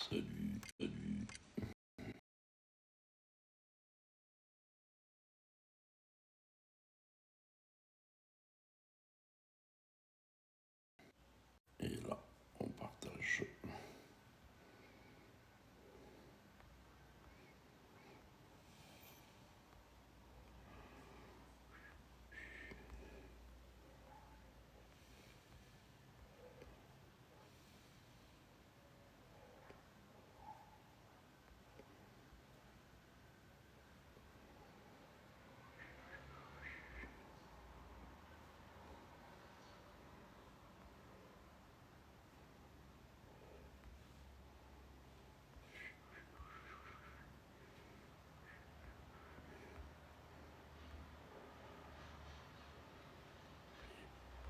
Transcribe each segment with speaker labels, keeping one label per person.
Speaker 1: Salut, salut. Et là, on partage.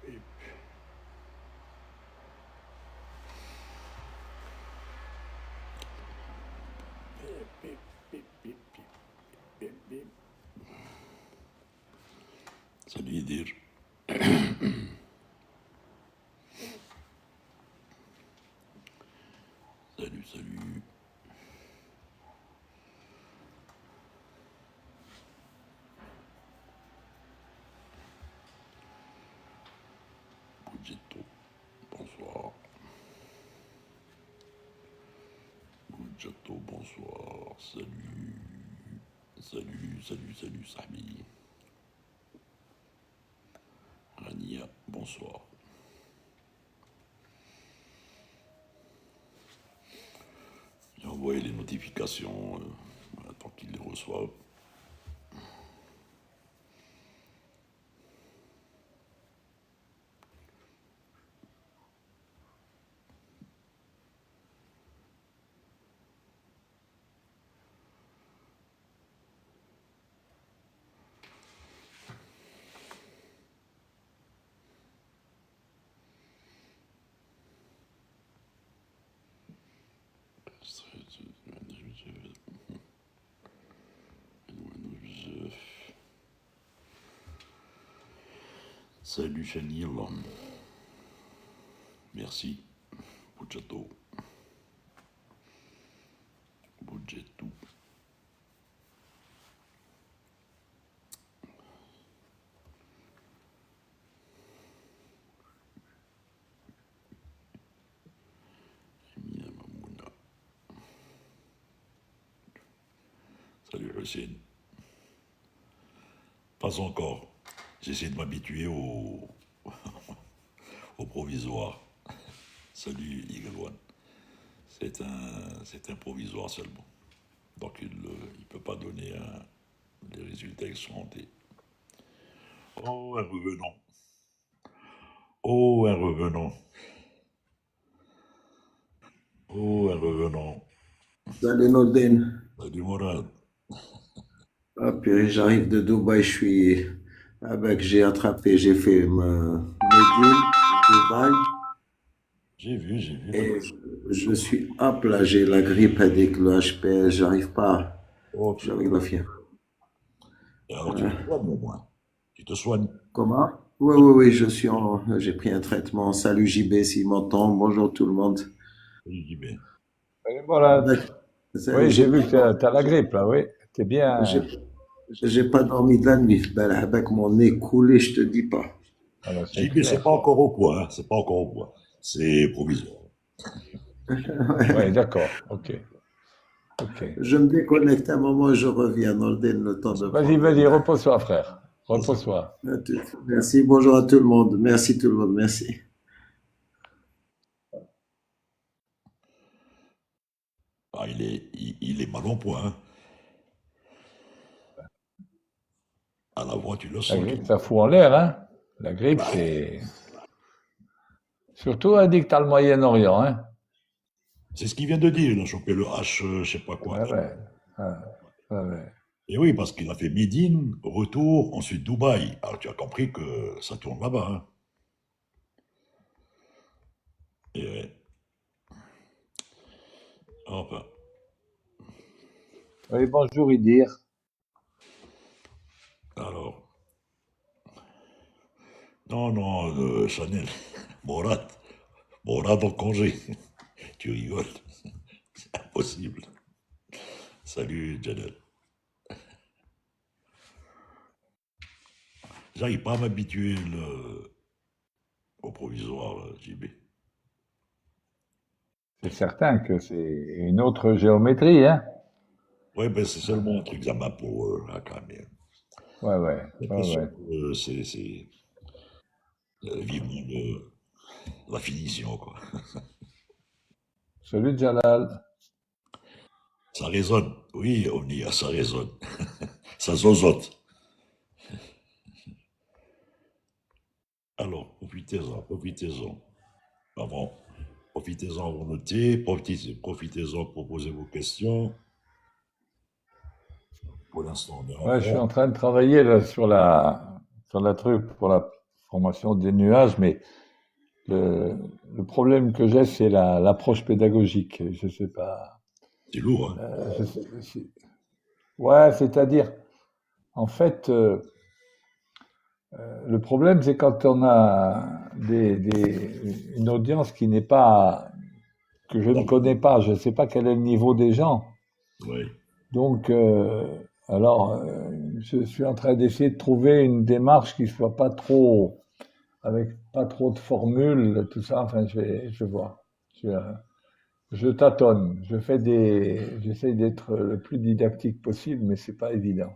Speaker 1: Et bip, bip, bip, bip, bip, bip. Salut Idir. Salut, salut. Budgetto, bonsoir. Budgetto, bonsoir. Salut. Salut, salut, salut, Sahbi. Rania, bonsoir. J'ai envoyé les notifications. Tant qu'ils les reçoivent. Salut Chanil. Merci. Budgetto. Budgetto. Emina Mamouna. Salut Hussein. Pas encore. J'essaie de m'habituer au provisoire. Salut Eagle One. C'est un provisoire seulement. Donc il ne peut pas donner les résultats escomptés. Oh, un revenant. Oh, un revenant. Oh, un revenant.
Speaker 2: Salut Nordin.
Speaker 1: Salut Morad.
Speaker 2: Ah, puis j'arrive de Dubaï, j'ai attrapé, j'ai fait Médine, Dubaï,
Speaker 1: J'ai vu la
Speaker 2: et
Speaker 1: télé.
Speaker 2: je suis à plat, j'ai la grippe avec le HPS, j'arrive pas,
Speaker 1: Oh
Speaker 2: je suis avec la
Speaker 1: putain.
Speaker 2: fièvre.
Speaker 1: Et alors tu te soignes au moins. Tu te soignes.
Speaker 2: Comment? Oui, oui, oui, j'ai pris un traitement. Salut JB s'il m'entend, bonjour tout le monde.
Speaker 1: Je dis bien.
Speaker 3: Voilà.
Speaker 2: D'accord. Salut
Speaker 3: Oui, j'ai
Speaker 2: JB.
Speaker 3: vu que tu as la grippe, là, oui. T'es
Speaker 2: J'ai,
Speaker 3: bien.
Speaker 2: j'ai pas dormi de la nuit, ben, avec mon nez coulé, je te dis pas.
Speaker 3: Ah ben, c'est
Speaker 1: JB, c'est
Speaker 3: clair.
Speaker 1: pas encore au point. Hein. C'est pas encore au point. C'est provisoire.
Speaker 3: Oui, d'accord. OK. OK.
Speaker 2: Je me déconnecte un moment, je reviens dans le temps de
Speaker 3: Vas-y,
Speaker 2: prendre
Speaker 3: vas-y,
Speaker 2: une.
Speaker 3: repose-toi, frère.
Speaker 1: Vas-y.
Speaker 3: Repose-toi.
Speaker 2: Merci, bonjour à tout le monde. Merci tout le monde, merci.
Speaker 1: Ah, il est mal en point. Hein. À la voix, tu le
Speaker 3: La
Speaker 1: sens qu'il
Speaker 3: grippe,
Speaker 1: est
Speaker 3: ça
Speaker 1: mal en
Speaker 3: fout en l'air, hein. La grippe, c'est. Surtout, elle dit que t'as le Moyen-Orient, hein.
Speaker 1: C'est ce qu'il vient de dire. Il a chopé le H, je sais pas quoi.
Speaker 3: Ouais, ouais. Ah, ouais, ouais.
Speaker 1: Et oui, parce qu'il a fait Médine, retour, ensuite Dubaï. Alors tu as compris que ça tourne là-bas. Hein. Et ouais. Enfin,
Speaker 3: Oui, bonjour, Idir.
Speaker 1: alors. Non, non, Chanel. Morat. Morat en congé. Tu rigoles. possible. Salut, Janelle. J'arrive pas à m'habituer au provisoire, JB.
Speaker 3: C'est certain que c'est une autre géométrie, hein?
Speaker 1: Ouais, ben c'est seulement un truc examen pour là, quand même.
Speaker 3: Ouais, ouais,
Speaker 1: J'ai
Speaker 3: ouais,
Speaker 1: l'impression
Speaker 3: ouais.
Speaker 1: que c'est vivement la finition, quoi.
Speaker 3: Salut Jalal.
Speaker 1: Ça résonne. Oui, on y a, ça résonne. Ça zozote. Alors, profitez-en, profitez-en. Avant, profitez-en pour noter, profitez-en pour poser vos questions. Pour l'instant, on est en
Speaker 3: Ouais, je suis
Speaker 1: rond.
Speaker 3: en train de travailler là, sur la truc pour la formation des nuages, mais le, le problème que j'ai, c'est l'approche pédagogique. Je sais pas.
Speaker 1: C'est lourd, hein?
Speaker 3: Ouais, c'est-à-dire, en fait, le problème, c'est quand on a une audience qui n'est pas, que je ne connais pas, je ne sais pas quel est le niveau des gens.
Speaker 1: Oui.
Speaker 3: Donc, je suis en train d'essayer de trouver une démarche qui soit pas trop, avec pas trop de formules, tout ça. Enfin, je vois. Je, je tâtonne. J'essaie d'être le plus didactique possible, mais c'est pas évident.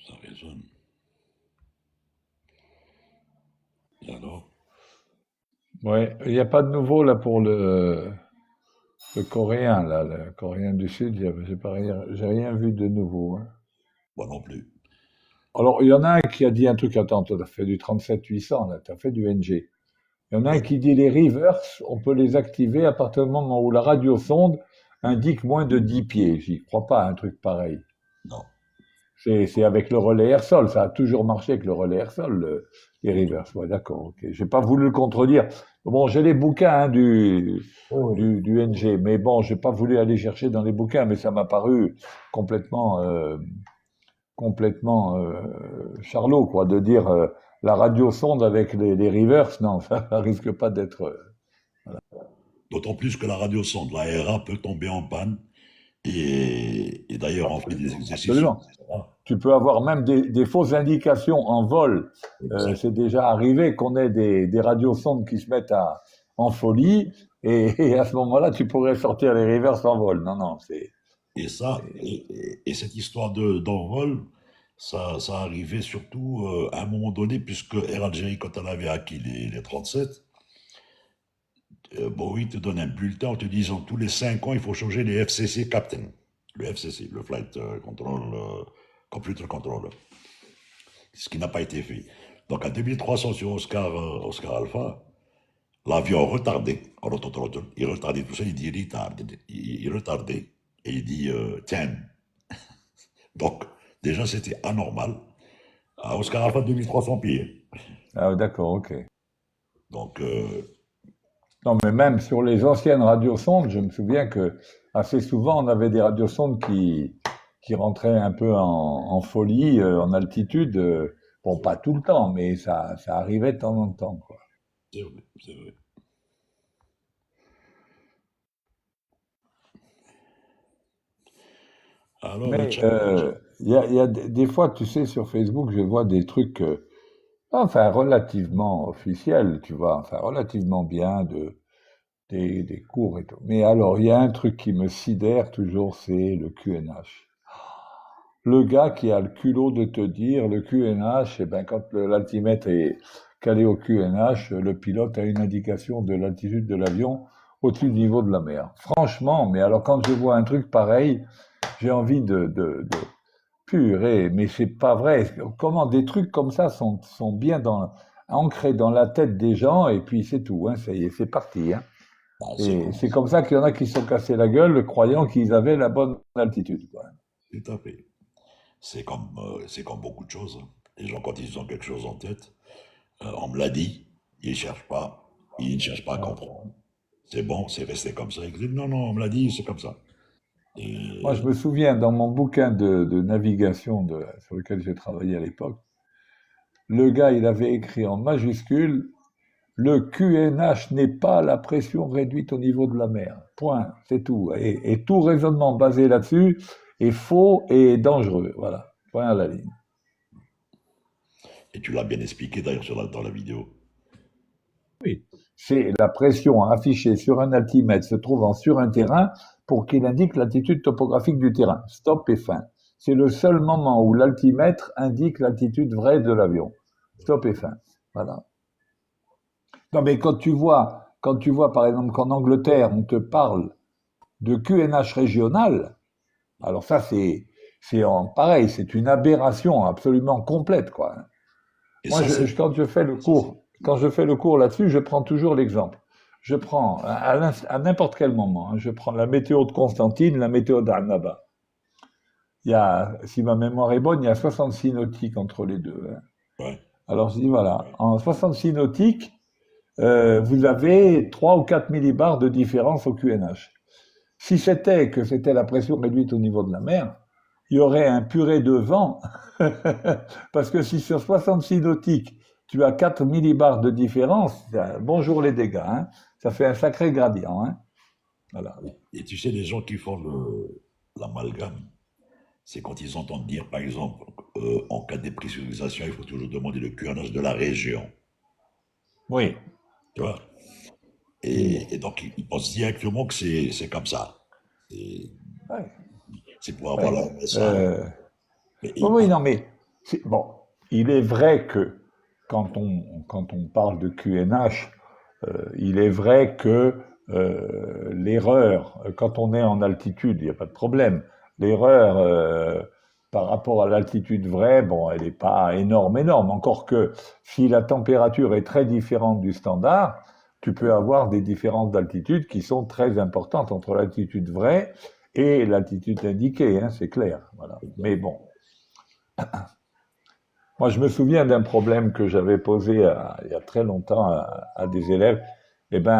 Speaker 1: Ça résonne. Et alors?
Speaker 3: Ouais, il n'y a pas de nouveau là pour le coréen, là, le coréen du Sud. J'ai rien vu de nouveau, hein.
Speaker 1: Moi non plus.
Speaker 3: Alors, il y en a un qui a dit un truc. Attends, tu as fait du 37-800, là, tu as fait du NG. Il y en a un
Speaker 1: Oui.
Speaker 3: qui dit les reverse, on peut les activer à partir du moment où la radiosonde indique moins de 10 pieds. J'y crois pas à un truc pareil.
Speaker 1: Non.
Speaker 3: C'est avec le relais air-sol. Ça a toujours marché avec le relais air-sol, les reverse. Ouais, d'accord. Ok. J'ai pas voulu le contredire. Bon, j'ai les bouquins hein,
Speaker 1: Oui.
Speaker 3: du NG, mais bon, j'ai pas voulu aller chercher dans les bouquins, mais ça m'a paru complètement, complètement charlot, quoi, de dire la radiosonde avec les reverse. Non, ça risque pas d'être.
Speaker 1: D'autant plus que la radiosonde, la RA, peut tomber en panne. Et d'ailleurs, on fait des exercices sur
Speaker 3: Absolument.
Speaker 1: ça.
Speaker 3: Tu peux avoir même des fausses indications en vol.
Speaker 1: Exact.
Speaker 3: C'est déjà arrivé qu'on ait des radiosondes qui se mettent en folie et à ce moment-là, tu pourrais sortir les reverse en vol. Non, non,
Speaker 1: Et ça, et cette histoire d'envol, ça arrivait surtout à un moment donné, puisque Air Algérie, quand elle avait acquis les 37, Boeing te donne un bulletin en te disant tous les 5 ans, il faut changer les FCC Captain. Le FCC, le Flight Control, Computer Controller. Ce qui n'a pas été fait. Donc en 2300 sur Oscar Alpha, l'avion retardé, il retardait tout ça, il dit retard, il retardait, et il dit 10. Donc déjà c'était anormal. À Oscar Alpha 2300 pieds.
Speaker 3: ah, d'accord, ok.
Speaker 1: Donc
Speaker 3: Non, mais même sur les anciennes radiosondes, je me souviens que assez souvent, on avait des radiosondes qui rentraient un peu en folie, en altitude. Bon, pas tout le temps, mais ça arrivait de temps en temps, quoi.
Speaker 1: c'est vrai, c'est vrai. Alors le
Speaker 3: Mais
Speaker 1: challenge,
Speaker 3: il y a des fois, tu sais, sur Facebook, je vois des trucs, enfin, relativement officiels, tu vois, enfin, relativement bien, des cours et tout. Mais alors, il y a un truc qui me sidère toujours, c'est le QNH. Le gars qui a le culot de te dire, le QNH, eh ben, quand l'altimètre est calé au QNH, le pilote a une indication de l'altitude de l'avion au-dessus du niveau de la mer. Franchement, mais alors quand je vois un truc pareil, j'ai envie de purée, mais c'est pas vrai. Comment des trucs comme ça sont bien ancrés dans la tête des gens et puis c'est tout, hein, ça y est, c'est parti, hein.
Speaker 1: bah,
Speaker 3: Et c'est comme ça qu'il y en a qui se sont cassés la gueule croyant qu'ils avaient la bonne altitude, quoi.
Speaker 1: tout à fait. C'est comme beaucoup de choses, hein. Les gens, quand ils ont quelque chose en tête, on me l'a dit, ils ne cherchent pas, ils ne cherchent pas à comprendre. C'est bon, c'est resté comme ça. Ils disent, non, non, on me l'a dit, c'est comme ça.
Speaker 3: Moi, je
Speaker 1: Et
Speaker 3: me souviens dans mon bouquin de navigation sur lequel j'ai travaillé à l'époque, le gars, il avait écrit en majuscule, le QNH n'est pas la pression réduite au niveau de la mer. Point, c'est tout. Et tout raisonnement basé là-dessus est faux et dangereux. Voilà, point à la ligne.
Speaker 1: Et tu l'as bien expliqué d'ailleurs dans la vidéo.
Speaker 3: Oui, c'est la pression affichée sur un altimètre se trouvant sur un terrain pour qu'il indique l'altitude topographique du terrain. Stop et fin. C'est le seul moment où l'altimètre indique l'altitude vraie de l'avion. Stop et fin. Voilà. Non, mais quand tu vois par exemple qu'en Angleterre, on te parle de QNH régional, alors ça, pareil, c'est une aberration absolument complète, quoi.
Speaker 1: Et
Speaker 3: Moi,
Speaker 1: ça, c'est.
Speaker 3: quand je fais le cours là-dessus, je prends toujours l'exemple. Je prends, à n'importe quel moment, hein, je prends la météo de Constantine, la météo d'Annaba. Si ma mémoire est bonne, il y a 66 nautiques entre les deux, hein.
Speaker 1: Ouais.
Speaker 3: Alors, je dis, voilà, en 66 nautiques, vous avez 3 ou 4 millibars de différence au QNH. Si c'était la pression réduite au niveau de la mer, il y aurait un purée de vent, parce que si sur 66 nautiques, tu as 4 millibars de différence, bonjour les dégâts, hein, ça fait un sacré gradient. Hein, voilà.
Speaker 1: Et tu sais, les gens qui font l'amalgame, c'est quand ils entendent dire, par exemple, en cas de dépressurisation, il faut toujours demander le QNH de la région.
Speaker 3: Oui.
Speaker 1: Tu vois? Et donc, ils pensent directement que c'est comme ça. Et
Speaker 3: Ouais,
Speaker 1: c'est pour avoir
Speaker 3: ouais.
Speaker 1: la message. Mais
Speaker 3: Oui, oui, non, mais bon, il est vrai que quand on parle de QNH, il est vrai que l'erreur, quand on est en altitude, il n'y a pas de problème. L'erreur par rapport à l'altitude vraie, bon, elle n'est pas énorme, énorme. Encore que si la température est très différente du standard, tu peux avoir des différences d'altitude qui sont très importantes entre l'altitude vraie et l'altitude indiquée, hein, c'est clair. Voilà. Mais bon, moi, je me souviens d'un problème que j'avais posé il y a très longtemps à des élèves. Eh ben,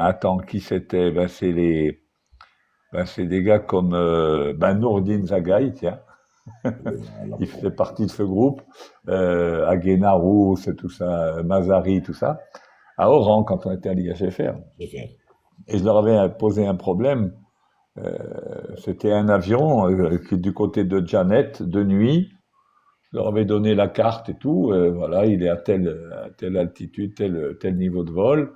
Speaker 3: attends, qui c'était? C'est des gars comme Nourdine Zagaï, tiens, il fait partie de ce groupe, Aguenarou, c'est tout ça, Mazari, tout ça, à Oran quand on était à l'IHFR.
Speaker 1: c'est fait.
Speaker 3: Et je leur avais posé un problème. C'était un avion qui est du côté de Janet de nuit. Je leur avais donné la carte et tout. Voilà, il est à telle altitude, tel niveau de vol.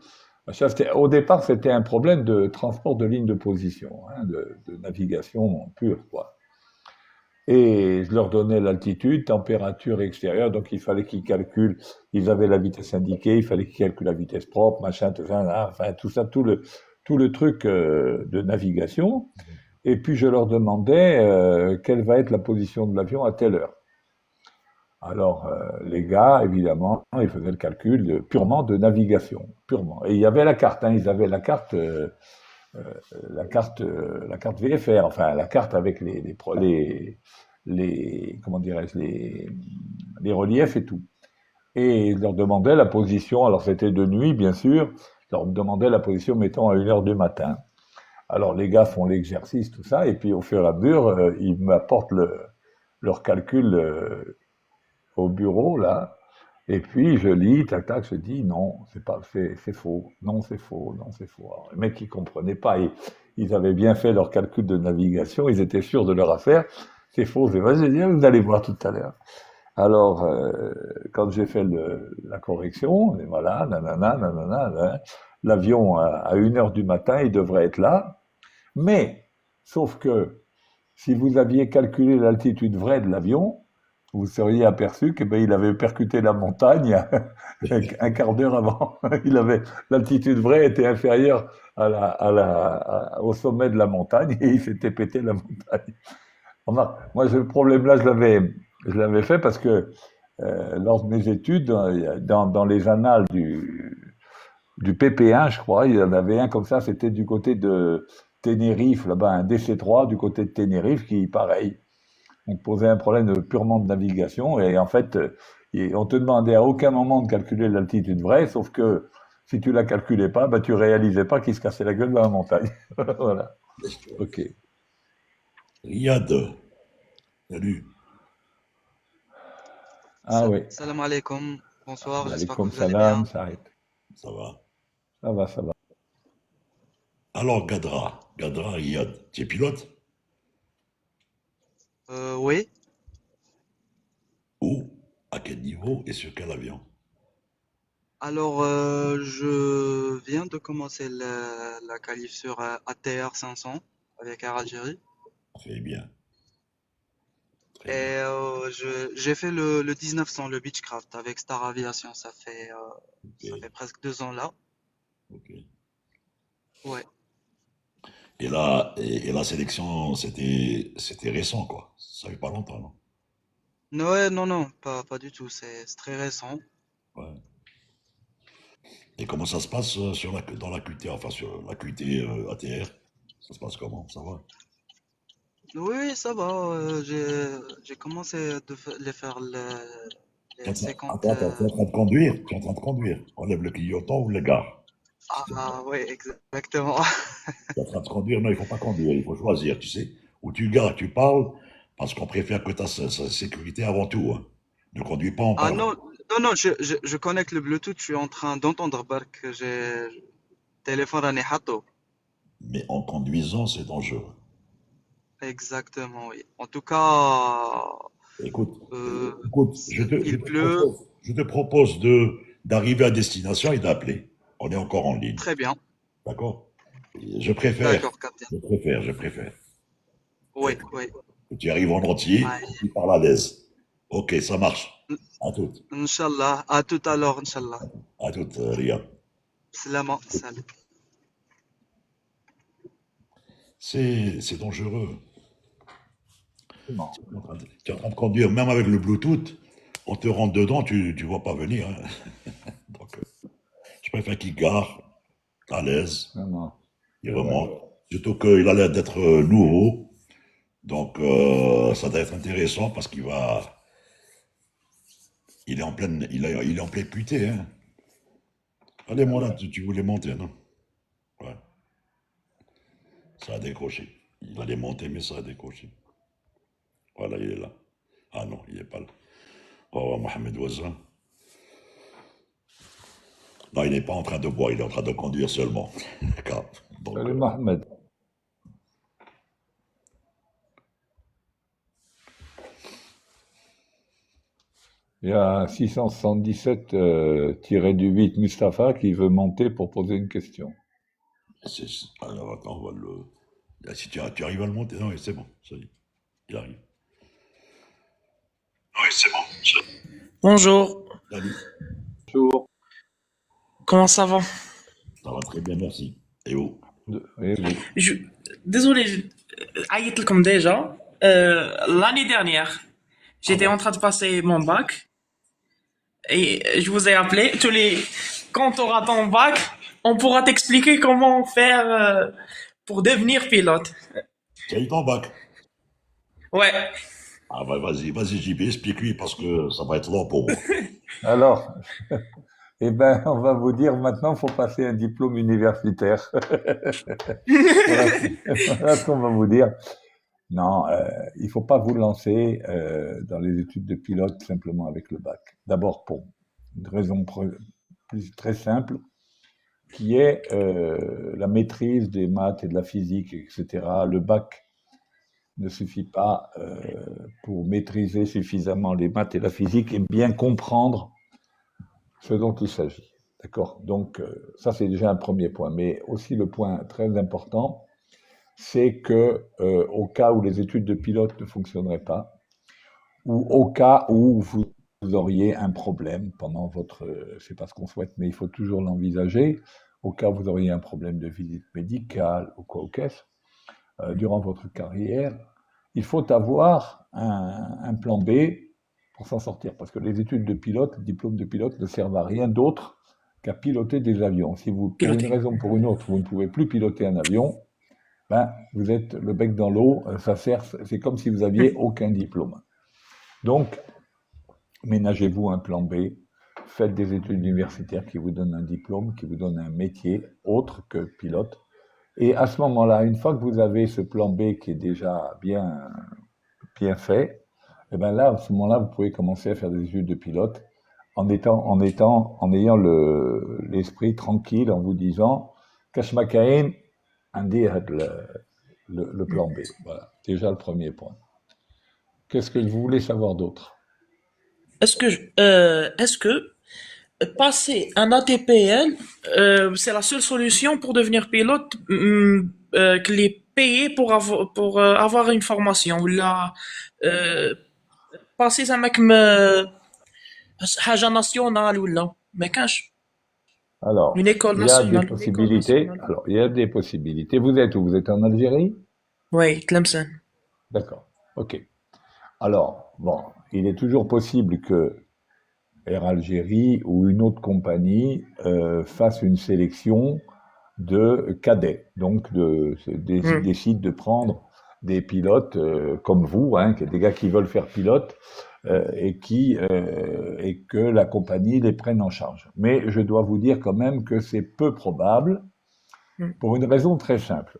Speaker 3: Au départ, c'était un problème de transport de ligne de position, hein, de navigation pure, quoi. Et je leur donnais l'altitude, température extérieure, donc il fallait qu'ils calculent. Ils avaient la vitesse indiquée, il fallait qu'ils calculent la vitesse propre, machin, tout ça, là, enfin tout ça, tout le truc de navigation. Et puis je leur demandais quelle va être la position de l'avion à telle heure. Alors, les gars, évidemment, ils faisaient le calcul purement de navigation, purement. Et il y avait la carte, hein, ils avaient la carte VFR, enfin la carte avec comment dirais-je, les reliefs et tout. Et ils leur demandaient la position. Alors c'était de nuit, bien sûr. Ils leur demandaient la position, mettons à 1 heure du matin. Alors les gars font l'exercice, tout ça, et puis au fur et à mesure, ils m'apportent leur calcul au bureau, là, et puis je lis, tac, tac, je dis non, c'est faux, non, c'est faux, non, c'est faux. Alors, les mecs, ils comprenaient pas, ils avaient bien fait leur calcul de navigation, ils étaient sûrs de leur affaire, c'est faux, c'est vrai, j'ai dit, vous allez voir tout à l'heure. Alors, quand j'ai fait la correction, et voilà, nanana, nanana, nanana, l'avion à 1 heure du matin, il devrait être là, mais, sauf que, si vous aviez calculé l'altitude vraie de l'avion, vous seriez aperçu que il avait percuté la montagne un quart d'heure avant. L'altitude vraie était inférieure au sommet de la montagne et il s'était pété la montagne. Moi, ce problème-là, je l'avais fait parce que lors de mes études, dans les annales du PP1, je crois, il y en avait un comme ça, c'était du côté de Tenerife, là-bas, un DC3 du côté de Tenerife qui, pareil, on te posait un problème purement de navigation et en fait, on te demandait à aucun moment de calculer l'altitude vraie, sauf que si tu la calculais pas, bah, tu réalisais pas qu'il se cassait la gueule dans la montagne. Voilà. Ok.
Speaker 1: Riyad, salut.
Speaker 3: Ah oui.
Speaker 4: Salam alaikum. Bonsoir, j'espère que
Speaker 3: Alaykoum
Speaker 4: vous allez
Speaker 3: salam,
Speaker 4: bien.
Speaker 3: ça arrête.
Speaker 1: Ça va.
Speaker 3: Ça va, ça va.
Speaker 1: Alors, Gadra Riyad, tu es pilote?
Speaker 4: Oui.
Speaker 1: Où? À quel niveau et sur quel avion?
Speaker 4: Alors, je viens de commencer la qualif sur ATR 500 avec Air Algérie.
Speaker 1: Très bien,
Speaker 4: Et
Speaker 1: très bien.
Speaker 4: j'ai fait le 1900, le Beechcraft avec Star Aviation. Ça fait
Speaker 1: Ok,
Speaker 4: presque 2 ans là.
Speaker 1: ok.
Speaker 4: Ouais.
Speaker 1: Et la sélection, c'était récent, quoi. Ça fait pas longtemps, non?
Speaker 4: Non, ouais, non, non, pas du tout. C'est très récent.
Speaker 1: Ouais. Et comment ça se passe dans la QT, enfin sur la QT ATR? Ça se passe comment? Ça va?
Speaker 4: Oui, oui, ça va. J'ai commencé les faire les 50.
Speaker 1: Attends, tu es en train de conduire? Tu es en train de conduire. On lève le clignotant ou le gare?
Speaker 4: Ah, oui, exactement.
Speaker 1: Tu es en train de conduire? Non, il faut pas conduire, il faut choisir, tu sais. Ou tu gares, tu parles, parce qu'on préfère que tu as sa sécurité avant tout, hein. Ne conduis pas en
Speaker 4: Ah
Speaker 1: parlant.
Speaker 4: non, non, non, je connecte le Bluetooth, je suis en train d'entendre que j'ai téléphone à Nehato.
Speaker 1: Mais en conduisant, c'est dangereux.
Speaker 4: Exactement, oui. En tout cas,
Speaker 1: Écoute,
Speaker 4: euh,
Speaker 1: écoute,
Speaker 4: il pleut.
Speaker 1: je te propose d'arriver à destination et d'appeler. On est encore en ligne,
Speaker 4: Très bien.
Speaker 1: d'accord? Et je préfère,
Speaker 4: D'accord, capitaine.
Speaker 1: je préfère
Speaker 4: Oui, oui.
Speaker 1: que tu arrives en entier et
Speaker 4: Aïe.
Speaker 1: que tu parles à l'aise. Ok, ça marche. À toute,
Speaker 4: Inch'Allah. À tout à l'heure, Inch'Allah.
Speaker 1: à toute, Riyad.
Speaker 4: Slama. Salut.
Speaker 1: C'est dangereux.
Speaker 3: Bon.
Speaker 1: Tu es en train de conduire, même avec le Bluetooth, on te rentre dedans, tu ne vois pas venir, hein. Donc, je préfère qu'il gare à l'aise,
Speaker 3: Non, non,
Speaker 1: il
Speaker 3: c'est vrai.
Speaker 1: remonte. Surtout qu'il a l'air d'être nouveau. Donc, ça doit être intéressant parce il est en pleine putée, hein. Allez,
Speaker 3: Ah
Speaker 1: moi là,
Speaker 3: ouais.
Speaker 1: tu voulais monter, non? Ouais, ça a décroché. Il allait monter, mais ça a décroché. Voilà, il est là. Ah non, il n'est pas là. Oh, Mohamed Ouazin. Non, il n'est pas en train de boire, il est en train de conduire seulement. D'accord. Donc,
Speaker 3: Salut Mohamed. Il y a 677-8 Mustapha qui veut monter pour poser une question.
Speaker 1: alors attends, on va le. Ah, si tu arrives à le monter, non, c'est bon, ça y est, il arrive. Oui, c'est bon.
Speaker 5: Bonjour,
Speaker 1: Salut,
Speaker 3: Bonjour.
Speaker 5: comment ça va?
Speaker 1: ça va très bien, merci. Et où?
Speaker 3: Oui, oui.
Speaker 5: Je... Désolé, عيطت لكم déjà. L'année dernière,
Speaker 1: Ah
Speaker 5: j'étais
Speaker 1: bon?
Speaker 5: en train de passer mon bac et je vous ai appelé. Quand tu auras ton bac, on pourra t'expliquer comment faire pour devenir pilote.
Speaker 1: Tu as eu ton bac?
Speaker 5: Ouais,
Speaker 1: Ah bah vas-y, JB, explique-lui parce que ça va être long pour moi.
Speaker 3: Alors, eh ben, on va vous dire maintenant, il faut passer un diplôme universitaire. Voilà, voilà ce qu'on va vous dire. Non, il faut pas vous lancer dans les études de pilote simplement avec le bac. D'abord pour une raison très simple, qui est la maîtrise des maths et de la physique, etc. Le bac ne suffit pas pour maîtriser suffisamment les maths et la physique et bien comprendre ce dont il s'agit. D'accord? Donc, ça, c'est déjà un premier point. Mais aussi, le point très important, c'est que, au cas où les études de pilote ne fonctionneraient pas, ou au cas où vous auriez un problème pendant votre, c'est pas ce qu'on souhaite, mais il faut toujours l'envisager, au cas où vous auriez un problème de visite médicale ou quoi au qu'est-ce, durant votre carrière, il faut avoir un plan B pour s'en sortir. Parce que les études de pilote, le diplôme de pilote ne servent à rien d'autre qu'à piloter des avions. Si vous, pour une
Speaker 5: piloter.
Speaker 3: raison ou pour une autre, vous ne pouvez plus piloter un avion, ben, vous êtes le bec dans l'eau, ça sert, c'est comme si vous aviez aucun diplôme. Donc, ménagez-vous un plan B, faites des études universitaires qui vous donnent un diplôme, qui vous donnent un métier autre que pilote. Et à ce moment-là, une fois que vous avez ce plan B qui est déjà bien fait, Et ben là, à ce moment-là, vous pouvez commencer à faire des études de pilote en ayant l'esprit tranquille, en vous disant, Kashmakain, Andy a le plan B. Voilà, déjà le premier point. Qu'est-ce que vous voulez savoir d'autre?
Speaker 5: Est-ce que passer un ATPL, c'est la seule solution pour devenir pilote, que les payer pour avoir une formation ou là, passer ça avec حاجة nationale ou là, mais quand
Speaker 3: Alors,
Speaker 5: une école
Speaker 3: il y a des
Speaker 5: nationale, une école
Speaker 3: possibilités.
Speaker 5: nationale.
Speaker 3: Alors, il y a des possibilités. Vous êtes où? Vous êtes en Algérie?
Speaker 5: Oui, Tlemcen.
Speaker 3: D'accord. OK. Alors, bon, il est toujours possible que Air Algérie ou une autre compagnie fasse une sélection de cadets. Donc, décide de prendre des pilotes comme vous, hein, des gars qui veulent faire pilote et que la compagnie les prenne en charge. Mais je dois vous dire quand même que c'est peu probable pour une raison très simple.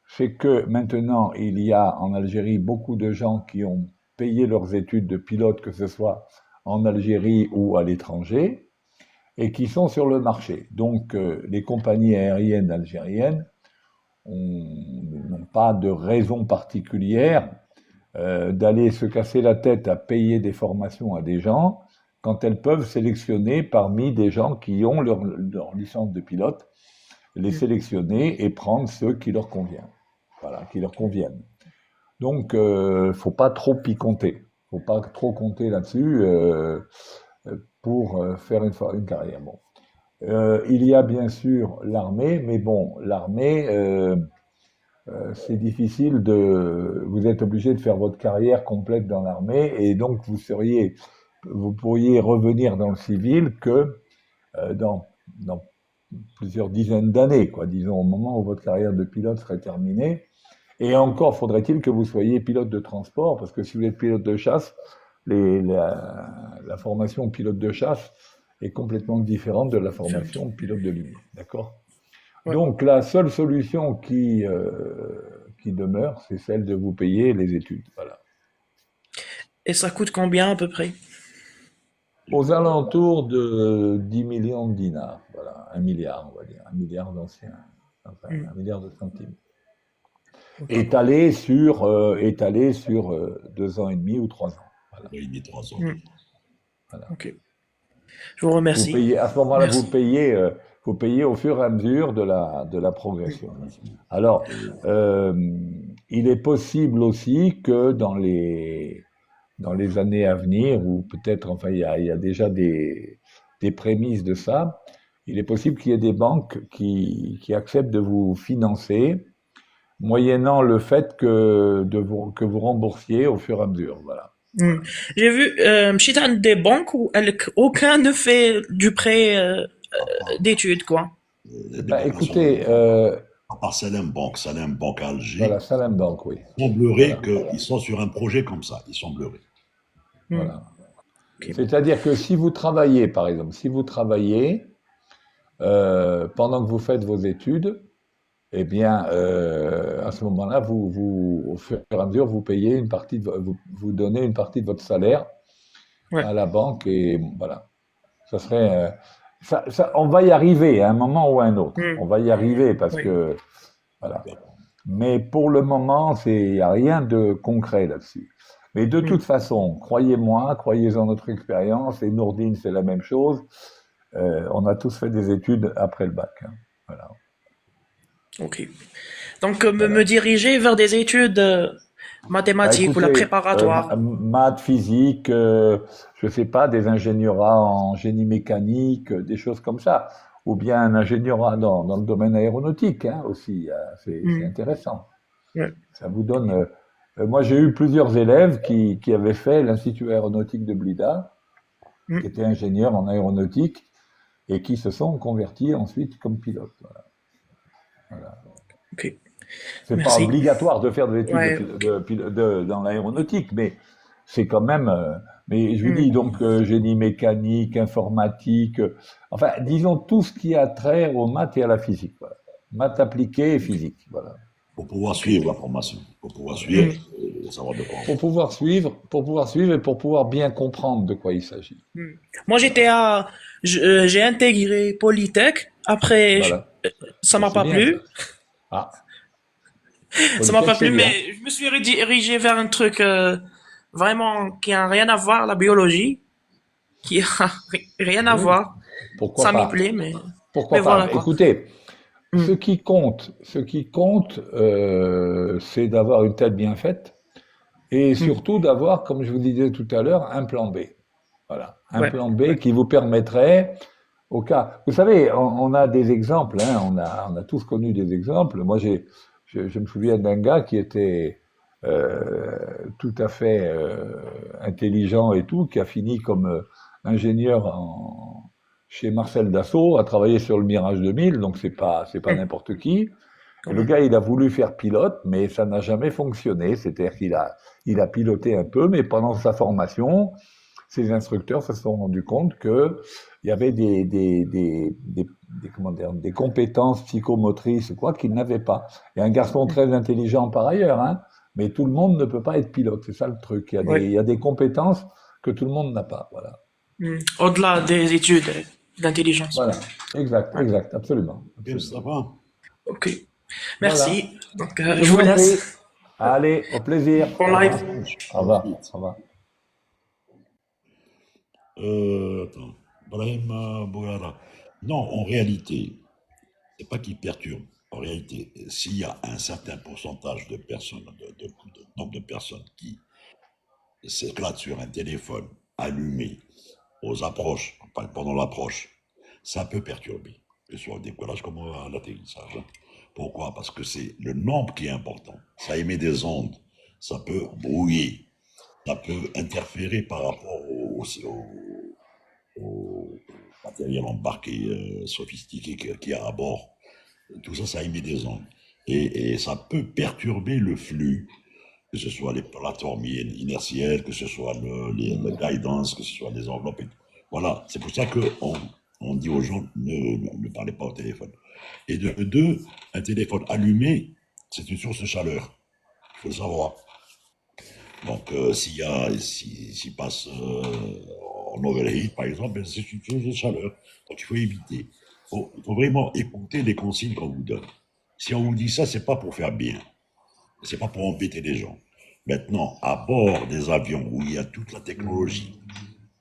Speaker 3: C'est que maintenant, il y a en Algérie beaucoup de gens qui ont payé leurs études de pilote, que ce soit en Algérie ou à l'étranger, et qui sont sur le marché. Donc, les compagnies aériennes algériennes n'ont pas de raison particulière d'aller se casser la tête à payer des formations à des gens quand elles peuvent sélectionner parmi des gens qui ont leur licence de pilote, les sélectionner et prendre ceux qui leur conviennent. Voilà, qui leur conviennent. Donc, faut pas trop y compter. Faut pas trop compter là-dessus pour faire une carrière. Bon. Il y a bien sûr l'armée, mais bon, l'armée, c'est difficile vous êtes obligé de faire votre carrière complète dans l'armée et donc vous pourriez revenir dans le civil que dans plusieurs dizaines d'années, quoi, disons au moment où votre carrière de pilote serait terminée. Et encore faudrait-il que vous soyez pilote de transport, parce que si vous êtes pilote de chasse, la formation pilote de chasse est complètement différente de la formation pilote de ligne. D'accord?
Speaker 5: Ouais.
Speaker 3: Donc la seule solution qui demeure, c'est celle de vous payer les études. Voilà.
Speaker 5: Et ça coûte combien à peu près?
Speaker 3: Aux alentours de 10 millions de dinars. Voilà, 1 milliard, on va dire. 1 milliard d'anciens. Enfin, 1 milliard de centimes.
Speaker 5: Okay.
Speaker 3: Étalé sur 2 ans et demi ou 3 ans. Voilà.
Speaker 1: 2 ans et demi, 3 ans.
Speaker 3: Voilà.
Speaker 5: Ok. Je vous remercie.
Speaker 3: Vous payez, à ce moment-là,
Speaker 5: Merci.
Speaker 3: vous payez au fur et à mesure de la progression. Alors, il est possible aussi que dans les années à venir, ou peut-être, enfin, il y a déjà des prémices de ça, il est possible qu'il y ait des banques qui acceptent de vous financer moyennant le fait que vous remboursiez au fur et à mesure. Voilà.
Speaker 5: J'ai vu, مشيت عند des banques où aucun ne fait du prêt d'études, quoi.
Speaker 3: Bah, écoutez,
Speaker 1: à part Salam Bank à Alger,
Speaker 3: voilà, Salam Bank, oui.
Speaker 1: il semblerait qu'ils sont sur un projet comme ça, il semblerait.
Speaker 3: Voilà.
Speaker 5: Okay.
Speaker 3: C'est-à-dire que si vous travaillez, par exemple, pendant que vous faites vos études, eh bien, à ce moment-là, au fur et à mesure, vous payez une partie, vous donnez une partie de votre salaire à la banque et voilà. Ça serait, on va y arriver à un moment ou à un autre. On va y arriver parce que, voilà. Mais pour le moment, il n'y a rien de concret là-dessus. Mais de toute façon, croyez-moi, croyez en notre expérience, et Nourdine, c'est la même chose. On a tous fait des études après le bac. Hein. Voilà.
Speaker 5: Ok. Donc, me diriger vers des études mathématiques ou la préparatoire.
Speaker 3: Maths, physique, je sais pas, des ingénieurats en génie mécanique, des choses comme ça. Ou bien un ingénierat dans le domaine aéronautique hein, aussi. C'est intéressant.
Speaker 5: Ouais.
Speaker 3: Ça vous donne... moi, j'ai eu plusieurs élèves qui avaient fait l'Institut aéronautique de Blida, qui étaient ingénieurs en aéronautique, et qui se sont convertis ensuite comme pilotes. Voilà.
Speaker 5: Ok.
Speaker 3: C'est pas obligatoire de faire des études dans l'aéronautique, mais c'est quand même. Mais je vous dis donc génie mécanique, informatique, enfin disons tout ce qui a trait aux maths et à la physique. Voilà. Maths appliquées et physique. Voilà.
Speaker 1: pour pouvoir suivre la formation, pour pouvoir suivre
Speaker 5: Hmm,
Speaker 1: et savoir de quoi on
Speaker 3: Pour
Speaker 1: parle.
Speaker 3: pouvoir suivre et pour pouvoir bien comprendre de quoi il s'agit.
Speaker 5: hmm. Moi, j'ai intégré Polytech. Après,
Speaker 3: Voilà.
Speaker 5: ça
Speaker 3: Ben,
Speaker 5: m'a
Speaker 3: c'est
Speaker 5: pas
Speaker 3: bien ça.
Speaker 5: plu.
Speaker 3: Ah,
Speaker 5: Ça m'a
Speaker 3: Polytech,
Speaker 5: pas
Speaker 3: c'est
Speaker 5: plu,
Speaker 3: bien.
Speaker 5: mais je me suis redirigé vers un truc vraiment qui a rien à voir, la biologie, qui a rien à
Speaker 3: Oui,
Speaker 5: voir.
Speaker 3: pourquoi
Speaker 5: Ça m'y
Speaker 3: pas?
Speaker 5: plaît, mais
Speaker 3: Pourquoi pas?
Speaker 5: voilà quoi.
Speaker 3: Écoutez,
Speaker 5: Hmm,
Speaker 3: ce qui compte, c'est d'avoir une tête bien faite et
Speaker 5: hmm.
Speaker 3: surtout d'avoir, comme je vous disais tout à l'heure, un plan B. Voilà, un
Speaker 5: Ouais,
Speaker 3: plan B
Speaker 5: ouais.
Speaker 3: qui vous permettrait, au cas, vous savez, on a des exemples, hein, on a tous connu des exemples. Moi, je me souviens d'un gars qui était tout à fait intelligent et tout, qui a fini comme ingénieur chez Marcel Dassault, a travaillé sur le Mirage 2000, donc c'est pas
Speaker 5: Hmm,
Speaker 3: n'importe qui. Et
Speaker 5: quand
Speaker 3: le
Speaker 5: même.
Speaker 3: gars, il a voulu faire pilote, mais ça n'a jamais fonctionné. C'est-à-dire il a piloté un peu, mais pendant sa formation, ces instructeurs se sont rendus compte que il y avait comment dire, des compétences psychomotrices, quoi, qu'il n'avait pas. Et un garçon
Speaker 5: Hmm,
Speaker 3: très intelligent par ailleurs, hein, mais tout le monde ne peut pas être pilote. C'est ça le truc.
Speaker 5: ouais.
Speaker 3: Il y a des compétences que tout le monde n'a pas. Voilà.
Speaker 5: Hmm. Au-delà des études d'intelligence.
Speaker 3: Voilà. Exact,
Speaker 5: Ouais.
Speaker 3: exact, absolument,
Speaker 1: Ok,
Speaker 3: absolument.
Speaker 1: Mustafa.
Speaker 5: Ok.
Speaker 3: Voilà.
Speaker 5: Merci. Donc,
Speaker 3: Je
Speaker 5: je
Speaker 3: vous
Speaker 5: vous
Speaker 3: en prie.
Speaker 5: laisse.
Speaker 3: Allez, au plaisir.
Speaker 5: Bon
Speaker 3: Au
Speaker 5: live.
Speaker 3: revoir. Au revoir.
Speaker 1: Ensuite,
Speaker 3: Au revoir.
Speaker 1: attends, Brahim Bourara. Non, en réalité, c'est pas qu'il perturbe. En réalité, s'il y a un certain pourcentage de personnes, de nombre de personnes qui s'éclatent sur un téléphone allumé aux approches, pendant l'approche, ça peut perturber, que ce soit au décollage comme à l'atterrissage, hein. Pourquoi? Parce que c'est le nombre qui est important. Ça émet des ondes, ça peut brouiller, ça peut interférer par rapport au matériel embarqué sophistiqué qu'il y a à bord. Tout ça, ça émet des ondes. Et ça peut perturber le flux, que ce soit les plateformes inertielles, que ce soit le guidance, que ce soit les enveloppes. Voilà, c'est pour ça qu'on on dit aux gens ne parlez pas au téléphone. Et de deux, un téléphone allumé, c'est une source de chaleur. Il faut le savoir. Donc, s'il passe en overheat, par exemple, ben, c'est une source de chaleur. Donc, il faut éviter. Il faut vraiment écouter les consignes qu'on vous donne. Si on vous dit ça, c'est pas pour faire bien. C'est pas pour embêter les gens. Maintenant, à bord des avions où il y a toute la technologie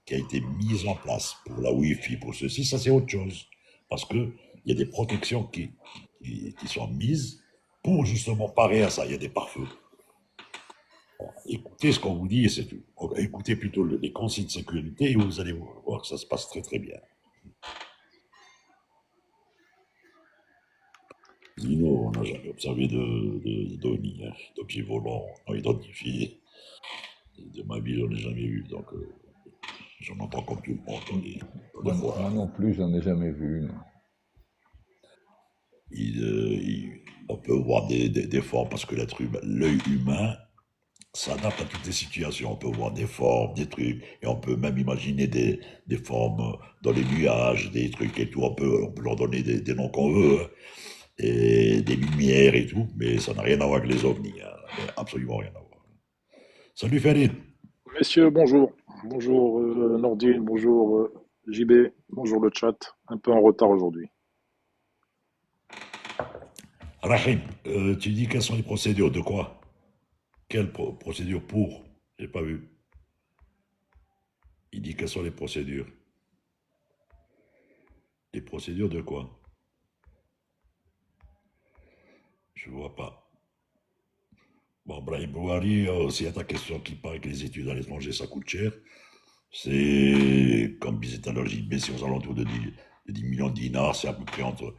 Speaker 1: qui a été mise en place pour la Wi-Fi, pour ceci, ça c'est autre chose. Parce que il y a des protections qui sont mises pour justement parer à ça. Il y a des pare-feux. Écoutez ce qu'on vous dit et c'est tout. Écoutez plutôt les consignes de sécurité et vous allez voir que ça se passe très très bien. Sinon, on n'a jamais observé d'ONI, hein, d'objets volants non identifiés. De ma vie, j'en ai jamais vu. Donc, j'en entends comme tout le monde dans les
Speaker 3: Moi
Speaker 1: fois.
Speaker 3: non plus, j'en ai jamais vu. Non.
Speaker 1: On peut voir des formes parce que l'œil humain s'adapte à toutes les situations. On peut voir des formes, des trucs, et on peut même imaginer des formes dans les nuages, des trucs et tout. On peut leur donner des noms qu'on veut, hein, et des lumières et tout, mais ça n'a rien à voir avec les ovnis, hein. Absolument rien à voir. Salut Farid.
Speaker 6: Messieurs, bonjour. Bonjour Nordine, bonjour JB, bonjour le chat. Un peu en retard aujourd'hui.
Speaker 1: Rahim, tu dis quelles sont les procédures de quoi? Quelle procédure pour? J'ai pas vu. Il dit quelles sont les procédures. Les procédures de quoi? Je vois pas. Bon, Brahim Bouhari, s'il y a ta question qui paraît que les études à l'étranger, ça coûte cher, c'est, comme disait tout à l'heure JB, c'est aux alentours de 10 millions de dinars, c'est à peu près entre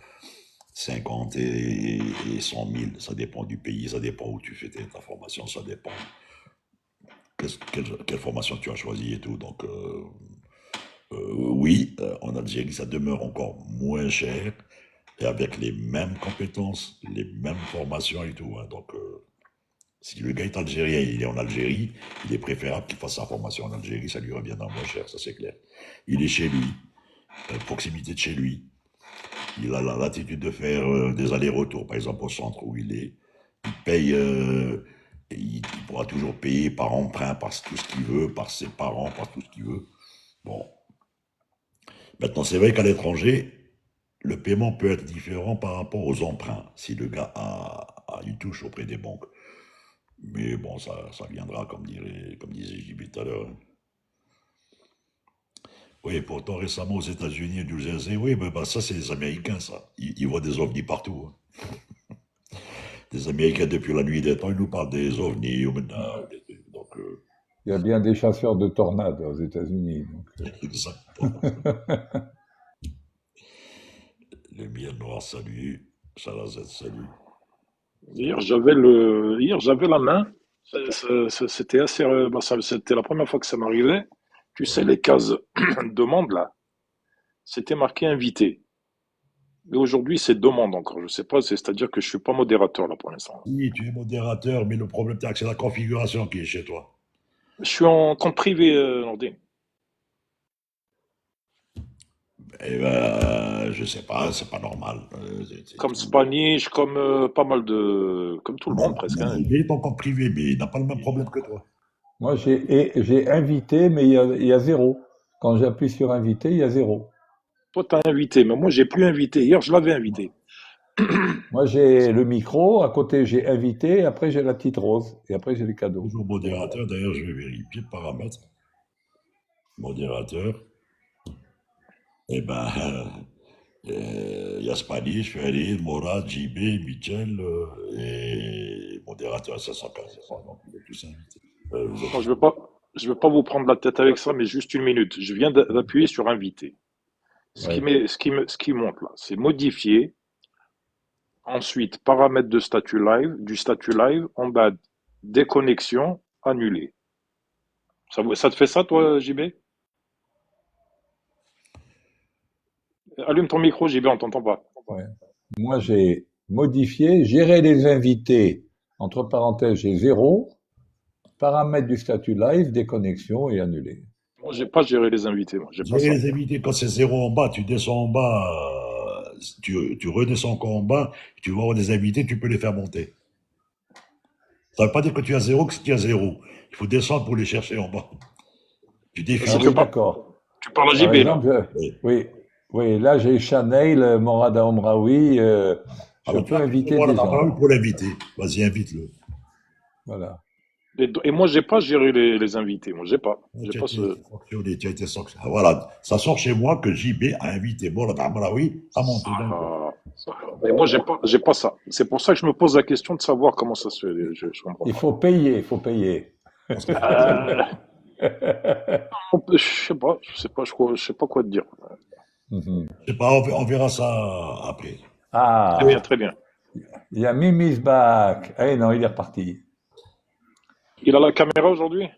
Speaker 1: 50 et 100 000. Ça dépend du pays, ça dépend où tu fais ta formation, ça dépend quelle formation tu as choisi et tout. Donc, oui, en Algérie, ça demeure encore moins cher et avec les mêmes compétences, les mêmes formations et tout, hein. Donc, si le gars est algérien, il est en Algérie, il est préférable qu'il fasse sa formation en Algérie, ça lui reviendra moins cher, ça c'est clair. Il est chez lui, proximité de chez lui, il a l'attitude de faire des allers-retours, par exemple au centre où il est, paye, il pourra toujours payer par emprunt, par tout ce qu'il veut, par ses parents, par tout ce qu'il veut. Bon. Maintenant, c'est vrai qu'à l'étranger, le paiement peut être différent par rapport aux emprunts, si le gars a une touche auprès des banques. Mais bon, ça viendra, comme disait JB tout à l'heure. Oui, pourtant, récemment, aux États-Unis, ils nous disaient, oui, mais bah, ça, c'est les Américains, ça. Ils voient des ovnis partout, hein. Des Américains, depuis la nuit des temps, ils nous parlent des ovnis, ou maintenant, donc,
Speaker 3: Il y a bien des chasseurs de tornades aux États-Unis.
Speaker 1: exactement. Le miel noir, salut. Salazet, salut.
Speaker 6: Hier, j'avais la main. C'était assez, c'était la première fois que ça m'arrivait. Tu sais,
Speaker 1: Ouais.
Speaker 6: les cases demande là, c'était marqué invité. Et aujourd'hui, c'est demande encore. Je sais pas, c'est-à-dire que je suis pas modérateur là pour l'instant.
Speaker 1: Oui, tu es modérateur, mais le problème, c'est la configuration qui est chez toi.
Speaker 6: Je suis en compte privé, Nordine.
Speaker 1: Eh ben, je sais pas, c'est pas normal.
Speaker 6: Comme Spanish, comme pas mal de, comme tout le monde
Speaker 1: Non,
Speaker 6: presque,
Speaker 1: non,
Speaker 6: hein.
Speaker 1: il est encore privé, mais il n'a pas le même problème que toi.
Speaker 3: Moi, j'ai invité, mais il y a zéro. Quand j'appuie sur invité, il y a zéro.
Speaker 6: Toi, t'as invité, mais moi, j'ai plus invité. Hier, je l'avais invité.
Speaker 3: Moi, j'ai le micro, à côté, j'ai invité, après, j'ai la petite rose, et après, j'ai les cadeaux.
Speaker 1: Toujours modérateur, d'ailleurs, je vais vérifier le paramètre. Modérateur. Eh ben, il y a Spanish, Ferry, Morad, JB, Michel, et modérateur 543, donc vous êtes tous invités. Vous êtes
Speaker 6: Non,
Speaker 1: tous-
Speaker 6: je veux pas vous prendre la tête avec ça, mais juste une minute. Je viens d'appuyer sur inviter.
Speaker 3: Ouais.
Speaker 6: Ce qui monte là, c'est modifier. Ensuite, paramètres de statut live, du statut live, en bas, déconnexion, annulé. Ça te fait ça, toi, JB? Allume ton micro, JB, on t'entend pas.
Speaker 3: Ouais. Moi, j'ai modifié, gérer les invités, entre parenthèses, j'ai zéro, paramètres du statut live, déconnexion et annulé.
Speaker 6: Moi, j'ai pas géré les invités, moi, j'ai pas
Speaker 1: Gérer
Speaker 6: ça.
Speaker 1: les invités, quand c'est zéro en bas, tu descends en bas, tu redescends encore en bas, tu vas avoir des invités, tu peux les faire monter. Ça ne veut pas dire que tu as zéro, que si tu as zéro. Il faut descendre pour les chercher en bas. Tu
Speaker 3: Ah
Speaker 6: Si
Speaker 1: défiles.
Speaker 6: tu
Speaker 3: oui,
Speaker 6: parles,
Speaker 3: d'accord.
Speaker 6: tu parles à
Speaker 3: Par
Speaker 6: JB, là.
Speaker 3: exemple,
Speaker 1: Oui.
Speaker 3: oui, oui, là, j'ai Chanel, Morad Amraoui, je
Speaker 1: Alors, tu
Speaker 3: peux
Speaker 1: as cliqué
Speaker 3: inviter
Speaker 1: voilà,
Speaker 3: des gens.
Speaker 1: pour l'inviter. Vas-y, invite-le.
Speaker 3: Voilà.
Speaker 6: Et moi, j'ai pas géré les invités. Moi, j'ai pas. J'ai
Speaker 1: Tu as
Speaker 6: pas
Speaker 1: été
Speaker 6: ce.
Speaker 1: sanctionné, tu as été sanctionné. Voilà, ça sort chez moi que JB a invité oui, à monter dans le groupe.
Speaker 6: Ah, mais moi, j'ai pas ça. C'est pour ça que je me pose la question de savoir comment ça se fait. Je comprends
Speaker 3: Il
Speaker 6: pas.
Speaker 3: faut payer, il faut payer.
Speaker 1: Parce que
Speaker 6: Euh, je sais pas, je sais pas quoi te dire.
Speaker 3: Mhm.
Speaker 1: je sais pas, on verra ça après.
Speaker 6: Très bien,
Speaker 3: Ah,
Speaker 6: très bien.
Speaker 3: il y a Mimi's back. Eh non, il est reparti.
Speaker 6: Il a la caméra aujourd'hui?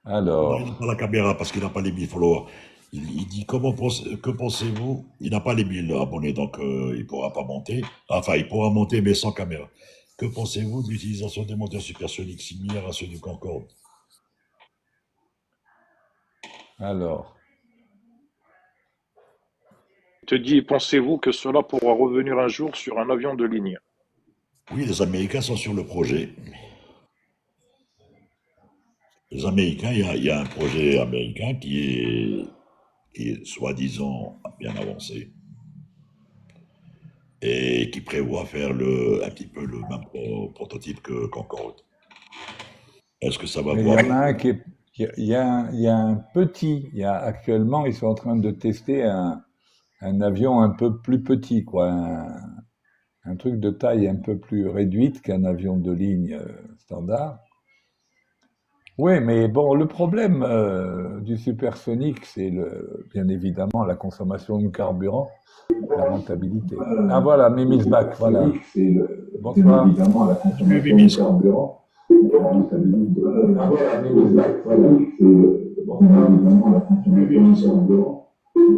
Speaker 1: Non, il n'a
Speaker 3: Alors,
Speaker 1: pas la caméra parce qu'il n'a pas les 1000 followers. Il dit que pensez-vous? Il n'a pas les 1000 abonnés, donc il ne pourra pas monter. Enfin, il pourra monter, mais sans caméra. Que pensez-vous de l'utilisation des moteurs supersoniques similaires à ceux du Concorde?
Speaker 3: alors.
Speaker 6: Il te dit, pensez-vous que cela pourra revenir un jour sur un avion de ligne?
Speaker 1: Oui, les Américains sont sur le projet. Les Américains, il y a un projet américain qui est soi-disant bien avancé et qui prévoit faire un petit peu le même prototype que Concorde. Est-ce que ça va
Speaker 3: Mais il y
Speaker 1: voir?
Speaker 3: en a un il y a un petit, actuellement, ils sont en train de tester un avion un peu plus petit, quoi, un truc de taille un peu plus réduite qu'un avion de ligne standard. Oui, mais bon, le problème du supersonique, c'est bien évidemment la consommation de carburant, la rentabilité. Ah voilà, Mimi's back, voilà. Bonsoir.
Speaker 1: Oui, Bimis.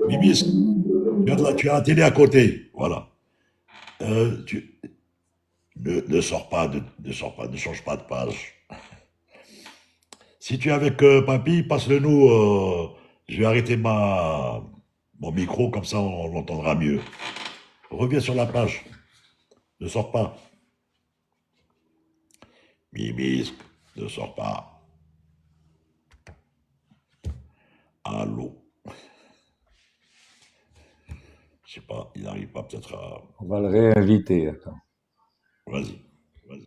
Speaker 1: Bimis, tu as la télé à côté. Voilà. Tu, ne sors pas, ne sors pas, ne change pas de page. Si tu es avec papy, passe-le nous. Je vais arrêter mon micro, comme ça on l'entendra mieux. Reviens sur la page. Ne sors pas. Mibisque, ne sors pas. Allô. Je sais pas, il n'arrive pas peut-être à...
Speaker 3: On va le réinviter. Attends.
Speaker 1: Vas-y, vas-y.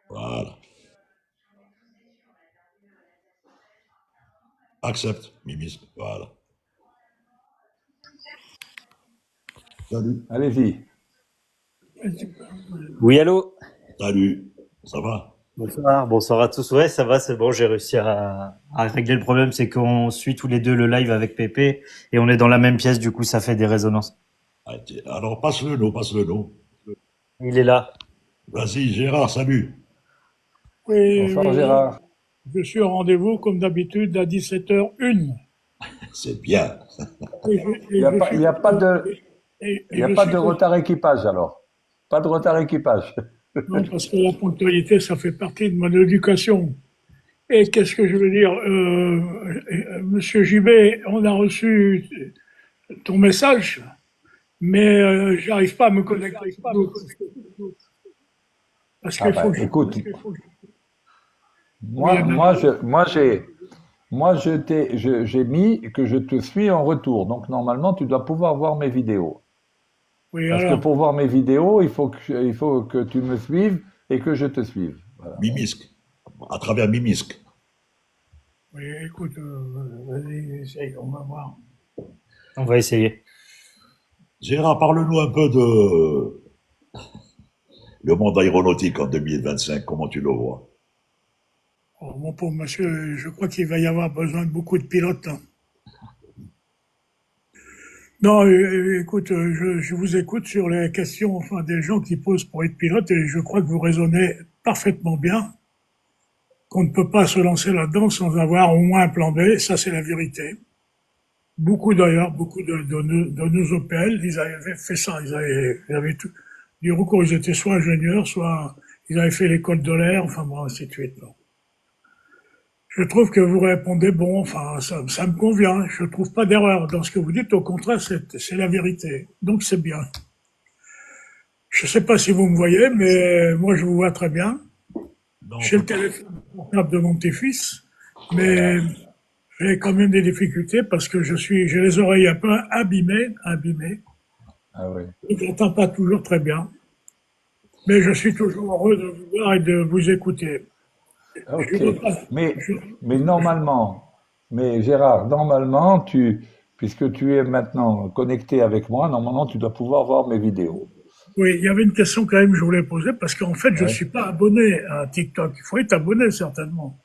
Speaker 1: Voilà. Accepte, Mibisque, voilà. Salut.
Speaker 3: Allez-y.
Speaker 7: Oui, allô?
Speaker 1: Salut. Ça va?
Speaker 7: Bonsoir, bonsoir à tous. Ouais, ça va, c'est bon, j'ai réussi à régler le problème, c'est qu'on suit tous les deux le live avec Pépé et on est dans la même pièce, du coup, ça fait des résonances.
Speaker 1: Alors, passe le nom, passe le nom.
Speaker 7: Il est là.
Speaker 1: Vas-y, Gérard, salut.
Speaker 8: Oui,
Speaker 3: Bonsoir Gérard.
Speaker 8: je suis au rendez-vous comme d'habitude à 17h01.
Speaker 1: C'est bien.
Speaker 3: Il n'y a pas de,
Speaker 8: et
Speaker 3: il y a
Speaker 8: je
Speaker 3: pas
Speaker 8: suis
Speaker 3: de retard équipage alors. Pas de retard équipage.
Speaker 8: non, parce que la ponctualité, ça fait partie de mon éducation. Et qu'est-ce que je veux dire, Monsieur JB, on a reçu ton message, mais j'arrive pas à me connecter. Parce
Speaker 3: Ah
Speaker 8: qu'il faut
Speaker 3: ben,
Speaker 8: que je...
Speaker 3: écoute,
Speaker 8: Oui,
Speaker 3: j'ai mis que je te suis en retour. Donc normalement, tu dois pouvoir voir mes vidéos.
Speaker 8: oui,
Speaker 3: Parce que
Speaker 8: alors,
Speaker 3: pour voir mes vidéos, il faut que tu me suives et que je te suive. Voilà.
Speaker 1: Mimisk. À travers Mimisk.
Speaker 8: oui, écoute, vas-y, essaye, on va voir.
Speaker 7: On va essayer.
Speaker 1: Gérard, parle-nous un peu de le monde aéronautique en 2025. Comment tu le vois?
Speaker 8: Oh, mon pauvre monsieur, je crois qu'il va y avoir besoin de beaucoup de pilotes, hein. Non, écoute, je vous écoute sur les questions, enfin, des gens qui posent pour être pilote, et je crois que vous raisonnez parfaitement bien, qu'on ne peut pas se lancer là-dedans sans avoir au moins un plan B, ça c'est la vérité. Beaucoup d'ailleurs, beaucoup de nos OPL, ils avaient fait ça, ils avaient tout, du recours, ils étaient soit ingénieurs, soit ils avaient fait l'école de l'air, enfin bon, ainsi de suite. Bon. Je trouve que vous répondez bon, enfin, ça me convient. Je trouve pas d'erreur dans ce que vous dites. Au contraire, c'est la vérité. Donc c'est bien. Je sais pas si vous me voyez, mais moi je vous vois très bien.
Speaker 1: Non,
Speaker 8: J'ai le téléphone portable de mon petit-fils, mais j'ai quand même des difficultés parce que j'ai les oreilles un peu abîmées.
Speaker 3: Ah oui.
Speaker 8: Je n'entends pas toujours très bien. Mais je suis toujours heureux de vous voir et de vous écouter.
Speaker 3: Ok.
Speaker 8: Je veux pas-
Speaker 3: Mais normalement, mais Gérard, normalement, puisque tu es maintenant connecté avec moi, normalement, tu dois pouvoir voir mes vidéos.
Speaker 8: Oui, il y avait une question quand même que je voulais poser parce qu'en fait, je
Speaker 3: Ouais.
Speaker 8: suis pas abonné à TikTok. Il faut être abonné certainement.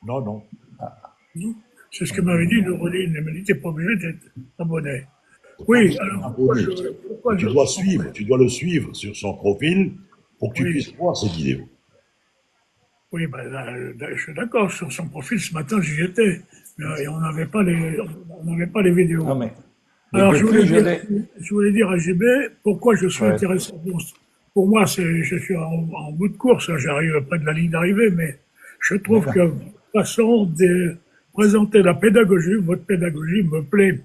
Speaker 1: non, non.
Speaker 8: Non. C'est ce que m'avait dit Noureddin. Il m'a dit, t'es pas obligé d'être abonné. Oui, alors
Speaker 1: Abonné.
Speaker 8: pourquoi
Speaker 1: Tu
Speaker 8: je...
Speaker 1: dois suivre, tu dois le suivre sur son profil pour que tu
Speaker 8: Oui,
Speaker 1: puisses voir ses vidéos.
Speaker 8: oui, ben, je suis d'accord. Sur son profil, ce matin, j'y étais. Et on n'avait pas les vidéos.
Speaker 3: Non, mais
Speaker 8: Alors,
Speaker 3: depuis, je l'ai.
Speaker 8: je voulais dire à JB pourquoi je suis
Speaker 3: Ouais.
Speaker 8: intéressé. Bon, pour moi, je suis en bout de course, hein, j'arrive près de la ligne d'arrivée, mais je trouve que
Speaker 3: D'accord.
Speaker 8: votre façon de présenter la pédagogie, votre pédagogie me plaît.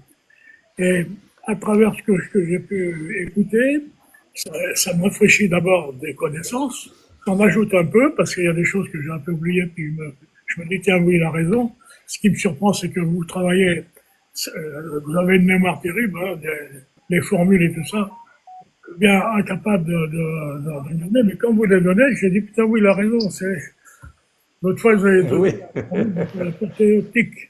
Speaker 8: Et à travers ce que j'ai pu écouter, ça me rafraîchit d'abord des connaissances, j'en ajoute un peu, parce qu'il y a des choses que j'ai un peu oubliées, puis je me dis, tiens, oui, il a raison. Ce qui me surprend, c'est que vous travaillez, vous avez une mémoire terrible, hein, les formules et tout ça, bien incapable de donner, mais quand vous les donnez, j'ai dit, putain, oui, il a raison, l'autre fois, vous avez
Speaker 3: Oui.
Speaker 8: donné la portée optique.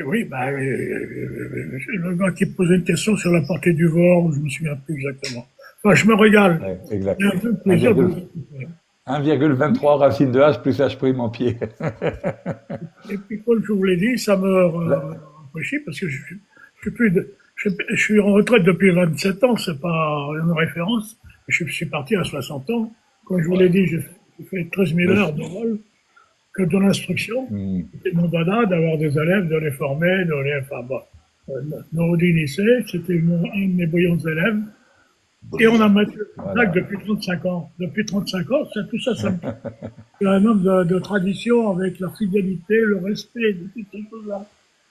Speaker 8: Oui, bah, le gars qui posait une question sur la portée du vol, je me souviens plus exactement. Enfin, je me régale.
Speaker 3: Ouais, exact.
Speaker 8: Il y a un peu de plaisir de vous
Speaker 3: 1,23
Speaker 8: écouter.
Speaker 3: 1,23 racine de h plus h prime en pied.
Speaker 8: Et puis, comme je vous l'ai dit, ça me
Speaker 3: Là-
Speaker 8: rafraîchit parce que je suis plus je suis en retraite depuis 27 ans, c'est pas une référence. Je suis parti à 60 ans. Comme je vous l'ai dit, j'ai fait 13 000
Speaker 3: le-
Speaker 8: heures de vol, que de l'instruction.
Speaker 3: Hmm.
Speaker 8: C'était mon dada d'avoir des élèves, de les former, enfin bon. Noureddin lycée, c'était un de mes brillants élèves. Et on a Mathieu
Speaker 3: Voilà.
Speaker 8: depuis 35 ans. Depuis 35 ans, tout ça, ça me... C'est un homme de tradition avec la fidélité, le respect, de toutes ces choses-là.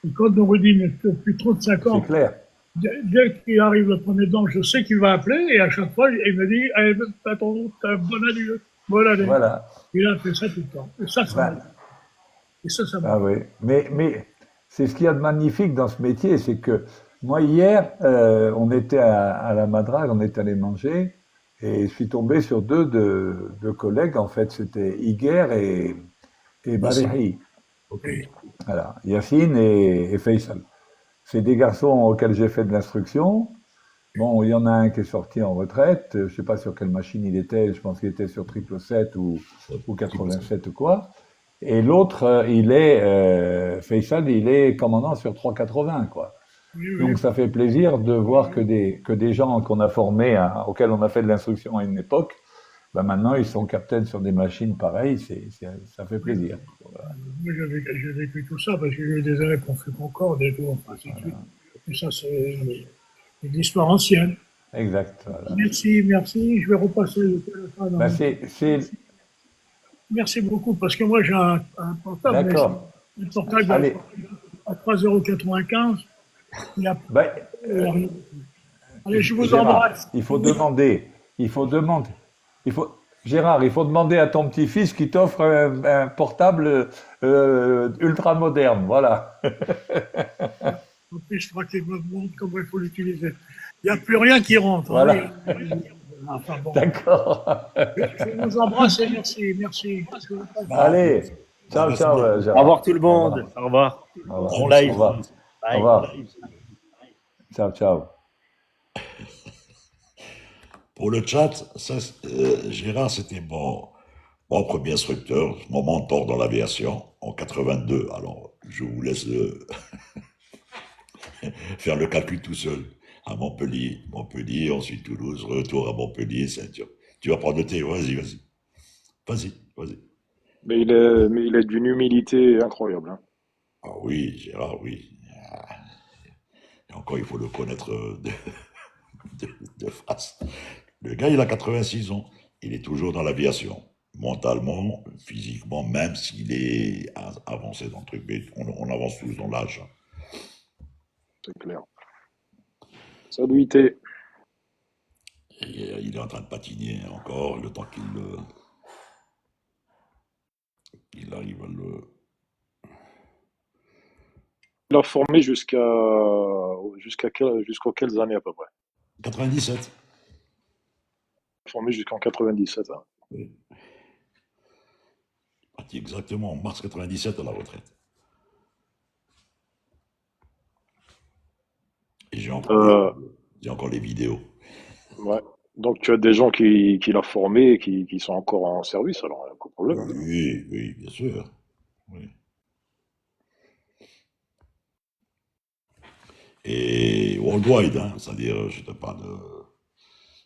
Speaker 8: Et quand Noureddin, depuis 35
Speaker 3: C'est
Speaker 8: ans,
Speaker 3: clair.
Speaker 8: dès qu'il arrive le premier dan, je sais qu'il va appeler, et à chaque fois, il me dit, attends, bonne année, bonne année.
Speaker 3: Voilà.
Speaker 8: Il a fait ça tout le temps. Et ça
Speaker 3: Ben,
Speaker 8: m'a et ça m'a
Speaker 3: ah oui. Mais c'est ce qu'il y a de magnifique dans ce métier, c'est que moi, hier, on était à la Madrague, on est allé manger, et je suis tombé sur deux collègues, en fait, c'était Iger et
Speaker 1: Merci.
Speaker 3: Barihi.
Speaker 8: et
Speaker 3: Voilà, Yacine et Faisal. C'est des garçons auxquels j'ai fait de l'instruction. Bon, il y en a un qui est sorti en retraite. Je sais pas sur quelle machine il était. Je pense qu'il était sur 777 ou 87 ou quoi. Et l'autre, Faisal, il est commandant sur 380, quoi.
Speaker 8: oui, oui,
Speaker 3: Donc ça fait plaisir de voir que des gens qu'on a formés, auxquels on a fait de l'instruction à une époque, ben maintenant ils sont captains sur des machines pareilles. Ça fait
Speaker 8: oui.
Speaker 3: plaisir.
Speaker 8: Moi, j'ai vécu tout ça parce que j'ai eu des élèves qui ont fait Concorde et tout, enfin, ainsi de suite. Et ça, c'est une histoire ancienne.
Speaker 3: Exact. Voilà.
Speaker 8: Merci, merci. Je vais repasser le téléphone.
Speaker 3: Ben c'est
Speaker 8: Merci beaucoup parce que moi, j'ai un portable, mais
Speaker 3: d'accord.
Speaker 8: le portable
Speaker 3: Allez,
Speaker 8: à 3,95 €. Il a,
Speaker 3: ben,
Speaker 8: il arrive. Allez, je vous
Speaker 3: Gérard,
Speaker 8: embrasse.
Speaker 3: il faut demander, il faut demander, il faut, Gérard, il faut demander à ton petit-fils qui t'offre un portable ultra moderne, voilà.
Speaker 8: En plus, je crois qu'il me montre comment il faut l'utiliser. Il n'y a plus rien qui rentre.
Speaker 3: Voilà,
Speaker 8: Hein. Enfin bon.
Speaker 3: d'accord.
Speaker 8: Je vous embrasse et merci. Merci.
Speaker 3: Allez, ciao,
Speaker 1: Merci
Speaker 3: ciao,
Speaker 1: bien.
Speaker 7: Au
Speaker 3: Gérard.
Speaker 7: revoir tout le
Speaker 3: Au revoir.
Speaker 7: monde. Au revoir.
Speaker 3: Au revoir.
Speaker 7: Bon
Speaker 3: Au
Speaker 7: live.
Speaker 3: revoir. Au
Speaker 7: Bye.
Speaker 3: revoir. Ciao, ciao.
Speaker 1: Pour le chat, Gérard, c'était mon premier instructeur, mon mentor dans l'aviation en 82. Alors, je vous laisse faire le calcul tout seul. À Montpellier, ensuite Toulouse, retour à Montpellier, Saint-Jean. Tu vas prendre le thé, vas-y. Vas-y.
Speaker 6: Mais il est d'une humilité incroyable, hein.
Speaker 1: Ah oui, Gérard, oui. Et encore, il faut le connaître de face. Le gars, il a 86 ans. Il est toujours dans l'aviation. Mentalement, physiquement, même s'il est avancé dans le truc. Mais on avance tous dans l'âge.
Speaker 6: C'est clair. Salut IT.
Speaker 1: Et il est en train de patiner encore, le temps qu'il arrive à le...
Speaker 6: Il a formé jusqu'aux quelles années à peu près?
Speaker 1: 97.
Speaker 6: Formé jusqu'en 97, hein.
Speaker 1: Oui. Parti exactement en mars 97 à la retraite. Et j'ai
Speaker 6: Euh,
Speaker 1: encore les vidéos.
Speaker 6: ouais. Donc tu as des gens qui l'a formé et qui sont encore en service, alors il n'y a pas de problème.
Speaker 1: Oui, bien sûr. Oui. Et worldwide, hein, c'est-à-dire, je te parle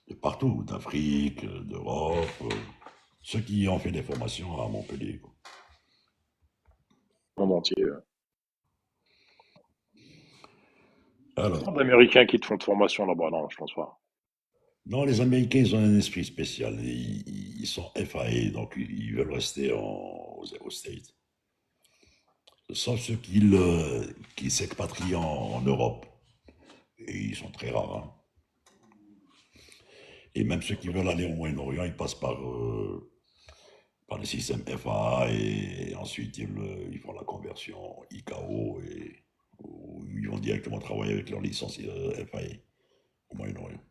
Speaker 1: de partout, d'Afrique, d'Europe, ceux qui ont fait des formations à Montpellier, quoi.
Speaker 6: Monde entier.
Speaker 1: Alors,
Speaker 6: Pas d'Américains qui te font de formation là-bas, non, je pense pas.
Speaker 1: non, les Américains, ils ont un esprit spécial. Ils sont FAA, donc ils veulent rester aux States. Sauf ceux qui s'expatrient en Europe. Et ils sont très rares, hein. Et même ceux qui veulent aller au Moyen-Orient, ils passent par le système FAA et ensuite ils font la conversion ICAO ou ils vont directement travailler avec leur licence FAA au Moyen-Orient.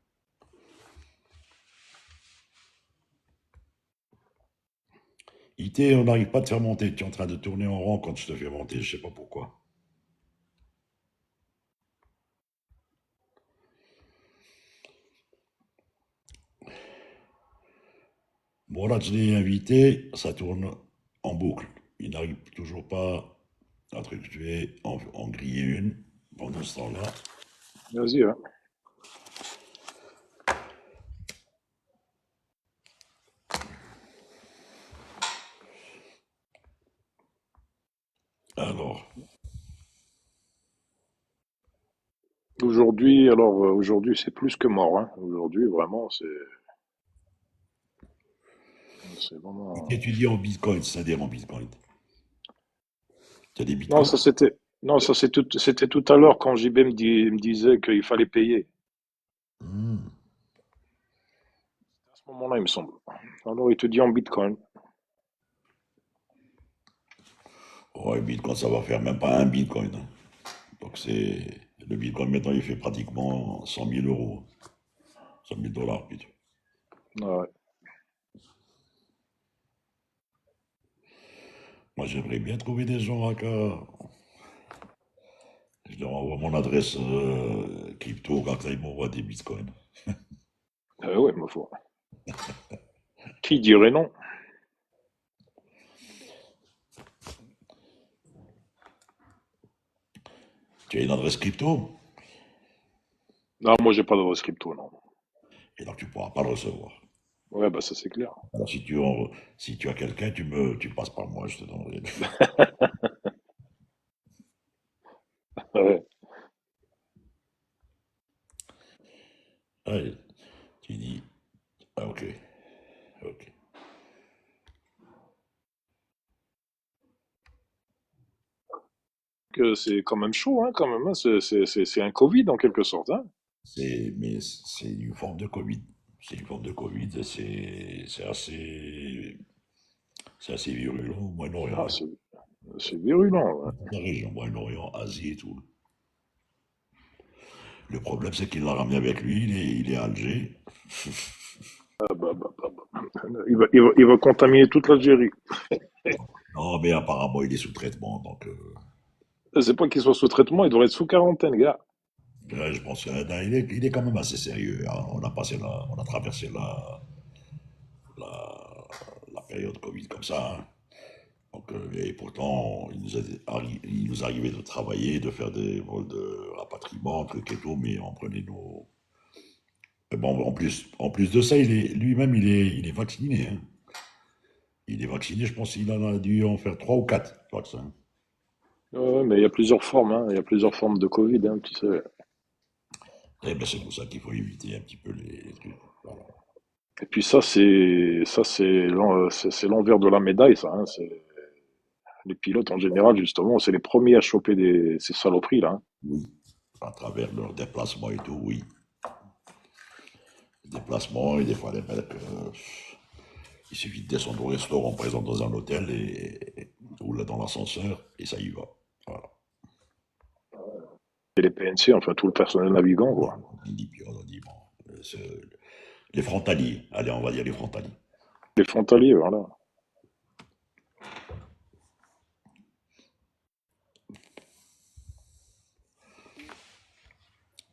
Speaker 1: IT, on n'arrive pas à te faire monter. Tu es en train de tourner en rond quand je te fais monter, je sais pas pourquoi. Bon, là, je l'ai invité, ça tourne en boucle. Il n'arrive toujours pas à truc. Je vais en griller une pendant ce temps-là.
Speaker 6: Vas-y, hein.
Speaker 1: Alors,
Speaker 6: Aujourd'hui, c'est plus que mort, hein. Aujourd'hui, vraiment, c'est vraiment.
Speaker 1: étudier en Bitcoin, c'est-à-dire en Bitcoin. Tu as des
Speaker 6: Non,
Speaker 1: Bitcoins?
Speaker 6: ça c'était. Non, ça c'était tout à l'heure quand JB me disait qu'il fallait payer.
Speaker 1: Hmm.
Speaker 6: À ce moment-là, il me semble. Alors, il te dit en Bitcoin.
Speaker 1: Ouais, Bitcoin, ça va faire même pas un Bitcoin, hein. Donc le Bitcoin maintenant, il fait pratiquement 100 000 euros, 100 000 dollars plutôt.
Speaker 6: Ouais.
Speaker 1: Moi, j'aimerais bien trouver des gens à je leur envoie mon adresse crypto quand ils m'envoient des bitcoins.
Speaker 6: Ouais, ma foi. Qui dirait non?
Speaker 1: Tu as une adresse crypto
Speaker 6: Non, moi, j'ai pas de crypto, non.
Speaker 1: et donc tu ne pourras pas le recevoir.
Speaker 6: Ouais, bah ça c'est clair.
Speaker 1: Alors si tu as quelqu'un, tu passes par moi, je te donnerai.
Speaker 6: Ouais.
Speaker 1: Allez, tu dis, ah ok, ok.
Speaker 6: Que c'est quand même chaud, hein, quand même, hein. C'est un Covid en quelque sorte, hein.
Speaker 1: Mais c'est une forme de Covid. C'est une forme de Covid et c'est assez virulent au
Speaker 6: Ah,
Speaker 1: Moyen-Orient, hein.
Speaker 6: c'est virulent, ouais.
Speaker 1: La région Moyen-Orient, Asie et tout. Le problème, c'est qu'il l'a ramené avec lui, il est à Alger.
Speaker 6: Ah, il va contaminer toute l'Algérie.
Speaker 1: Non, mais apparemment, il est sous traitement, donc
Speaker 6: C'est pas qu'il soit sous traitement, il devrait être sous quarantaine, gars.
Speaker 1: ouais, je pense qu'il est quand même assez sérieux, hein. On a traversé la, la période Covid comme ça, hein. Donc, et pourtant, il nous arrivait de travailler, de faire des vols de rapatriement, trucs et tout, mais on prenait nos. Et bon, en plus de ça, lui-même, il est vacciné, hein. Il est vacciné, je pense qu'il en a dû en faire 3 ou 4 vaccins.
Speaker 6: Ouais, mais il y a plusieurs formes, hein. Il y a plusieurs formes de Covid, hein, tu sais.
Speaker 1: Eh ben, c'est pour ça qu'il faut éviter un petit peu les trucs. Voilà.
Speaker 6: Et puis c'est l'envers de la médaille, ça, hein. C'est les pilotes en général, justement, c'est les premiers à choper ces saloperies là, hein.
Speaker 1: Oui, à travers leurs déplacements et tout, oui. Les déplacements et des fois les mecs, il suffit de descendre au restaurant, par exemple, dans un hôtel ou là dans l'ascenseur, et ça y va. Voilà.
Speaker 6: Et les PNC, enfin tout le personnel navigant, quoi.
Speaker 1: On dit, puis on dit, bon, les frontaliers, allez, on va dire les frontaliers.
Speaker 6: Les frontaliers, voilà.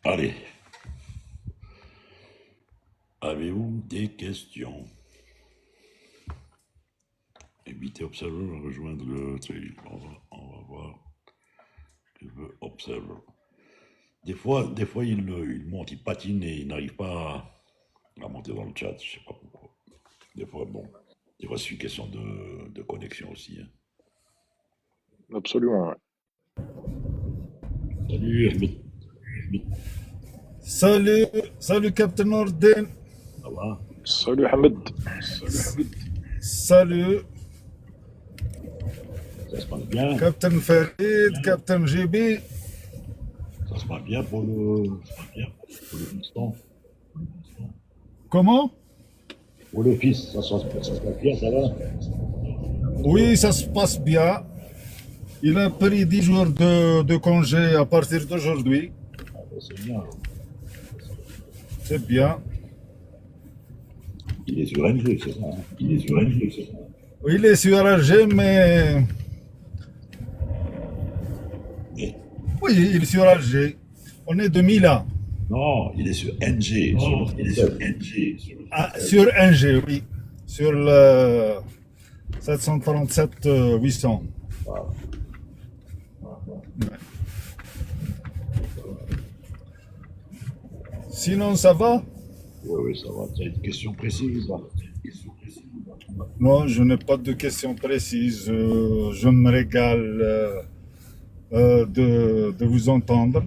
Speaker 1: Allez, avez-vous des questions? Évitez Observer, rejoindre le truc. On va voir. Je veux Observer. Des fois il monte, il patine et il n'arrive pas à monter dans le chat. Je sais pas pourquoi. Des fois, bon. Des fois, c'est une question de connexion aussi, hein.
Speaker 6: Absolument, ouais.
Speaker 1: Salut, Ahmed.
Speaker 9: Salut Captain Norden,
Speaker 1: Ça va?
Speaker 6: Salut Ahmed.
Speaker 9: salut
Speaker 1: Ça se passe bien?
Speaker 9: Captain Farid, Captain GB.
Speaker 1: Ça se passe bien pour le fiston?
Speaker 9: Comment?
Speaker 1: Pour le fils, ça se passe bien, ça va?
Speaker 9: Oui, ça se passe bien. Il a pris 10 jours de congé à partir d'aujourd'hui.
Speaker 1: Ah, ben, c'est bien.
Speaker 9: C'est bien.
Speaker 1: Il est sur NG, c'est ça, hein? Il est sur NG, c'est ça.
Speaker 9: Il est sur Alger, mais
Speaker 1: Mais,
Speaker 9: oui, il est sur Alger. On est de Milan.
Speaker 1: non, il est sur NG. Il est sur NG.
Speaker 9: Ah, sur NG, oui. Sur le 737 800.
Speaker 1: Voilà.
Speaker 9: Sinon, ça va?
Speaker 1: Oui, oui, ça va. Tu as une question précise, là?
Speaker 9: Non, je n'ai pas de questions précises. Je me régale de vous entendre.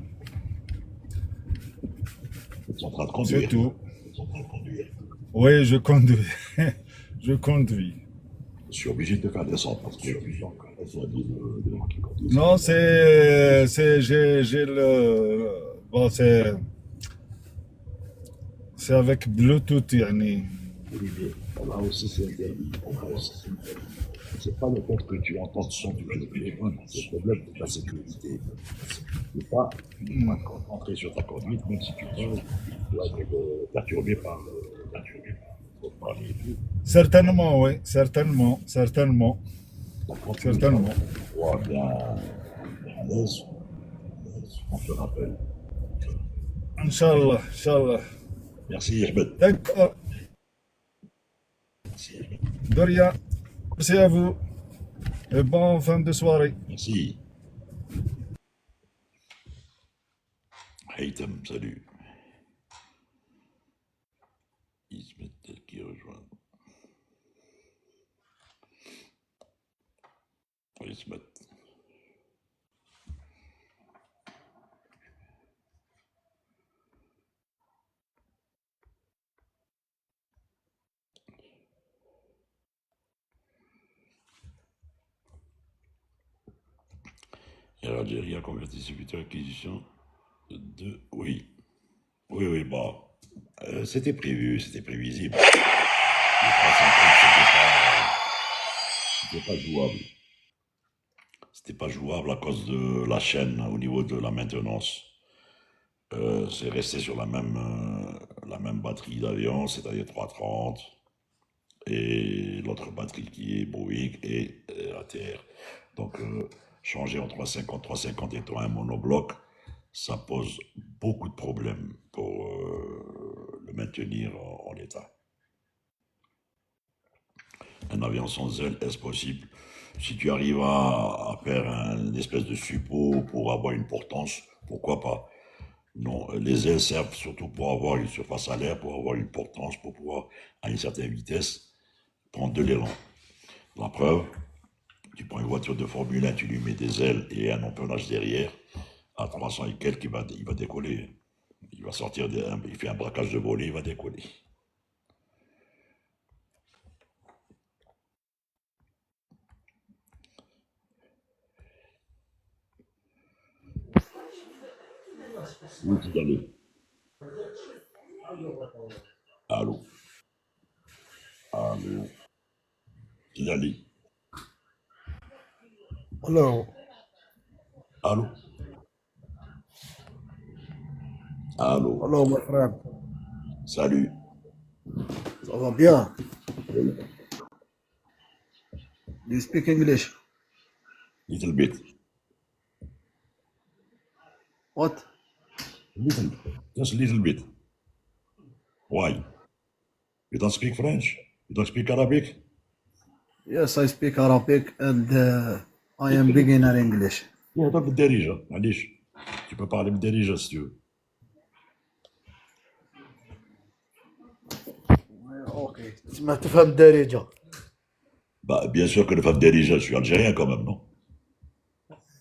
Speaker 1: Tu es en train de
Speaker 9: C'est
Speaker 1: conduire.
Speaker 9: tout.
Speaker 1: Tu es en train de conduire.
Speaker 9: Oui, je conduis. Je conduis.
Speaker 1: Je suis obligé de te faire descendre parce que donc, ça dit de gens qui conduisent.
Speaker 9: Non, j'ai le, bon, c'est avec Bluetooth, yani.
Speaker 1: Oui, mais là aussi c'est interdit. Là aussi, c'est interdit. C'est pas le fait que tu entends le son du téléphone, c'est le problème de ta sécurité. Tu ne peux pas concentrer sur ta conduite, même si tu parles, tu vas être perturbé par les trucs.
Speaker 9: Certainement, oui, certainement, certainement,
Speaker 1: Donc, quand tu
Speaker 9: certainement.
Speaker 1: vois bien à l'aise, on te rappelle.
Speaker 9: Inch'Allah, Inch'Allah.
Speaker 1: Merci, Ahmed.
Speaker 9: D'accord,
Speaker 1: Merci, Ahmed.
Speaker 9: de rien. Merci à vous et bonne fin de soirée.
Speaker 1: Merci. Haytham, salut. Ismet qui rejoint. Ismet. Et l'Algérie a converti ses futures acquisitions de... Oui. Oui, oui, bon. C'était prévu, c'était prévisible. Les 350, c'était pas jouable. C'était pas jouable à cause de la chaîne au niveau de la maintenance. C'est resté sur la même batterie d'avion, c'est-à-dire 330, et l'autre batterie qui est Boeing et ATR. Donc, changer en 350, 350 étant un monobloc, ça pose beaucoup de problèmes pour le maintenir en état. Un avion sans aile, est-ce possible? Si tu arrives à faire une espèce de suppôt pour avoir une portance, pourquoi pas? Non, les ailes servent surtout pour avoir une surface à l'air, pour avoir une portance, pour pouvoir, à une certaine vitesse, prendre de l'élan. La preuve, tu prends une voiture de Formule 1, tu lui mets des ailes et un empennage derrière, à 300 et quelques, il va décoller. Il va sortir, il fait un braquage de volée, il va décoller. Où tu es allé? Allô? Allô? Tu es allé?
Speaker 10: Hello,
Speaker 1: Allô? Allô?
Speaker 10: hello, my friend.
Speaker 1: Salut.
Speaker 10: Ça va bien? Do you speak English?
Speaker 1: Little bit.
Speaker 10: What?
Speaker 1: Little. Just a little bit. Why? You don't speak French? You don't speak Arabic?
Speaker 10: Yes, I speak Arabic and I am beginner English.
Speaker 1: Yeah, donc بالدارجة معليش. Tu peux parler بالدارجة si tu veux.
Speaker 10: اوكي تسمع تفهم الدارجة.
Speaker 1: Bah, bien sûr que le femme dirigeant, je suis algérien quand même, non?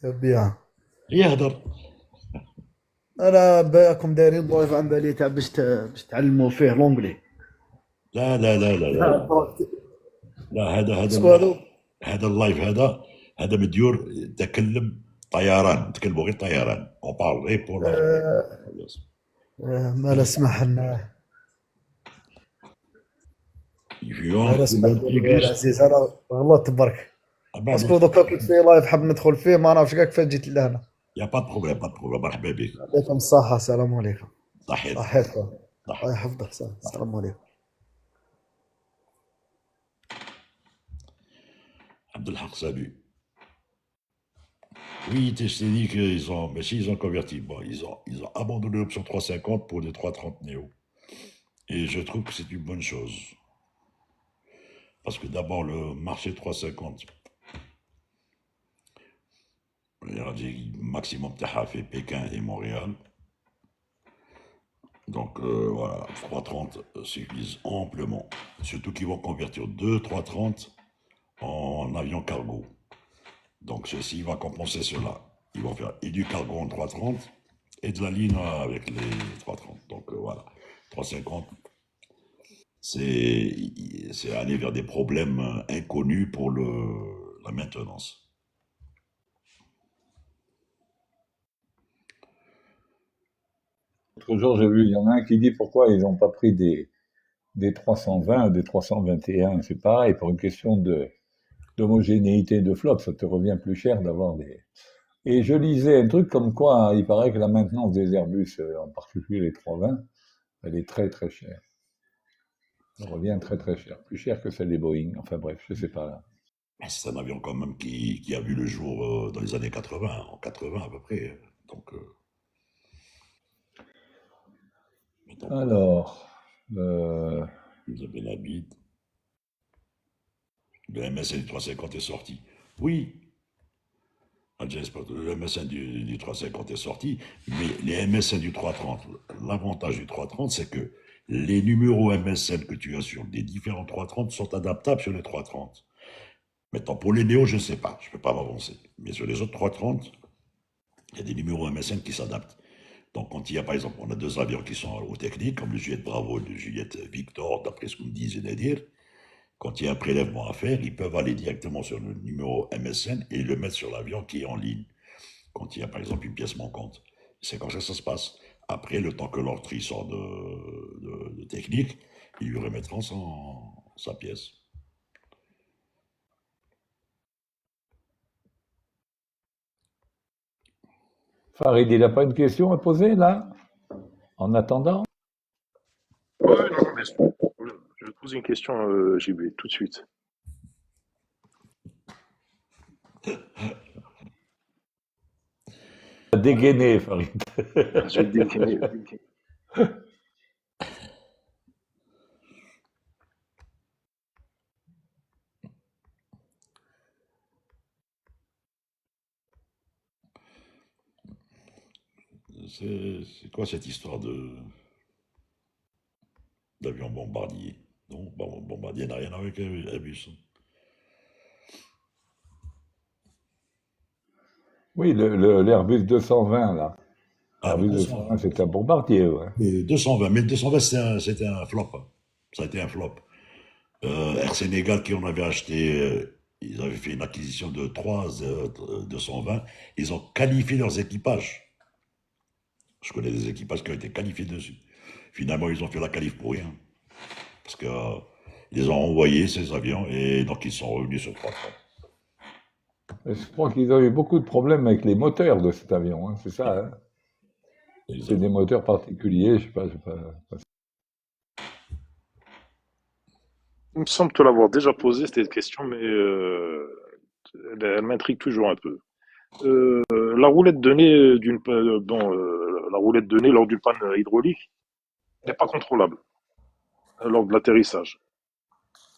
Speaker 10: بيان.
Speaker 1: يهدر.
Speaker 10: انا باكم دايرين ضيف عن بالي تاع باش تعلموا فيه لونجلي.
Speaker 1: لا لا لا لا لا لا
Speaker 10: شكون هذو؟
Speaker 1: هذا اللايف هذا مديور تكلم طيران، نتكلموا غير طيران. On parle غير pour
Speaker 10: ما لا سمح لنا.
Speaker 1: If you
Speaker 10: ما لا
Speaker 1: want to
Speaker 10: سمح
Speaker 1: learn
Speaker 10: لي يا
Speaker 1: English,
Speaker 10: عزيز انا غلطت برك. باسكو دوكا كنت في لايف حاب ندخل فيه ما نعرفش كاع كيفاش جيت لهنا.
Speaker 1: y a pas de problème, pas de problème. مرحبا بك.
Speaker 10: عليكم الصحة السلام عليكم.
Speaker 1: صحيت.
Speaker 10: صحيتكم. الله يحفظك السلام عليكم.
Speaker 1: Abdelhak, salut. Oui, je t'ai dit qu'ils ont, mais s'ils ont converti, bon, ils ont abandonné l'option 350 pour les 330 Neo. Et je trouve que c'est une bonne chose. Parce que d'abord, le marché 350, l'Algérie, maximum تاعها fait Pékin et Montréal. Donc voilà, 330 suffisent amplement. Surtout qu'ils vont convertir 2 330 en avion cargo. Donc ceci va compenser cela. Ils vont faire et du cargo en 330 et de la ligne avec les 330. Donc voilà, 350, c'est aller vers des problèmes inconnus pour la maintenance.
Speaker 3: L'autre jour, j'ai vu, il y en a un qui dit pourquoi ils n'ont pas pris des 320, des 321. C'est pareil, pour une question d'homogénéité de flotte, ça te revient plus cher d'avoir des... Et je lisais un truc comme quoi, il paraît que la maintenance des Airbus, en particulier les 320, elle est très très chère. Elle revient très très cher. Plus cher que celle des Boeing. Enfin bref, je sais pas là.
Speaker 1: Mais c'est un avion quand même qui a vu le jour dans les années 80, en 80 à peu près. Donc,
Speaker 3: Alors,
Speaker 1: vous avez la bite. Le MSN du 350 est sorti. Oui, le MSN du 350 est sorti, mais les MSN du 330, l'avantage du 330, c'est que les numéros MSN que tu as sur les différents 330 sont adaptables sur les 330. Maintenant, pour les Néo, je ne sais pas, je ne peux pas m'avancer. Mais sur les autres 330, il y a des numéros MSN qui s'adaptent. Donc, quand il y a, par exemple, on a deux avions qui sont aux techniques, comme le Juliette Bravo et le Juliette Victor, d'après ce que me disait Nadir, quand il y a un prélèvement à faire, ils peuvent aller directement sur le numéro MSN et le mettre sur l'avion qui est en ligne. Quand il y a, par exemple, une pièce manquante. C'est comme ça que ça se passe. Après, le temps que l'orteil sort de technique, ils lui remettront sa pièce.
Speaker 3: Farid, il n'a pas une question à poser là, en attendant?
Speaker 6: Ouais, non, mais je vais te poser une question, JB, tout de suite.
Speaker 3: Dégainé, Farid.
Speaker 6: Je vais te dégainer.
Speaker 1: C'est quoi cette histoire d'avion bombardier? Non, bombardier n'a rien avec Airbus.
Speaker 3: Oui, l'Airbus 220 là.
Speaker 1: Ah,
Speaker 3: L'Airbus 220, c'est un bombardier, ouais.
Speaker 1: Mais 220, mais le 220 c'était un flop. Ça a été un flop. Air Sénégal qui en avait acheté, ils avaient fait une acquisition de 3 220, ils ont qualifié leurs équipages. Je connais des équipages qui ont été qualifiés dessus. Finalement, ils ont fait la qualif pour rien. Parce que ils ont envoyé ces avions et donc ils sont revenus sur 330.
Speaker 3: Je crois qu'ils ont eu beaucoup de problèmes avec les moteurs de cet avion, hein, c'est ça, hein? C'est des moteurs particuliers, je sais pas.
Speaker 6: Il me semble te l'avoir déjà posé cette question, mais elle m'intrigue toujours un peu. La roulette de nez la roulette de nez lors d'une panne hydraulique n'est pas contrôlable lors de l'atterrissage.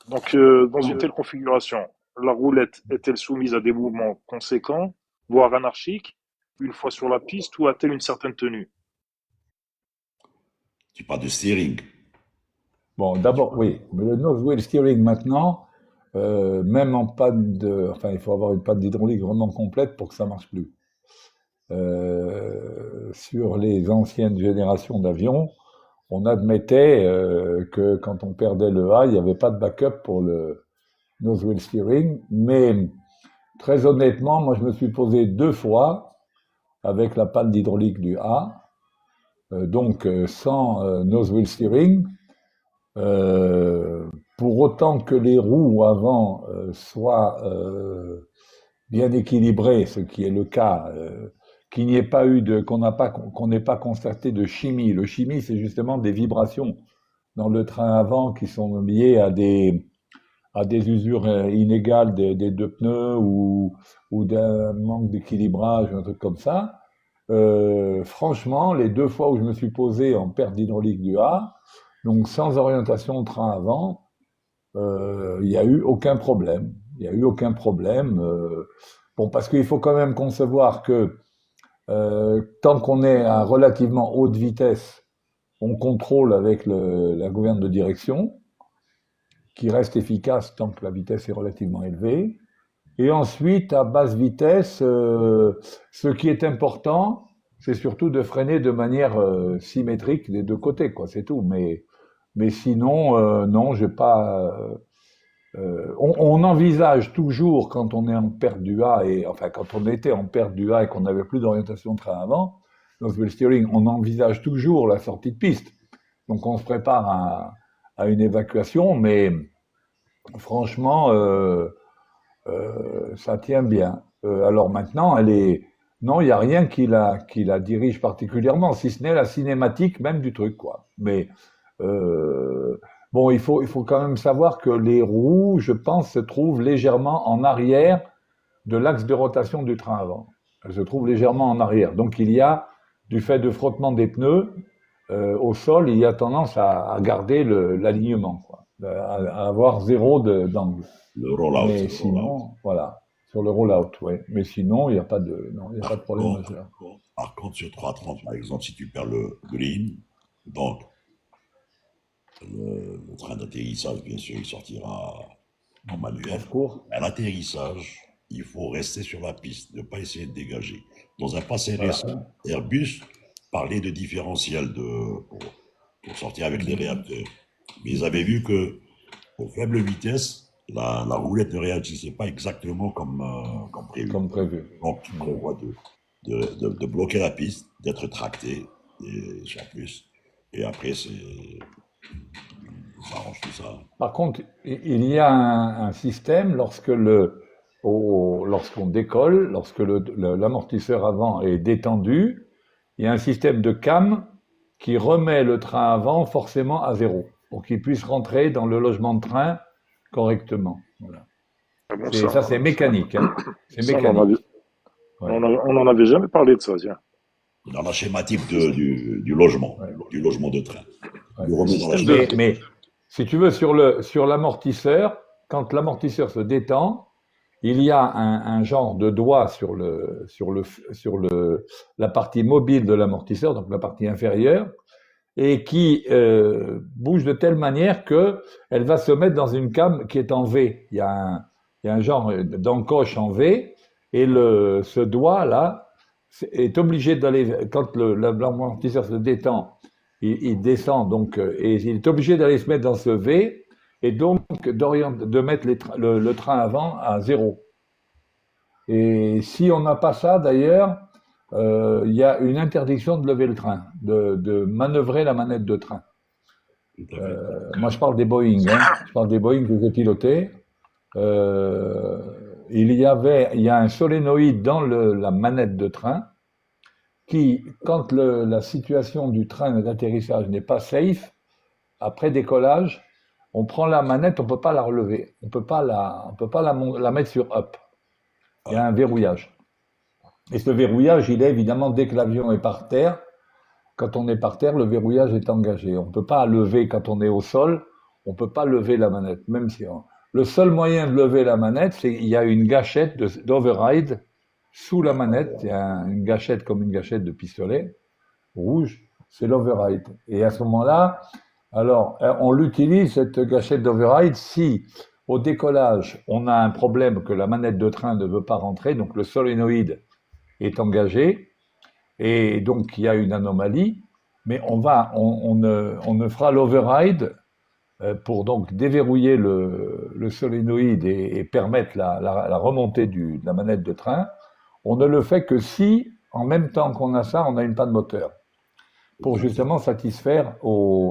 Speaker 6: Donc, dans une telle configuration, la roulette est-elle soumise à des mouvements conséquents, voire anarchiques, une fois sur la piste, ou a-t-elle une certaine tenue?
Speaker 1: Tu parles de steering.
Speaker 3: Bon, d'abord, oui, mais le nose wheel steering maintenant, même en panne enfin, il faut avoir une panne d'hydraulique vraiment complète pour que ça marche plus. Sur les anciennes générations d'avions, on admettait que quand on perdait le A, il n'y avait pas de backup pour le nose wheel steering, mais très honnêtement, moi je me suis posé 2 fois avec la panne d'hydraulique du A, donc sans nose wheel steering, pour autant que les roues avant soient bien équilibrées, ce qui est le cas, qu'il n'y ait pas eu qu'on n'ait pas constaté de chimie. Le chimie, c'est justement des vibrations dans le train avant qui sont liées à des usures inégales des 2 pneus ou d'un manque d'équilibrage, un truc comme ça. Franchement, les 2 fois où je me suis posé en perte d'hydraulique du A, donc sans orientation de train avant, il n'y a eu aucun problème. Il n'y a eu aucun problème. Bon, parce qu'il faut quand même concevoir que tant qu'on est à relativement haute vitesse, on contrôle avec la gouverne de direction, qui reste efficace tant que la vitesse est relativement élevée. Et ensuite, à basse vitesse, ce qui est important, c'est surtout de freiner de manière symétrique des 2 côtés, quoi. C'est tout. Mais Mais sinon, non, j'ai pas. On envisage toujours quand on est en perte du A et enfin quand on était en perte du A et qu'on n'avait plus d'orientation de train avant, donc le steering, on envisage toujours la sortie de piste. Donc on se prépare à une évacuation, mais franchement, ça tient bien. Alors maintenant, non, il n'y a rien qui la dirige particulièrement, si ce n'est la cinématique même du truc, quoi. Mais bon, il faut quand même savoir que les roues, je pense, se trouvent légèrement en arrière de l'axe de rotation du train avant. Elles se trouvent légèrement en arrière. Donc il y a, du fait de frottement des pneus, au sol, il y a tendance à garder l'alignement, quoi, à avoir zéro d'angle.
Speaker 1: Le roll-out.
Speaker 3: Mais sinon, voilà, sur le roll-out, oui. Mais sinon, il n'y a pas de, non, il y a pas de problème majeur.
Speaker 1: Par contre, sur 330, par exemple, si tu perds le green, donc le train d'atterrissage, bien sûr, il sortira en manuel. À l'atterrissage, il faut rester sur la piste, ne pas essayer de dégager. Dans un passé récent, Airbus parlait de différentiel pour sortir avec les réacteurs. Mais ils avaient vu que aux faibles vitesses, la roulette ne réagissait pas exactement comme prévu. Donc, il prévoit de bloquer la piste, d'être tracté, et sans plus. Et après, ça arrange tout ça.
Speaker 3: Par contre, il y a un système lorsqu'on décolle, lorsque l'amortisseur avant est détendu, il y a un système de cam qui remet le train avant forcément à zéro, pour qu'il puisse rentrer dans le logement de train correctement. Voilà.
Speaker 6: Bon,
Speaker 3: ça, c'est mécanique. Hein. C'est mécanique.
Speaker 6: On n'en avait jamais parlé de ça, tiens.
Speaker 1: Dans la schématique du logement, du logement de train.
Speaker 3: Ouais. Mais si tu veux, sur l'amortisseur, quand l'amortisseur se détend, il y a un genre de doigt sur la partie mobile de l'amortisseur, donc la partie inférieure, et qui bouge de telle manière que elle va se mettre dans une cam qui est en V. Il y a un genre d'encoche en V, et ce doigt là est obligé d'aller, quand l'amortisseur se détend, il descend donc, et il est obligé d'aller se mettre dans ce V, et donc de mettre le train avant à zéro. Et si on n'a pas ça, d'ailleurs, il y a une interdiction de lever le train, de manœuvrer la manette de train. Moi, je parle des Boeing, hein. Je parle des Boeing que j'ai pilotés. Il y a un solénoïde dans la manette de train qui, quand la situation du train d'atterrissage n'est pas safe, après décollage, on prend la manette, on peut pas la relever, on peut pas la mettre sur up. Il y a un verrouillage. Et ce verrouillage, il est évidemment dès que l'avion est par terre. Quand on est par terre, le verrouillage est engagé. On ne peut pas lever quand on est au sol. On ne peut pas lever la manette, même si le seul moyen de lever la manette, c'est qu'il y a une gâchette d'override sous la manette. Il y a une gâchette comme une gâchette de pistolet rouge. C'est l'override. Et à ce moment-là, alors on l'utilise cette gâchette d'override si au décollage on a un problème que la manette de train ne veut pas rentrer, donc le solénoïde est engagé, et donc il y a une anomalie, mais on ne fera l'override pour donc déverrouiller le solénoïde et permettre la remontée de la manette de train. On ne le fait que si, en même temps qu'on a ça, on a une panne moteur, pour justement satisfaire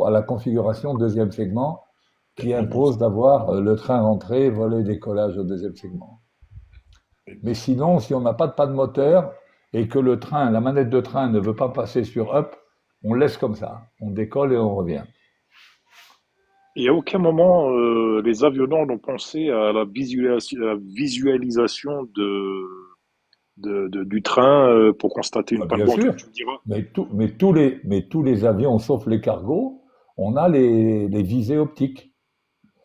Speaker 3: à la configuration deuxième segment qui impose d'avoir le train rentré, volet, décollage au deuxième segment. Mais sinon, si on n'a pas de panne moteur et que la manette de train ne veut pas passer sur up, on laisse comme ça. On décolle et on revient.
Speaker 6: Et à aucun moment, les avionneurs n'ont pensé à la visualisation du train pour constater une panne.
Speaker 3: Bien sûr, mais tous les avions, sauf les cargos, on a les visées optiques.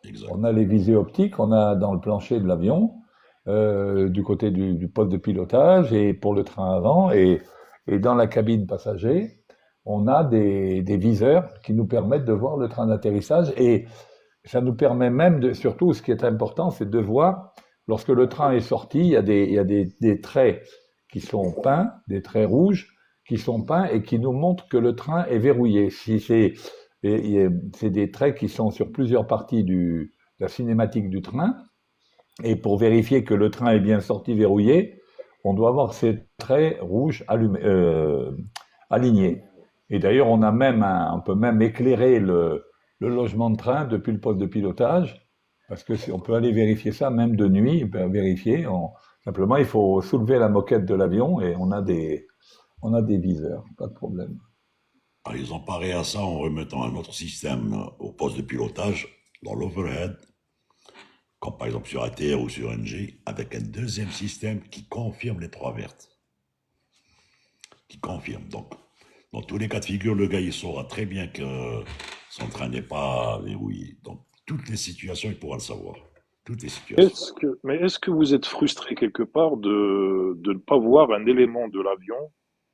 Speaker 3: Exact. On a les visées optiques, on a dans le plancher de l'avion, du côté du poste de pilotage et pour le train avant, et dans la cabine passager, on a des viseurs qui nous permettent de voir le train d'atterrissage, et ça nous permet même surtout, ce qui est important, c'est de voir, lorsque le train est sorti, il y a des traits qui sont peints, des traits rouges qui sont peints et qui nous montrent que le train est verrouillé. C'est des traits qui sont sur plusieurs parties de la cinématique du train. Et pour vérifier que le train est bien sorti verrouillé, on doit avoir ces traits rouges alignés. Et d'ailleurs, on peut même éclairer le logement de train depuis le poste de pilotage, parce que on peut aller vérifier ça même de nuit, on peut vérifier. Simplement, il faut soulever la moquette de l'avion et on a des viseurs, pas de problème.
Speaker 1: Alors, ils ont paré à ça en remettant un autre système au poste de pilotage, dans l'overhead, comme par exemple sur ATR ou sur NG, avec un deuxième système qui confirme les trois vertes. Qui confirme. Donc, dans tous les cas de figure, le gars, il saura très bien que son train n'est pas verrouillé. Donc, toutes les situations, il pourra le savoir. Toutes les situations.
Speaker 6: Est-ce que vous êtes frustré quelque part de ne pas voir un élément de l'avion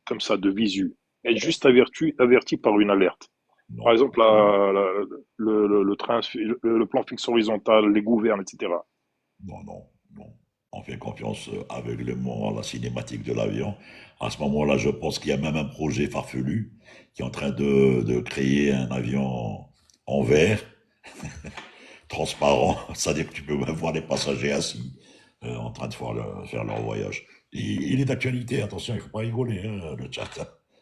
Speaker 6: comme ça, de visu, être juste averti par une alerte?
Speaker 1: Non.
Speaker 6: Par exemple, le plan fixe horizontal, les gouvernes, etc.
Speaker 1: Non. On fait confiance aveuglément à la cinématique de l'avion. À ce moment-là, je pense qu'il y a même un projet farfelu qui est en train de créer un avion en verre, transparent. C'est-à-dire que tu peux même voir les passagers assis en train de faire leur voyage. Il est d'actualité, attention, il ne faut pas rigoler, hein, le chat.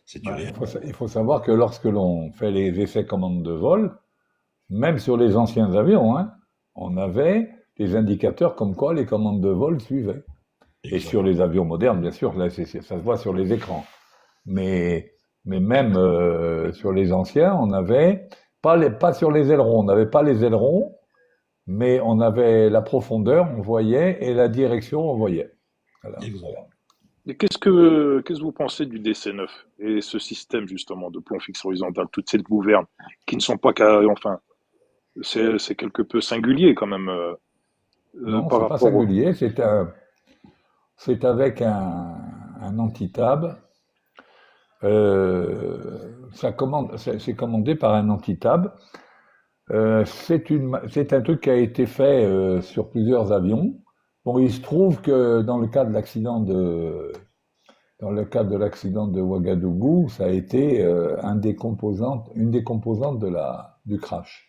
Speaker 1: C'est du réel.
Speaker 3: Il faut savoir que lorsque l'on fait les essais commandes de vol, même sur les anciens avions, hein, on avait des indicateurs comme quoi les commandes de vol suivaient.
Speaker 1: Exactement.
Speaker 3: Et sur les avions modernes, bien sûr, là, ça se voit sur les écrans. Mais même sur les anciens, on n'avait pas sur les ailerons, on n'avait pas les ailerons, mais on avait la profondeur, on voyait, et la direction, on voyait. Voilà.
Speaker 1: Exactement.
Speaker 6: Et qu'est-ce que vous pensez du DC-9 et ce système justement de plan fixe horizontal, toutes ces gouvernes qui ne sont pas enfin, c'est quelque peu singulier quand même
Speaker 3: Non,
Speaker 6: par
Speaker 3: c'est pas
Speaker 6: rapport
Speaker 3: singulier, c'est avec un anti-tab. C'est commandé par un anti-tab. C'est un truc qui a été fait sur plusieurs avions. Bon, il se trouve que dans le cas de l'accident de Ouagadougou, ça a été une des composantes du crash.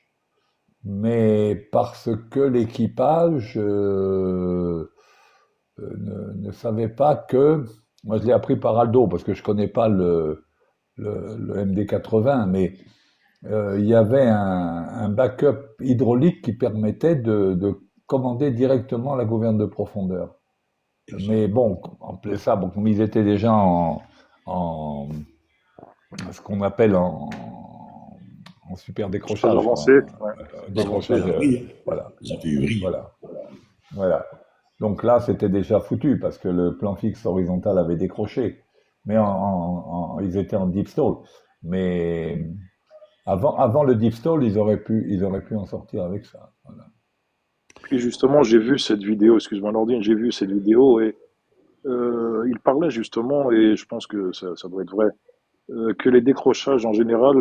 Speaker 3: Mais parce que l'équipage ne savait pas que, moi je l'ai appris par Aldo parce que je connais pas le MD-80, mais il y avait un backup hydraulique qui permettait de commander directement la gouverne de profondeur. Mais bon, en plus ça, bon, comme ils étaient déjà en ce qu'on appelle en super décrochage,
Speaker 6: avancé,
Speaker 3: décrochage, voilà.
Speaker 1: Ils ont fait vrille.
Speaker 3: Voilà. Donc là, c'était déjà foutu parce que le plan fixe horizontal avait décroché. Mais ils étaient en deep stall. Mais avant le deep stall, ils auraient pu en sortir avec ça. Voilà.
Speaker 6: Et justement, j'ai vu cette vidéo, excuse-moi Nordine, j'ai vu cette vidéo et il parlait justement, et je pense que ça doit être vrai, que les décrochages en général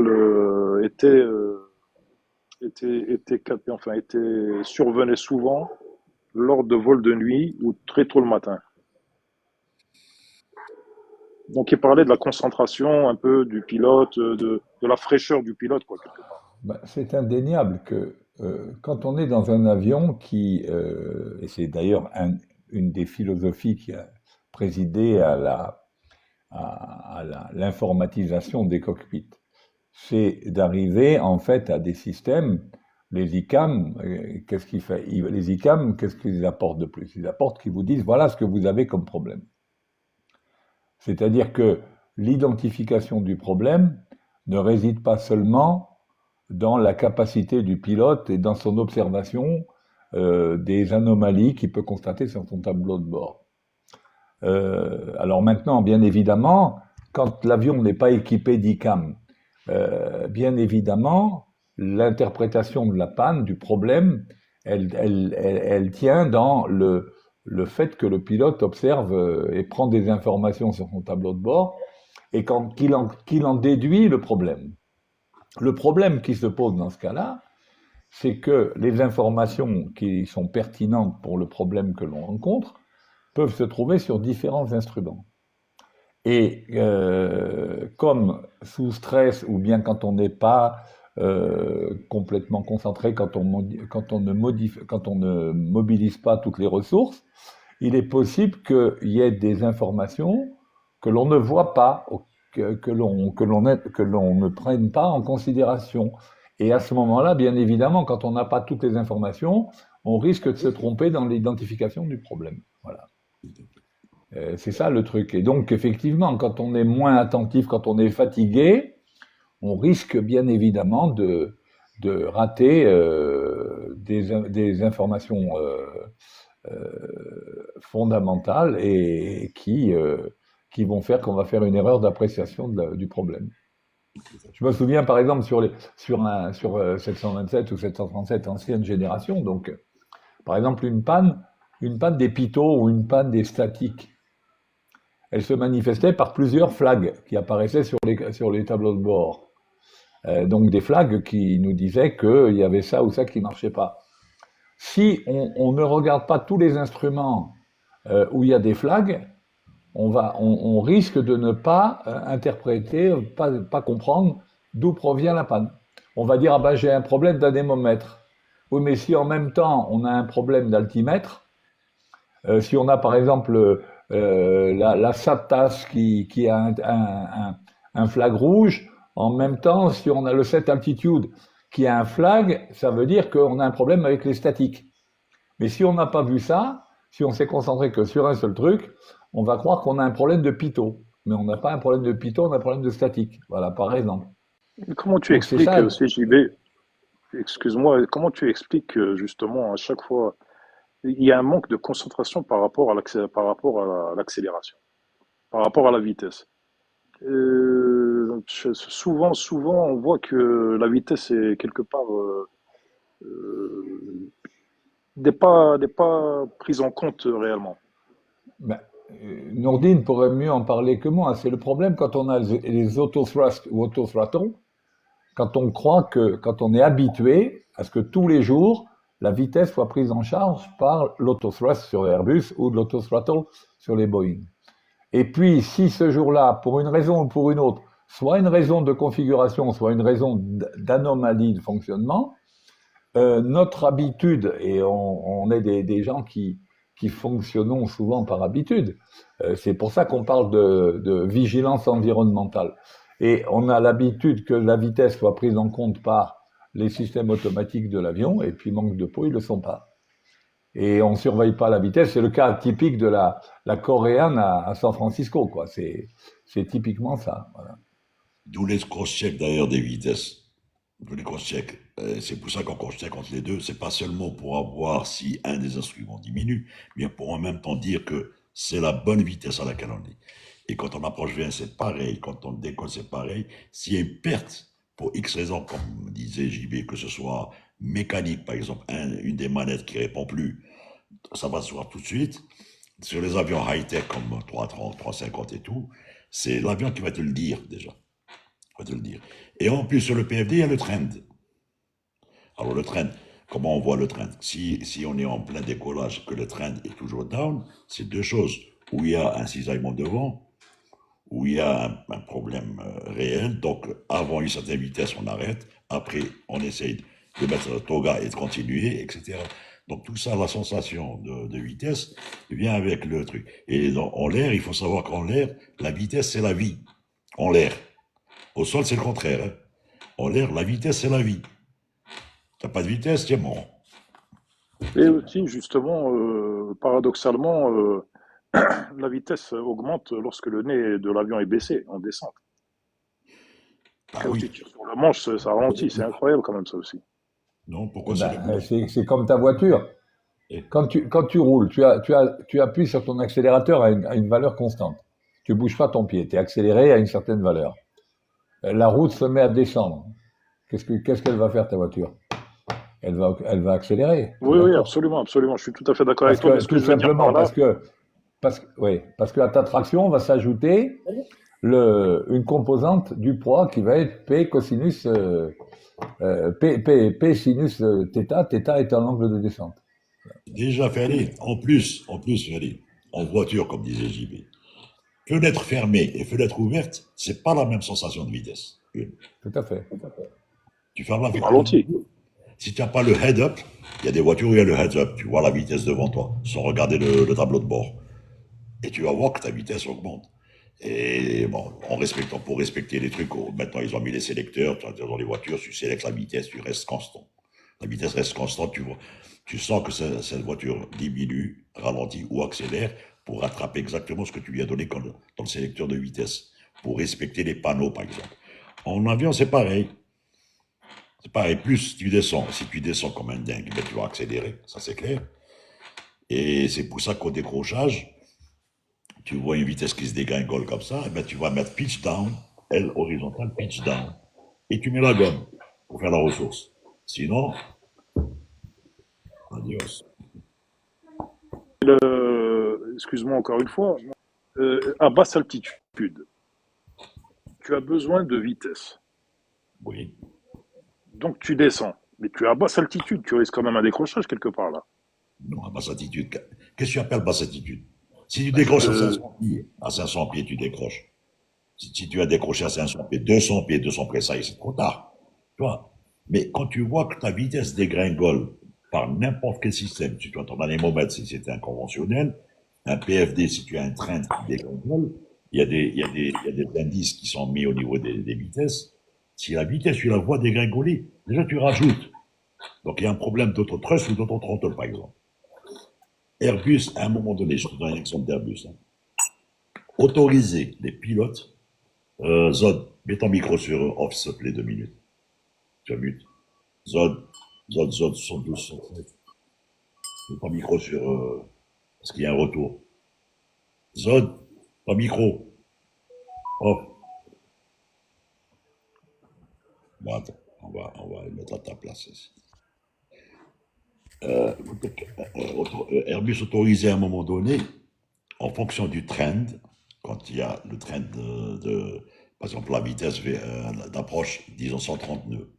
Speaker 6: survenaient souvent lors de vols de nuit ou très tôt le matin. Donc il parlait de la concentration un peu du pilote, de la fraîcheur du pilote, quoi, quelque part.
Speaker 3: C'est indéniable que quand on est dans un avion et c'est d'ailleurs une des philosophies qui a présidé à l'informatisation des cockpits, c'est d'arriver en fait à des systèmes. Les ICAM, qu'est-ce qu'ils font? Les ICAM, qu'est-ce qu'ils apportent de plus? Ils apportent qu'ils vous disent voilà ce que vous avez comme problème. C'est-à-dire que l'identification du problème ne réside pas seulement dans la capacité du pilote et dans son observation des anomalies qu'il peut constater sur son tableau de bord. Alors maintenant, bien évidemment, quand l'avion n'est pas équipé d'ICAM, bien évidemment, l'interprétation de la panne, du problème, elle tient dans le fait que le pilote observe et prend des informations sur son tableau de bord et qu'il en déduit le problème. Le problème qui se pose dans ce cas-là, c'est que les informations qui sont pertinentes pour le problème que l'on rencontre peuvent se trouver sur différents instruments. Et comme sous stress ou bien quand on n'est pas complètement concentré quand on ne mobilise pas toutes les ressources, il est possible qu'il y ait des informations que l'on ne voit pas, que l'on ne prenne pas en considération. Et à ce moment-là, bien évidemment, quand on n'a pas toutes les informations, on risque de se tromper dans l'identification du problème. Voilà. C'est ça le truc. Et donc, effectivement, quand on est moins attentif, quand on est fatigué, on risque bien évidemment de rater des informations fondamentales et qui vont faire qu'on va faire une erreur d'appréciation du problème. Je me souviens par exemple sur 727 ou 737 ancienne génération, donc par exemple une panne des pitot ou une panne des statiques, elle se manifestait par plusieurs flags qui apparaissaient sur les tableaux de bord. Donc des flags qui nous disaient qu'il y avait ça ou ça qui marchait pas. Si on ne regarde pas tous les instruments où il y a des flags, on risque de ne pas interpréter, pas comprendre d'où provient la panne. On va dire, ah ben j'ai un problème d'anémomètre. Oui, mais si en même temps on a un problème d'altimètre, si on a par exemple la SATAS qui a un flag rouge, en même temps, si on a le set altitude qui a un flag, ça veut dire qu'on a un problème avec les statiques. Mais si on n'a pas vu ça, si on s'est concentré que sur un seul truc, on va croire qu'on a un problème de pitot. Mais on n'a pas un problème de pitot, on a un problème de statique. Voilà, par exemple.
Speaker 6: Comment tu
Speaker 3: Donc c'est
Speaker 6: expliques,
Speaker 3: ça.
Speaker 6: CJB, excuse-moi, comment tu expliques justement à chaque fois, il y a un manque de concentration par rapport à l'accélération, par rapport à la vitesse. Souvent, on voit que la vitesse est quelque part n'est pas prise en compte réellement.
Speaker 3: Ben, Nourdine pourrait mieux en parler que moi. C'est le problème quand on a les autothrust ou autothrottle, quand on croit que, quand on est habitué à ce que tous les jours, la vitesse soit prise en charge par l'autothrust sur Airbus ou l'autothrottle sur les Boeing. Et puis, si ce jour-là, pour une raison ou pour une autre, soit une raison de configuration, soit une raison d'anomalie de fonctionnement, notre habitude, et on est des gens qui fonctionnons souvent par habitude, c'est pour ça qu'on parle de vigilance environnementale. Et on a l'habitude que la vitesse soit prise en compte par les systèmes automatiques de l'avion, et puis manque de peau, ils le sont pas. Et on surveille pas la vitesse. C'est le cas typique de la coréenne à San Francisco, quoi. C'est typiquement ça. Voilà.
Speaker 1: D'où les cross-checks d'ailleurs des vitesses. D'où les cross-checks. C'est pour ça qu'on cross-check entre les deux. C'est pas seulement pour voir si un des instruments diminue, mais pour en même temps dire que c'est la bonne vitesse à laquelle on est. Et quand on approche V1, c'est pareil. Quand on décolle, c'est pareil. S'il y a une perte, pour X raisons, comme disait JB, que ce soit mécanique, par exemple, une des manettes qui répond plus, ça va se voir tout de suite. Sur les avions high-tech comme 330, 350 et tout, c'est l'avion qui va te le dire déjà. Va te le dire. Et en plus, sur le PFD, il y a le trend. Alors le trend, comment on voit le trend? Si on est en plein décollage, que le trend est toujours down, c'est deux choses. Où il y a un cisaillement devant, où il y a un problème réel. Donc, avant une certaine vitesse, on arrête. Après, on essaye de mettre le toga et de continuer, etc. Donc, tout ça, la sensation de vitesse vient avec le truc. Et en l'air, il faut savoir qu'en l'air, la vitesse, c'est la vie. En l'air. Au sol, c'est le contraire. Hein. En l'air, la vitesse, c'est la vie. T'as pas de vitesse, tu es mort.
Speaker 6: Et aussi, justement, paradoxalement, la vitesse augmente lorsque le nez de l'avion est baissé, en descente.
Speaker 1: Ah
Speaker 6: Quand tu
Speaker 1: oui.
Speaker 6: tires sur le manche, ça ralentit. C'est incroyable quand même, ça aussi.
Speaker 1: Non, pourquoi c'est le
Speaker 3: Ben, c'est comme ta voiture.
Speaker 1: Et-
Speaker 3: Quand tu roules, tu appuies sur ton accélérateur à une valeur constante. Tu bouges pas ton pied, tu es accéléré à une certaine valeur. La route se met à descendre. Qu'est-ce qu'elle va faire, ta voiture? Elle va accélérer.
Speaker 6: Oui, oui,
Speaker 3: D'accord.
Speaker 6: absolument, absolument. Je suis tout à fait d'accord avec
Speaker 3: Parce
Speaker 6: toi. Mais
Speaker 3: que,
Speaker 6: ce que
Speaker 3: tout
Speaker 6: je veux dire
Speaker 3: simplement,
Speaker 6: par là,
Speaker 3: parce que à ta traction va s'ajouter une composante du poids qui va être P cosinus, P sinus θ. Θ est un angle de descente.
Speaker 1: Déjà, Ferry, en plus, Ferry, en voiture, comme disait JB, fenêtre fermée et fenêtre ouverte, c'est pas la même sensation de vitesse.
Speaker 3: Tout à fait.
Speaker 1: Tu fermes la
Speaker 6: On
Speaker 1: vitre.
Speaker 6: ralentit.
Speaker 1: Si tu n'as pas le head-up, il y a des voitures où il y a le heads-up. Tu vois la vitesse devant toi, sans regarder le tableau de bord. Et tu vas voir que ta vitesse augmente. Et bon, pour respecter les trucs, maintenant ils ont mis les sélecteurs, dans les voitures, tu sélectes la vitesse, tu restes constant. La vitesse reste constante, tu sens que cette voiture diminue, ralentit ou accélère pour rattraper exactement ce que tu lui as donné dans le sélecteur de vitesse, pour respecter les panneaux par exemple. En avion, c'est pareil. C'est pareil, plus tu descends. Si tu descends comme un dingue, ben, tu vas accélérer, ça c'est clair. Et c'est pour ça qu'au décrochage, tu vois une vitesse qui se dégringole comme ça, et ben tu vas mettre pitch down, L horizontale, pitch down. Et tu mets la gomme pour faire la ressource. Sinon, adios.
Speaker 6: Excuse-moi encore une fois, à basse altitude, tu as besoin de vitesse.
Speaker 1: Oui.
Speaker 6: Donc tu descends. Mais tu es à basse altitude, tu risques quand même un décrochage quelque part là.
Speaker 1: Non, à basse altitude. Qu'est-ce que tu appelles basse altitude? Si tu décroches à 500 pieds, tu décroches. Si tu as décroché à 500 pieds, 200 pieds, 200 pieds, ça y est, c'est trop tard. Tu vois? Mais quand tu vois que ta vitesse dégringole par n'importe quel système, si tu as ton anémomètre, si c'était un conventionnel, un PFD, si tu as un train qui dégringole, il y a des indices qui sont mis au niveau des vitesses. Si la vitesse, tu la vois dégringoler, déjà tu rajoutes. Donc il y a un problème d'autothrust ou d'autothrottle, par exemple. Airbus, à un moment donné, je te donne un exemple d'Airbus, hein, autoriser les pilotes, Zod, mets ton micro sur off, s'il te plaît, 2 minutes. Tu as mute. Zod, 72, 67. Mets ton micro sur, parce qu'il y a un retour. Zod, ton micro. Off. Bon, attends, on va le mettre à ta place ici. Airbus autorisé à un moment donné, en fonction du trend, quand il y a le trend par exemple, la vitesse d'approche, disons 130 nœuds.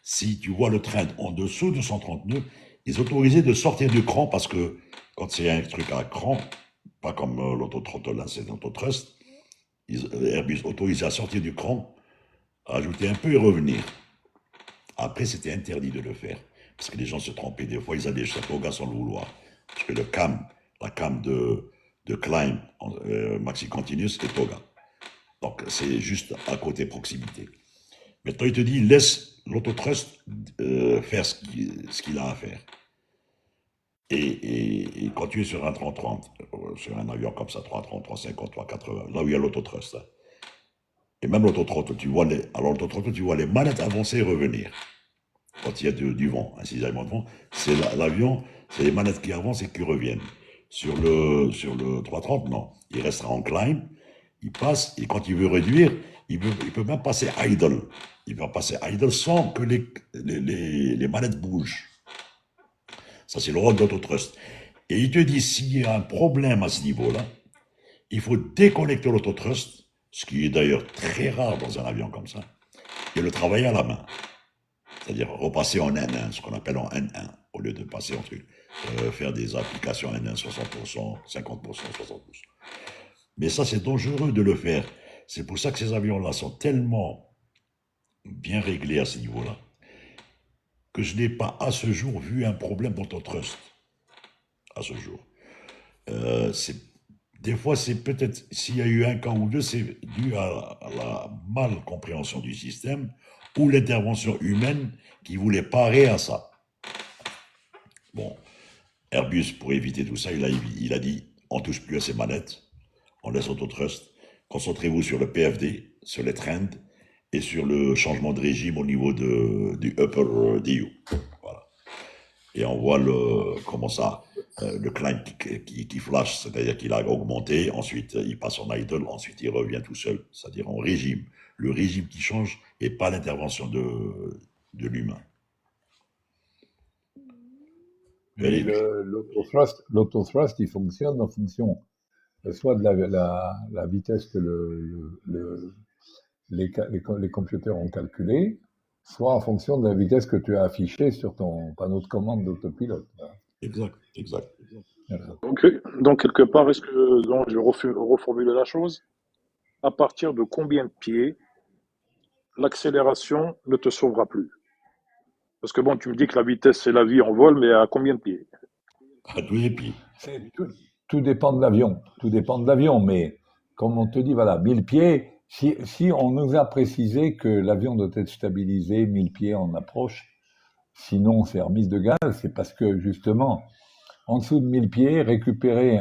Speaker 1: Si tu vois le trend en dessous de 130 nœuds, ils autorisés de sortir du cran parce que quand c'est un truc à cran, pas comme l'autothrottle, là, c'est l'autothrust, Airbus autorisé à sortir du cran, à ajouter un peu et revenir. Après, c'était interdit de le faire. Parce que les gens se trompaient. Des fois, ils allaient chez Toga sans le vouloir. Parce que la cam de climb maxi continuous est Toga. Donc, c'est juste à côté proximité. Maintenant, il te dit, laisse l'autothrust faire ce qu'il a à faire. Et quand tu es sur un 30-30, sur un avion comme ça, 330, 350, 380, là où il y a l'autothrust, hein, et même l'autothrottle, alors l'autothrottle, tu vois les manettes avancer et revenir. Quand il y a du vent, un cisaillement de vent, c'est l'avion, c'est les manettes qui avancent et qui reviennent. Sur le 330, non. Il restera en climb, il passe, et quand il veut réduire, il peut même passer idle. Il peut passer idle sans que les manettes bougent. Ça, c'est le rôle d'autothrust. Et il te dit, s'il y a un problème à ce niveau-là, il faut déconnecter l'autothrust, ce qui est d'ailleurs très rare dans un avion comme ça, et le travailler à la main. C'est-à-dire repasser en N1, ce qu'on appelle en N1, au lieu de passer en truc, faire des applications en N1, 60%, 50%, 60%. Mais ça, c'est dangereux de le faire. C'est pour ça que ces avions-là sont tellement bien réglés à ce niveau-là, que je n'ai pas à ce jour vu un problème d'autothrust. À ce jour. Des fois, c'est peut-être, s'il y a eu un cas ou deux, c'est dû à la mal compréhension du système ou l'intervention humaine qui voulait parer à ça. Bon, Airbus, pour éviter tout ça, il a dit, on ne touche plus à ces manettes, on laisse autotrust, concentrez-vous sur le PFD, sur les trends et sur le changement de régime au niveau du upper DU. Voilà. Et on voit comment ça, le climb qui flash, c'est-à-dire qu'il a augmenté, ensuite il passe en idle, ensuite il revient tout seul, c'est-à-dire en régime. Le régime qui change et pas l'intervention de l'humain.
Speaker 3: L'autothrust, il fonctionne en fonction soit de la vitesse que les computers ont calculée, soit en fonction de la vitesse que tu as affichée sur ton panneau de commande d'autopilote.
Speaker 1: Exact.
Speaker 3: Voilà.
Speaker 6: Donc, quelque part, je vais reformuler la chose. À partir de combien de pieds l'accélération ne te sauvera plus? Parce que bon, tu me dis que la vitesse, c'est la vie en vol, mais à combien de pieds?
Speaker 1: À tous les pieds.
Speaker 3: Tout dépend de l'avion. Tout dépend de l'avion, mais comme on te dit, voilà, 1000 pieds, si on nous a précisé que l'avion doit être stabilisé 1000 pieds en approche, sinon c'est remise de gaz, c'est parce que justement, en dessous de 1000 pieds, récupérer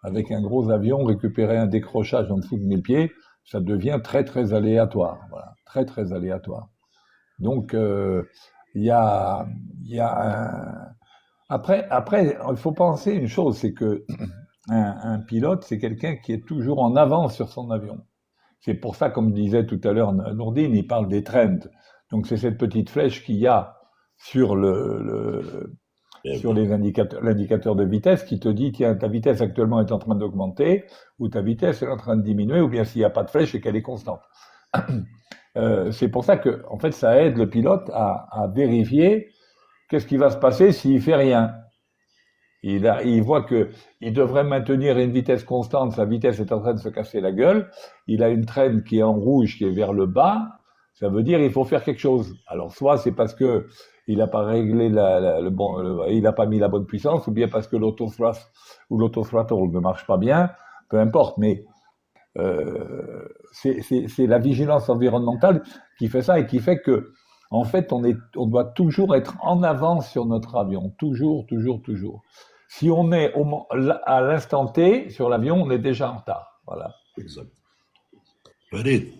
Speaker 3: avec un gros avion, récupérer un décrochage en dessous de 1000 pieds, ça devient très très aléatoire. Voilà, très très aléatoire. Donc, il y a, il y a après, il faut penser une chose, c'est que un pilote, c'est quelqu'un qui est toujours en avance sur son avion. C'est pour ça, comme disait tout à l'heure Nourdine, il parle des trends. Donc, c'est cette petite flèche qu'il y a sur sur l'indicateur de vitesse qui te dit, tiens, ta vitesse actuellement est en train d'augmenter, ou ta vitesse est en train de diminuer, ou bien s'il n'y a pas de flèche, c'est qu'elle est constante. C'est pour ça que, en fait, ça aide le pilote à vérifier qu'est-ce qui va se passer s'il fait rien. Il voit que il devrait maintenir une vitesse constante, sa vitesse est en train de se casser la gueule, il a une traîne qui est en rouge, qui est vers le bas, ça veut dire il faut faire quelque chose. Alors, soit c'est parce que il n'a pas réglé il n'a pas mis la bonne puissance, ou bien parce que l'autothrust ou l'autothrottle ne marche pas bien, peu importe, mais c'est la vigilance environnementale qui fait ça et qui fait que, en fait, on doit toujours être en avance sur notre avion, toujours. Si on est à l'instant T sur l'avion, on est déjà en retard. Voilà.
Speaker 1: Exact. Farid,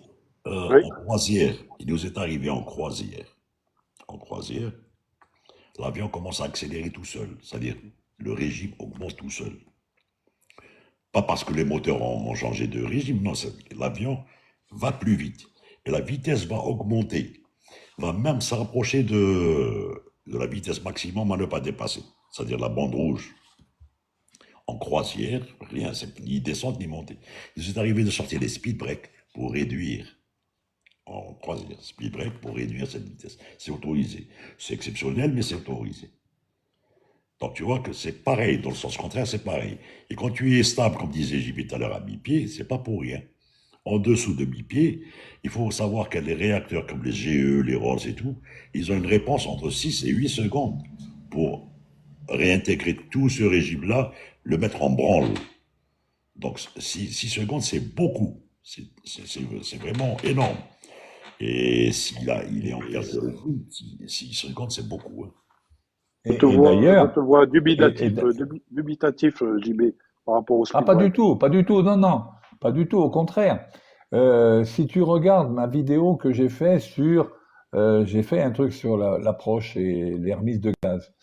Speaker 6: Oui.
Speaker 1: en croisière, il nous est arrivé en croisière. En croisière, l'avion commence à accélérer tout seul, c'est-à-dire le régime augmente tout seul. Pas parce que les moteurs ont changé de régime, non, l'avion va plus vite. Et la vitesse va augmenter, va même se rapprocher de la vitesse maximum à ne pas dépasser, c'est-à-dire la bande rouge. En croisière, rien, c'est ni descente ni montée. Il nous est arrivé de sortir des speed breaks pour réduire. En croisière, speed break pour réduire cette vitesse. C'est autorisé. C'est exceptionnel, mais c'est autorisé. Donc tu vois que c'est pareil, dans le sens contraire, c'est pareil. Et quand tu es stable, comme disait JB tout à l'heure, à mi-pied, c'est pas pour rien. En dessous de mi-pied, il faut savoir que les réacteurs comme les GE, les ROS et tout, ils ont une réponse entre 6 et 8 secondes pour réintégrer tout ce régime-là, le mettre en branle. Donc 6 secondes, c'est beaucoup. C'est vraiment énorme. Et il est en perte de vue, 6 secondes, c'est beaucoup. Hein.
Speaker 6: Je te vois dubitatif, JB, par rapport au speed
Speaker 3: pas
Speaker 6: break.
Speaker 3: du tout, non, pas du tout, au contraire. Si tu regardes ma vidéo que j'ai fait j'ai fait un truc sur l'approche et les remises de gaz.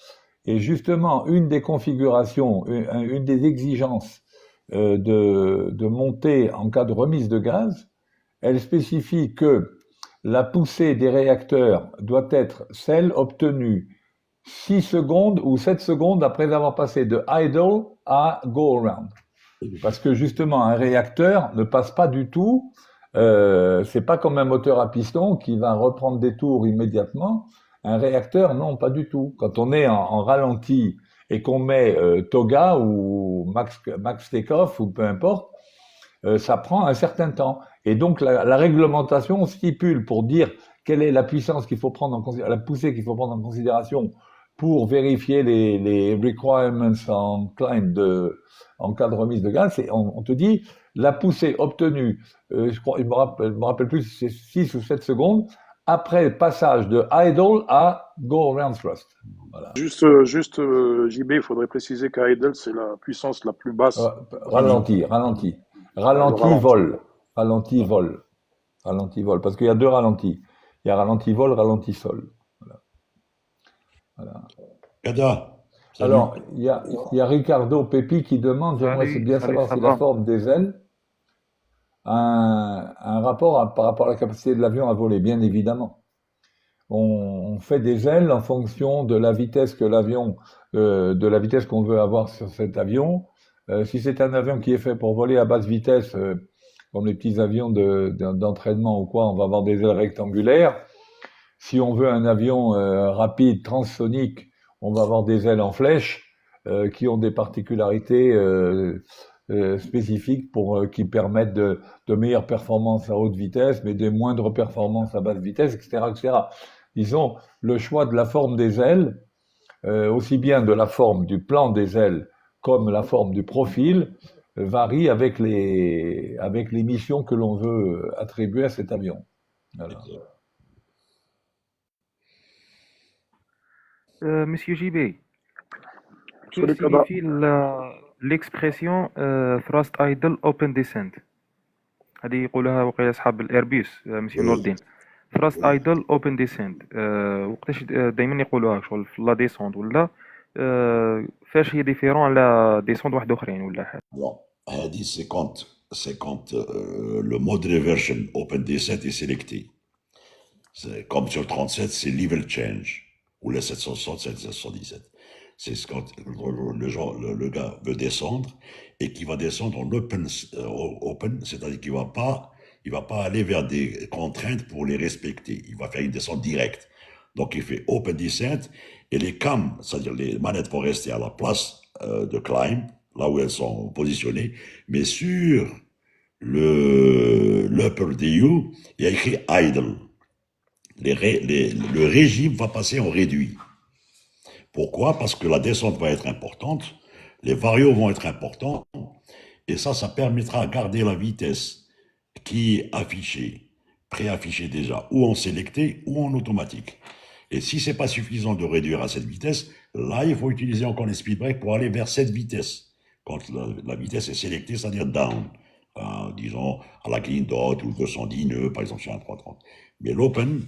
Speaker 3: Et justement, une des configurations, une des exigences de montée en cas de remise de gaz, elle spécifie que la poussée des réacteurs doit être celle obtenue 6 secondes ou 7 secondes après avoir passé de idle à go around. Parce que justement, un réacteur ne passe pas du tout, c'est pas comme un moteur à piston qui va reprendre des tours immédiatement. Un réacteur, non, pas du tout. Quand on est en ralenti et qu'on met Toga ou max take-off ou peu importe, ça prend un certain temps. Et donc la réglementation stipule pour dire quelle est la puissance qu'il faut prendre en considération, la poussée qu'il faut prendre en considération pour vérifier les requirements en climb en cas de remise de gaz. On te dit la poussée obtenue, je me rappelle plus si c'est 6 ou 7 secondes après passage de idle à go around thrust. Voilà.
Speaker 6: Juste, JB, il faudrait préciser qu'idle, c'est la puissance la plus basse.
Speaker 3: Ralenti, vol. Parce qu'il y a deux ralentis. Il y a ralenti vol, ralenti sol. Voilà.
Speaker 1: Kada.
Speaker 3: Alors, il y a Ricardo Pepi qui demande, j'aimerais bien savoir si la forme des ailes a un rapport par rapport à la capacité de l'avion à voler, bien évidemment. On fait des ailes en fonction de la vitesse que l'avion, de la vitesse qu'on veut avoir sur cet avion. Si c'est un avion qui est fait pour voler à basse vitesse, comme les petits avions d'entraînement ou quoi, on va avoir des ailes rectangulaires. Si on veut un avion rapide, transsonique, on va avoir des ailes en flèche qui ont des particularités spécifiques qui permettent de meilleures performances à haute vitesse, mais des moindres performances à basse vitesse, etc., etc. Ils ont le choix de la forme des ailes, aussi bien de la forme du plan des ailes comme la forme du profil, varie avec les missions que l'on veut attribuer à cet avion. Voilà.
Speaker 11: Monsieur JB, que
Speaker 6: Salut, Kada.
Speaker 11: signifie l'expression thrust idle open descent؟ هذه يقولها وقيل أصحاب الإيربيس مسيو نور الدين. thrust idle open descent وقتاش دايما يقولوها شغل في لا ديسونت ولا فاش هي ديفيرون على ديسونت واحد أخرين ولا حاجة؟
Speaker 1: Alors, dit c'est quand le mode reversion open descent est sélecté. C'est comme sur le 37, c'est level change, ou le 767, 717. C'est quand le gars veut descendre et qui va descendre en open, c'est-à-dire qu'il va pas aller vers des contraintes pour les respecter. Il va faire une descente directe. Donc il fait open descent et les cams, c'est-à-dire les manettes vont rester à la place de climb, là où elles sont positionnées, mais sur l'upper DU, il y a écrit idle. Le régime va passer en réduit. Pourquoi? Parce que la descente va être importante, les varios vont être importants, et ça permettra de garder la vitesse qui est affichée, préaffichée déjà, ou en sélecté ou en automatique. Et si c'est pas suffisant de réduire à cette vitesse, là, il faut utiliser encore les speed breaks pour aller vers cette vitesse. Quand la vitesse est sélectée, c'est-à-dire down, disons à la clean dot ou 210 nœuds, par exemple sur un 330. Mais l'open,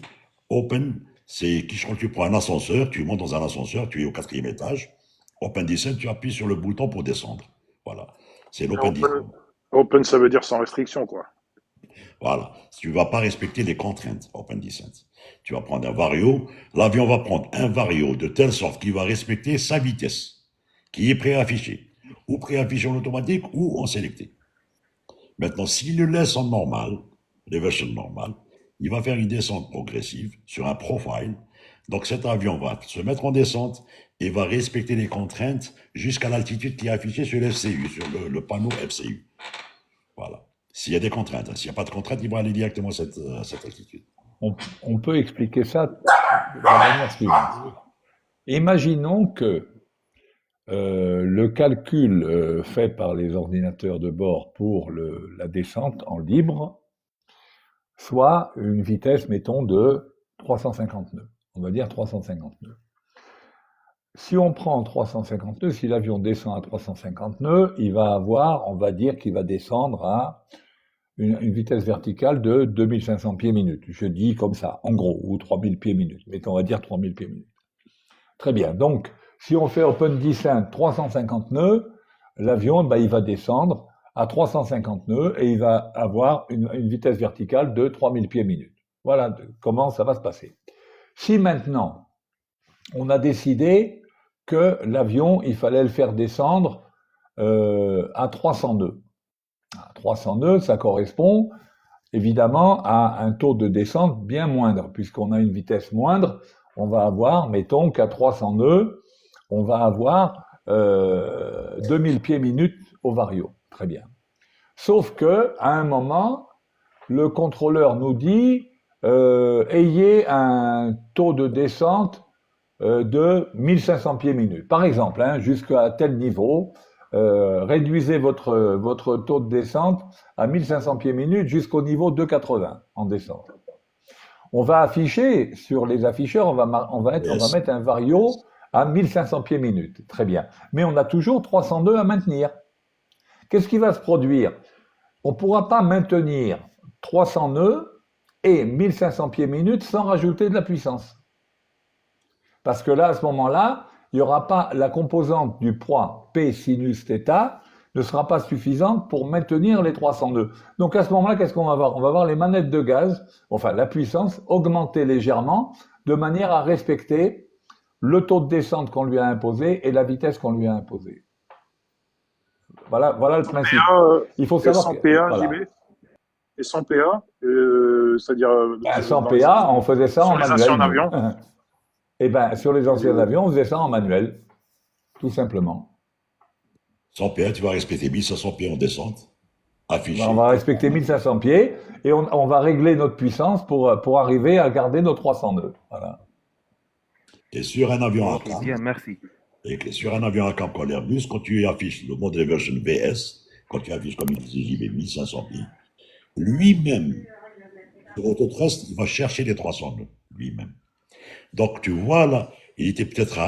Speaker 1: c'est quand tu prends un ascenseur, tu montes dans un ascenseur, tu es au 4e étage, open descent, tu appuies sur le bouton pour descendre. Voilà. C'est l'open descent.
Speaker 6: Open, ça veut dire sans restriction, quoi.
Speaker 1: Voilà. Tu vas pas respecter les contraintes, open descent. Tu vas prendre un vario. L'avion va prendre un vario de telle sorte qu'il va respecter sa vitesse, qui est préaffichée. Ou préaffichée en automatique ou en sélecté. Maintenant, s'il le laisse en normal, les versions normales, il va faire une descente progressive sur un profile. Donc cet avion va se mettre en descente et va respecter les contraintes jusqu'à l'altitude qui est affichée sur l'FCU, sur le panneau FCU. Voilà. S'il y a des contraintes, hein. S'il n'y a pas de contraintes, il va aller directement à cette altitude.
Speaker 3: On peut expliquer ça de la manière suivante. Imaginons que le calcul fait par les ordinateurs de bord pour la descente en libre soit une vitesse, mettons, de 350 nœuds. On va dire 350 nœuds. Si on prend 350 nœuds, si l'avion descend à 350 nœuds, il va avoir, on va dire qu'il va descendre à une vitesse verticale de 2500 pieds minute. Je dis comme ça, en gros, ou 3000 pieds minute. Mettons, on va dire 3000 pieds minute. Très bien. Donc, si on fait open descent 350 nœuds, l'avion, ben, il va descendre à 350 nœuds et il va avoir une vitesse verticale de 3000 pieds minute. Voilà comment ça va se passer. Si maintenant, on a décidé que l'avion, il fallait le faire descendre à 300 nœuds. À 300 nœuds, ça correspond évidemment à un taux de descente bien moindre, puisqu'on a une vitesse moindre, on va avoir, mettons qu'à 300 nœuds, on va avoir 2000 pieds minute au vario. Très bien. Sauf que, à un moment, le contrôleur nous dit ayez un taux de descente de 1500 pieds minute. Par exemple, hein, jusqu'à tel niveau, réduisez votre taux de descente à 1500 pieds minute jusqu'au niveau 280 en descente. On va afficher sur les afficheurs, on va mettre un vario à 1500 pieds minute. Très bien. Mais on a toujours 300 nœuds à maintenir. Qu'est-ce qui va se produire? On ne pourra pas maintenir 300 nœuds et 1500 pieds minute sans rajouter de la puissance. Parce que là, à ce moment-là, il n'y aura pas la composante du poids P sinus θ ne sera pas suffisante pour maintenir les 300 nœuds. Donc à ce moment-là, qu'est-ce qu'on va avoir? On va avoir les manettes de gaz, enfin la puissance, augmenter légèrement de manière à respecter le taux de descente qu'on lui a imposé et la vitesse qu'on lui a imposée. Voilà le principe. Il faut savoir
Speaker 6: sans PA, voilà. JB et sans PA, c'est-à-dire
Speaker 3: sans PA, on faisait ça en manuel.
Speaker 6: Sur les avions.
Speaker 3: Eh ben, sur les anciens avions, on faisait ça en manuel, tout simplement.
Speaker 1: Sans PA, tu vas respecter 1500 pieds en descente. affiché.
Speaker 3: On va respecter 1500 pieds et on va régler notre puissance pour arriver à garder nos 300 nœuds. Voilà.
Speaker 1: Et sur un avion
Speaker 11: Ok,
Speaker 1: ACAM,
Speaker 11: bien, merci.
Speaker 1: sur un avion ACAM comme l'Airbus, quand tu affiches le model version VS, quand tu affiches comme il disait JB 1500 pieds, lui-même, sur Autotrust, il va chercher les 300 nœuds, lui-même. Donc tu vois là, il était peut-être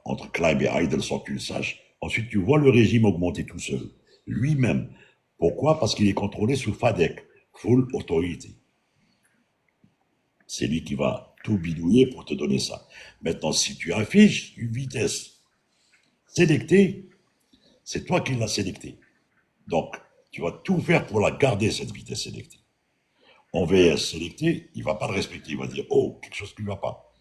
Speaker 1: entre climb et idle sans que tu le saches. Ensuite, tu vois le régime augmenter tout seul, lui-même. Pourquoi? Parce qu'il est contrôlé sous FADEC, Full Authority. C'est lui qui va tout bidouiller pour te donner ça. Maintenant, si tu affiches une vitesse sélectée, c'est toi qui l'as sélectée. Donc, tu vas tout faire pour la garder, cette vitesse sélectée. En VS sélecté, il ne va pas le respecter. Il va dire, oh, quelque chose qui ne va pas.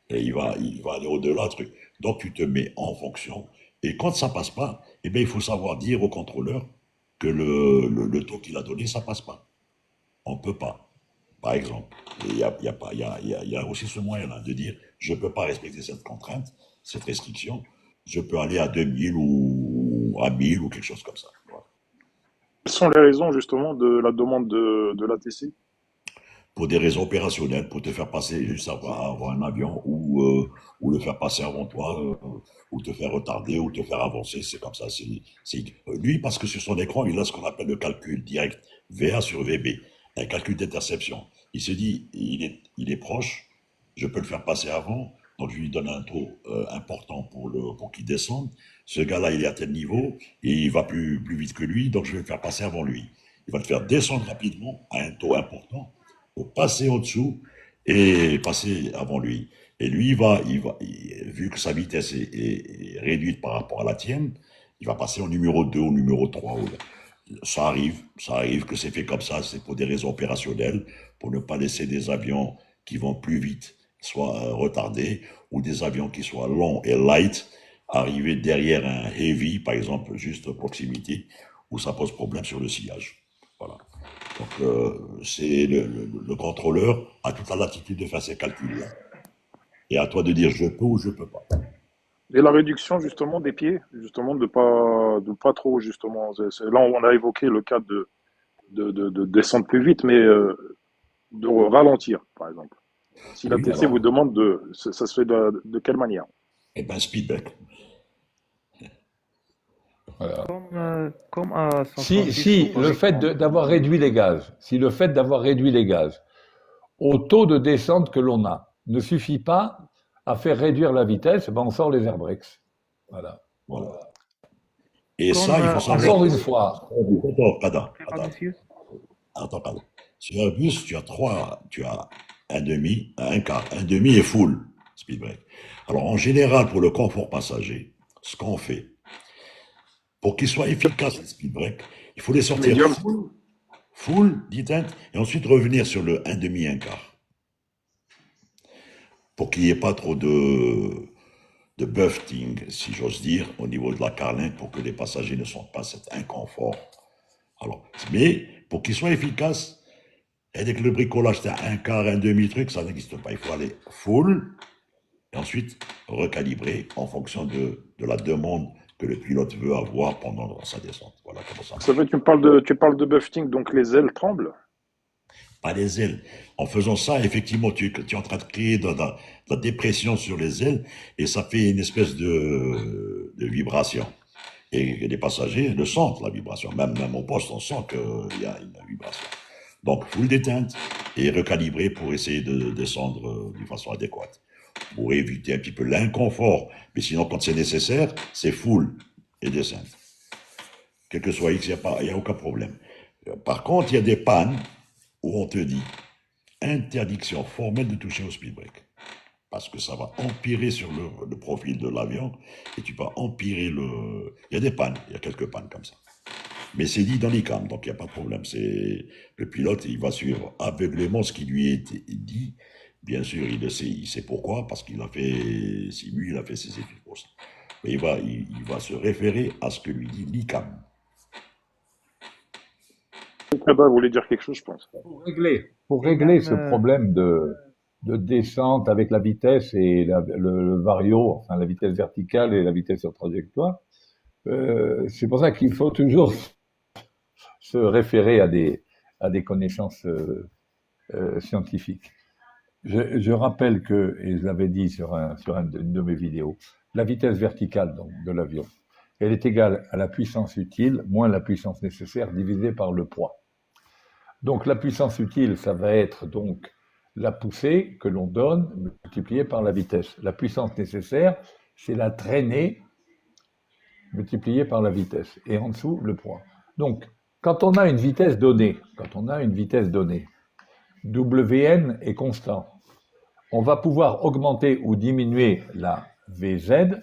Speaker 1: Et il va aller au-delà, truc. Donc, tu te mets en fonction. Et quand ça ne passe pas, eh bien, il faut savoir dire au contrôleur que le taux qu'il a donné, ça ne passe pas. On ne peut pas. Par exemple, il y a aussi ce moyen-là de dire, je ne peux pas respecter cette contrainte, cette restriction, je peux aller à 2000 ou à 1000 ou quelque chose comme ça. Voilà.
Speaker 6: Quelles sont les raisons justement de la demande de l'ATC?
Speaker 1: Pour des raisons opérationnelles, pour te faire passer, juste avoir un avion ou le faire passer avant toi, ou te faire retarder, ou te faire avancer, c'est comme ça. Lui, parce que sur son écran, il a ce qu'on appelle le calcul direct, VA sur VB, un calcul d'interception. Il se dit, il est proche, je peux le faire passer avant, donc je lui donne un taux important pour qu'il descende. Ce gars-là, il est à tel niveau, et il va plus vite que lui, donc je vais le faire passer avant lui. Il va le faire descendre rapidement à un taux important, pour passer au-dessous et passer avant lui. Et lui, vu que sa vitesse est réduite par rapport à la tienne, il va passer au numéro 2, au numéro 3. Ça arrive que c'est fait comme ça, c'est pour des raisons opérationnelles, pour ne pas laisser des avions qui vont plus vite soit retardés, ou des avions qui soient longs et light, arriver derrière un heavy, par exemple, juste à proximité, où ça pose problème sur le sillage. Voilà. Donc, c'est le contrôleur a toute la latitude de faire ces calculs-là. Et à toi de dire je peux ou je peux pas.
Speaker 6: Et la réduction justement des pieds, justement de pas trop justement. Là, on a évoqué le cas de descendre plus vite, mais de ralentir, par exemple. Si
Speaker 1: Oui,
Speaker 6: l'ATC
Speaker 1: alors,
Speaker 6: vous demande ça se fait de quelle manière?
Speaker 1: eh ben, speedback.
Speaker 3: Voilà.
Speaker 11: Comme à San
Speaker 3: Si
Speaker 11: Francisco, par
Speaker 3: le fait
Speaker 11: exemple.
Speaker 3: d'avoir réduit les gaz, si le fait d'avoir réduit les gaz au taux de descente que l'on a ne suffit pas à faire réduire la vitesse, ben on sort les airbrakes. Voilà.
Speaker 1: Voilà. Et
Speaker 11: Comme
Speaker 1: ça, il faut savoir.
Speaker 3: Encore une fois.
Speaker 1: Attends. Sur Airbus, tu as un demi, un quart. Un demi est full speed break. Alors, en général, pour le confort passager, ce qu'on fait, pour qu'il soit efficace, le speed break, il faut les sortir
Speaker 6: Medium.
Speaker 1: full, détente, et ensuite revenir sur le un demi, un quart. Pour qu'il n'y ait pas trop de buffeting, si j'ose dire, au niveau de la carlingue, pour que les passagers ne sentent pas cet inconfort. Alors, mais pour qu'il soit efficace, avec le bricolage, t'as un quart, un demi-truc, ça n'existe pas. Il faut aller full, et ensuite recalibrer en fonction de la demande que le pilote veut avoir pendant sa descente. Voilà comment ça marche.
Speaker 6: Ça veut dire, tu parles de buffeting, donc les ailes tremblent?
Speaker 1: Pas les ailes. En faisant ça, effectivement, tu es en train de créer de la dépression sur les ailes et ça fait une espèce de vibration. Et les passagers le sentent, la vibration. Même au poste, on sent qu'il y a une vibration. Donc, full détente et recalibrer pour essayer de descendre d'une façon adéquate. Pour éviter un petit peu l'inconfort. Mais sinon, quand c'est nécessaire, c'est full et descente. Quel que soit X, il n'y a aucun problème. Par contre, il y a des pannes où on te dit interdiction formelle de toucher au speed break. Parce que ça va empirer sur le profil de l'avion et tu vas empirer le... Il y a des pannes, il y a quelques pannes comme ça. Mais c'est dit dans l'ICAM, donc il n'y a pas de problème. Le pilote, il va suivre aveuglément ce qui lui est dit. Bien sûr, il sait pourquoi, parce qu'il a fait simu, il a fait ses études pour ça. Mais il va se référer à ce que lui dit l'ICAM.
Speaker 6: Vous voulez dire quelque chose, je pense.
Speaker 3: Pour régler ce problème de descente avec la vitesse et le vario, enfin la vitesse verticale et la vitesse sur trajectoire, c'est pour ça qu'il faut toujours se référer à des connaissances scientifiques. Je rappelle que, et je l'avais dit sur une de mes vidéos, la vitesse verticale donc, de l'avion, elle est égale à la puissance utile moins la puissance nécessaire divisée par le poids. Donc la puissance utile, ça va être donc la poussée que l'on donne multipliée par la vitesse. La puissance nécessaire, c'est la traînée multipliée par la vitesse. Et en dessous, le poids. Donc, quand on a une vitesse donnée, Wn est constant. On va pouvoir augmenter ou diminuer la Vz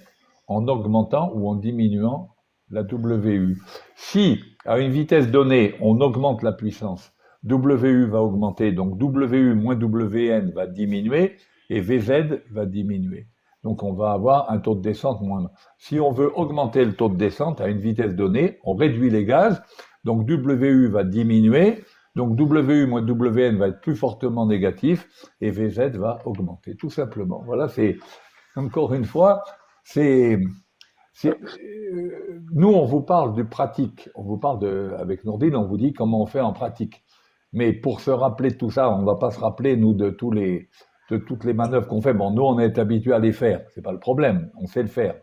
Speaker 3: en augmentant ou en diminuant la Wu. Si, à une vitesse donnée, on augmente la puissance, Wu va augmenter, donc Wu moins Wn va diminuer et Vz va diminuer. Donc on va avoir un taux de descente moindre. Si on veut augmenter le taux de descente à une vitesse donnée, on réduit les gaz, donc Wu va diminuer, donc W moins WN va être plus fortement négatif et Vz va augmenter, tout simplement. Voilà, c'est, encore une fois, nous, on vous parle de pratique, on vous parle avec Nourdine, on vous dit comment on fait en pratique. Mais pour se rappeler de tout ça, on ne va pas se rappeler, nous, de toutes les manœuvres qu'on fait. Bon, nous, on est habitués à les faire, c'est pas le problème, on sait le faire.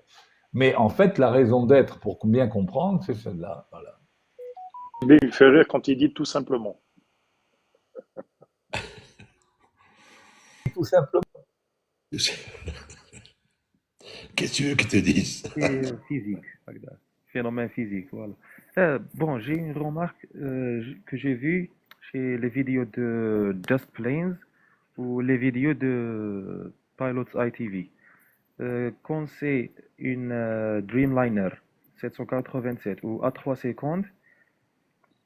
Speaker 3: Mais en fait, la raison d'être, pour bien comprendre, c'est celle-là, voilà.
Speaker 6: Mais il fait rire quand il dit tout simplement.
Speaker 3: Tout simplement.
Speaker 1: Qu'est-ce que tu veux que te dise?
Speaker 11: C'est physique, هكذا. Phénomène physique, voilà. Bon, j'ai une remarque que j'ai vue chez les vidéos de Just Planes ou les vidéos de Pilots ITV. Quand c'est une Dreamliner 787 ou à 3 secondes,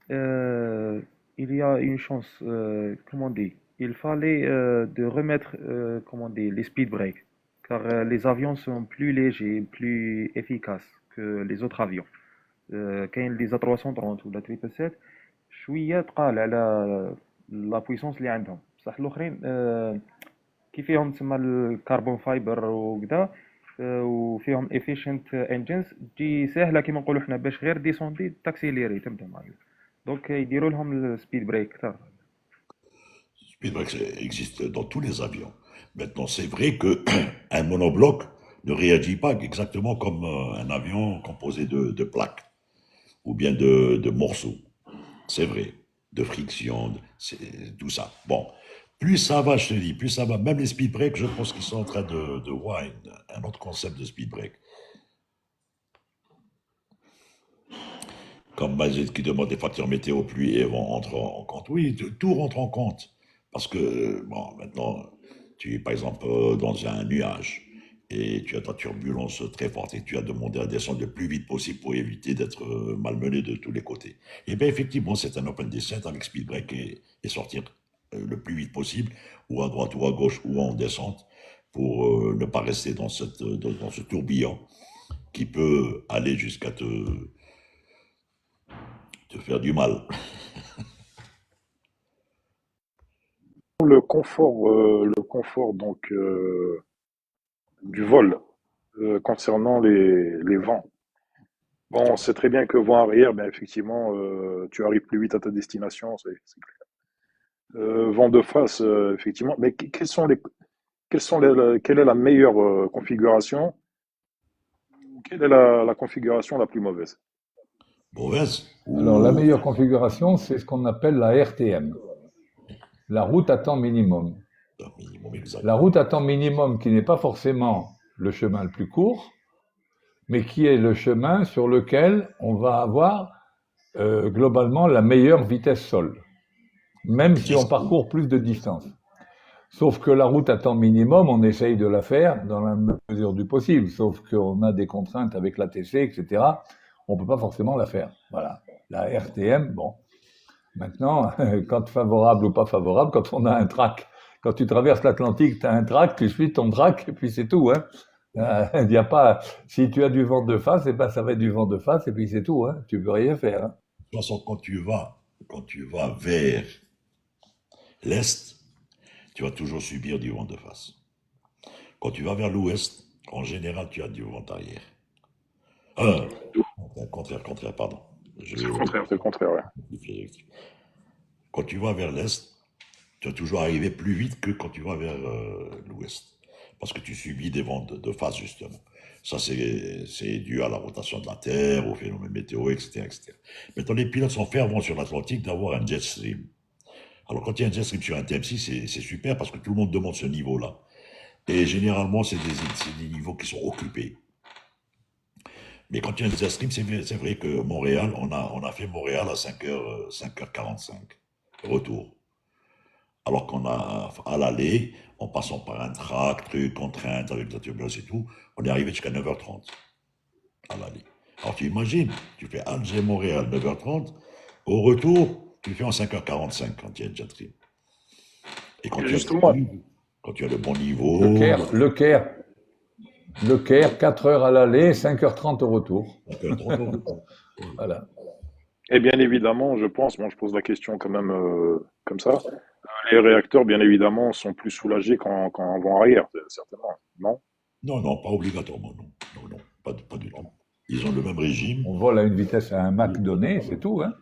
Speaker 11: il y a une chance, comment on dit, il fallait de remettre, comment on dit, les speed breaks, car les avions sont plus légers, plus efficaces que les autres avions. كاين les A330 ولا 777 شويه تقال على لا بويسونس اللي عندهم، بصح الاخرين كي فيهم تسمى الكربون فايبر وكذا وفيهم efficient engines تجي ساهله كيما نقولوا حنا باش غير ديسوندي تاكسيليري تبدا معايا، دونك يديروا لهم السبيد بريك كثر.
Speaker 1: Speed break existe dans tous les avions. Maintenant, c'est vrai qu'un monobloc ne réagit pas exactement comme un avion composé de plaques ou bien de morceaux. C'est vrai, de friction, tout ça. Bon, plus ça va, je te dis, plus ça va. Même les speed breaks, je pense qu'ils sont en train de voir un autre concept de speed break. Comme Mazet qui demande des facteurs météo, pluie et vent entrent en compte. Oui, tout rentre en compte. Parce que, bon, maintenant, tu es par exemple dans un nuage et tu as ta turbulence très forte et tu as demandé à descendre le plus vite possible pour éviter d'être malmené de tous les côtés. Et bien, effectivement, c'est un open descent avec speed break et sortir le plus vite possible, ou à droite ou à gauche ou en descente, pour ne pas rester dans ce tourbillon qui peut aller jusqu'à te faire du mal.
Speaker 6: Le confort donc du vol concernant les vents. Bon, on sait très bien que vent arrière, ben effectivement, tu arrives plus vite à ta destination, c'est clair. Vent de face, effectivement. Mais quelle est la meilleure configuration? Quelle est la configuration la plus mauvaise?
Speaker 1: Mauvaise?
Speaker 3: Alors, la meilleure configuration, c'est ce qu'on appelle la RTM, la route à temps minimum. La route à temps minimum qui n'est pas forcément le chemin le plus court, mais qui est le chemin sur lequel on va avoir globalement la meilleure vitesse sol, même si on parcourt plus de distance. Sauf que la route à temps minimum, on essaye de la faire dans la mesure du possible, sauf qu'on a des contraintes avec l'ATC, etc. On ne peut pas forcément la faire. Voilà. La RTM, bon. Maintenant, quand favorable ou pas favorable, quand on a un track, quand tu traverses l'Atlantique, tu as un track, tu suis ton track, et puis c'est tout. Hein. Y a pas, si tu as du vent de face, eh ben ça va être du vent de face, et puis c'est tout. Hein. Tu peux rien faire. Hein.
Speaker 1: De toute façon, quand tu vas vers l'Est, tu vas toujours subir du vent de face. Quand tu vas vers l'Ouest, en général, tu as du vent arrière. Contraire, pardon.
Speaker 6: C'est le contraire, c'est le contraire, ouais.
Speaker 1: Quand tu vas vers l'est, tu vas toujours arriver plus vite que quand tu vas vers l'ouest. Parce que tu subis des vents de face, justement. Ça, c'est dû à la rotation de la Terre, aux phénomènes météo, etc., etc. Maintenant, les pilotes sont fervents sur l'Atlantique d'avoir un jet stream. Alors, quand il y a un jet stream sur un TM6, c'est super parce que tout le monde demande ce niveau-là. Et généralement, c'est des niveaux qui sont occupés. Mais quand il y a un jet stream, c'est vrai que Montréal, on a fait Montréal à 5h45, retour. Alors qu'on a, à l'aller, en passant par un track, truc, contrainte, avec la turbulence et tout, on est arrivé jusqu'à 9h30, à l'aller. Alors tu imagines, tu fais Alger-Montréal, 9h30, au retour, tu le fais en 5h45 quand il y a un jet stream. Et quand
Speaker 6: Justement.
Speaker 1: Quand tu as le bon niveau...
Speaker 3: Le Caire, 4 heures à l'aller, 5h30 au retour.
Speaker 1: 5h30 au retour.
Speaker 3: Voilà.
Speaker 6: Et bien évidemment, je pense, je pose la question quand même comme ça, les réacteurs, bien évidemment, sont plus soulagés quand on va en arrière, certainement, non?
Speaker 1: Non, pas obligatoirement, non. Non, pas du tout. Ils ont le même régime.
Speaker 3: On vole à une vitesse à un Mach donné, c'est tout, hein.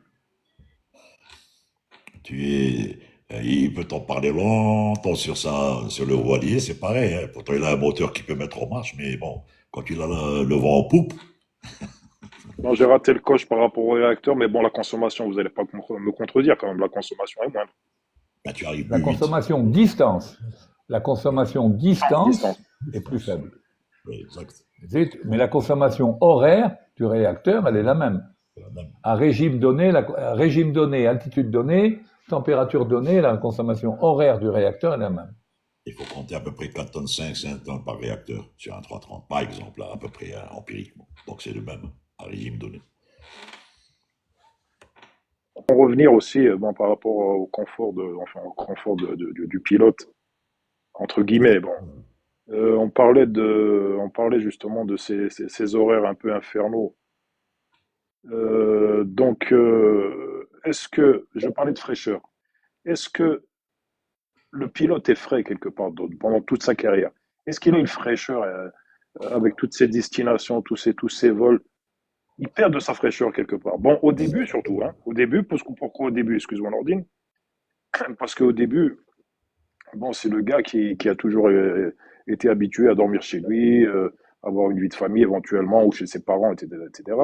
Speaker 1: Il peut t'en parler longtemps sur le voilier, c'est pareil, hein. Pourtant, il a un moteur qui peut mettre en marche, mais bon, quand il a le vent en poupe...
Speaker 6: Non, j'ai raté le coche par rapport au réacteur, mais bon, la consommation, vous n'allez pas me contredire quand même, la consommation est moindre.
Speaker 1: Ben, tu arrives
Speaker 3: La consommation distance. La consommation distance est plus faible.
Speaker 1: Oui, exact.
Speaker 3: Mais la consommation horaire du réacteur, elle est la même. À régime donné, altitude donnée, température donnée, la consommation horaire du réacteur est la même.
Speaker 1: Il faut compter à peu près 4 tonnes 5 tonnes par réacteur sur un 330, par exemple, là, à peu près empiriquement. Donc c'est le même, à régime donné.
Speaker 6: Pour revenir aussi par rapport au confort, du pilote, entre guillemets, on parlait justement de ces horaires un peu infernaux. Est-ce que, je parlais de fraîcheur, est-ce que le pilote est frais quelque part pendant toute sa carrière? Est-ce qu'il a une fraîcheur avec toutes ces destinations, tous ces vols? Il perd de sa fraîcheur quelque part. Bon, au début surtout, hein. Au début, pourquoi au début, excuse-moi Nordine? Parce qu'au début, c'est le gars qui a toujours été habitué à dormir chez lui, avoir une vie de famille éventuellement, ou chez ses parents, etc., etc.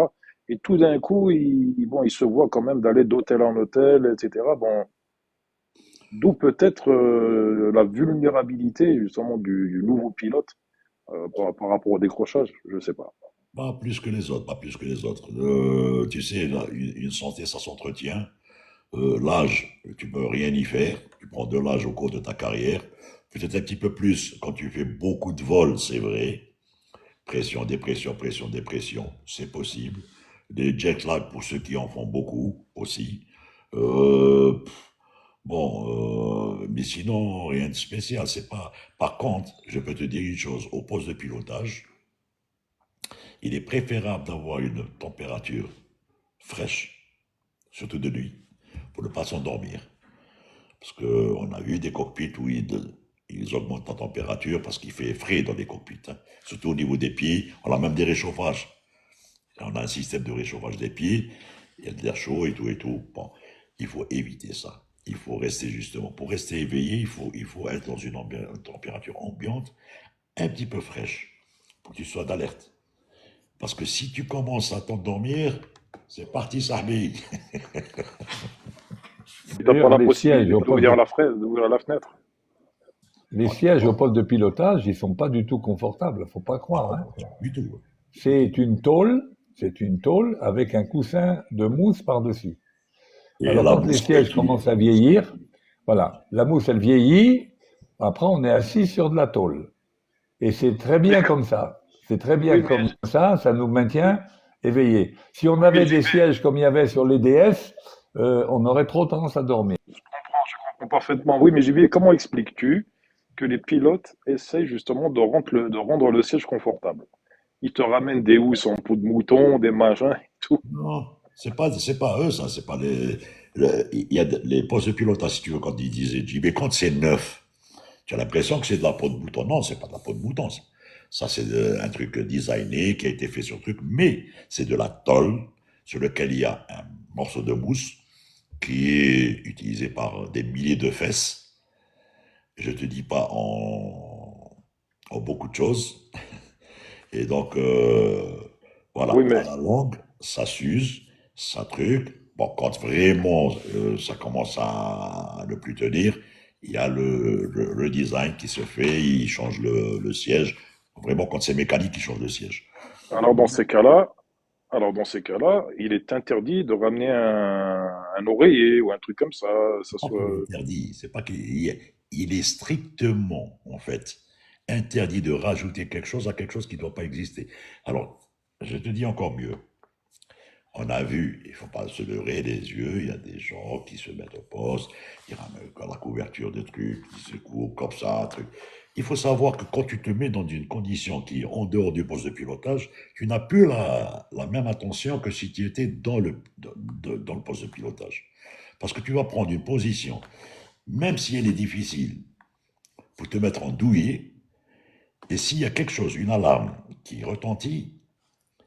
Speaker 6: Et tout d'un coup, il se voit quand même d'aller d'hôtel en hôtel, etc. Bon, d'où peut-être la vulnérabilité justement du nouveau pilote par rapport au décrochage, je sais pas.
Speaker 1: Pas plus que les autres, pas plus que les autres. Tu sais, une santé, ça s'entretient. L'âge, tu peux rien y faire. Tu prends de l'âge au cours de ta carrière. Peut-être un petit peu plus quand tu fais beaucoup de vols, c'est vrai. Pression, dépression, c'est possible. Des jet lag pour ceux qui en font beaucoup aussi. Mais sinon, rien de spécial. C'est pas. Par contre, je peux te dire une chose, au poste de pilotage, il est préférable d'avoir une température fraîche, surtout de nuit, pour ne pas s'endormir. Parce qu'on a vu des cockpits où ils augmentent la température parce qu'il fait frais dans les cockpits, hein. Surtout au niveau des pieds. On a même des réchauffages. On a un système de réchauffage des pieds, il y a de l'air chaud et tout. Bon, il faut éviter ça. Il faut rester justement, pour rester éveillé, il faut être dans une température ambiante un petit peu fraîche, pour que tu sois d'alerte. Parce que si tu commences à t'endormir, c'est parti, Sahbi.
Speaker 6: Tu n'as pas la possibilité d'ouvrir la fenêtre.
Speaker 3: Les sièges au poste de pilotage, ils ne sont pas du tout confortables, il ne faut pas croire. Hein.
Speaker 1: Du tout.
Speaker 3: C'est une tôle avec un coussin de mousse par-dessus. Alors quand les sièges commencent à vieillir, voilà, la mousse elle vieillit, après on est assis sur de la tôle. Et c'est très bien comme ça. C'est très bien comme ça nous maintient éveillés. Si on avait des sièges comme il y avait sur les DS, on aurait trop tendance à dormir.
Speaker 6: Je comprends parfaitement. Oui, mais JB, comment expliques-tu que les pilotes essayent justement de rendre le siège confortable? Ils te ramènent des housses en peau de mouton, des machins et tout.
Speaker 1: Non, c'est pas eux, ça. C'est pas il y a les postes de pilotage, si tu veux, quand ils disaient JB, quand c'est neuf, tu as l'impression que c'est de la peau de mouton. Non, c'est pas de la peau de mouton. Ça, c'est un truc designé qui a été fait sur le truc, mais c'est de la tôle sur lequel il y a un morceau de mousse qui est utilisé par des milliers de fesses. Je te dis pas en beaucoup de choses. Et donc, voilà,
Speaker 6: Oui,
Speaker 1: à
Speaker 6: mais
Speaker 1: la longue, ça s'use, ça truc. Bon, quand vraiment ça commence à ne plus tenir, il y a le design qui se fait, il change le siège. Vraiment, quand c'est mécanique, il change le siège.
Speaker 6: alors dans ces cas-là, il est interdit de ramener un oreiller ou un truc comme ça
Speaker 1: Pas qu'il
Speaker 6: soit.
Speaker 1: est interdit, c'est pas il est strictement, en fait, interdit de rajouter quelque chose à quelque chose qui ne doit pas exister. Alors, je te dis encore mieux. On a vu, il ne faut pas se leurrer les yeux, il y a des gens qui se mettent au poste, ils ramènent la couverture de trucs, ils se coupent comme ça, truc. Il faut savoir que quand tu te mets dans une condition qui est en dehors du poste de pilotage, tu n'as plus la même attention que si tu étais dans le poste de pilotage. Parce que tu vas prendre une position, même si elle est difficile, pour te mettre en douillet, et s'il y a quelque chose, une alarme qui retentit,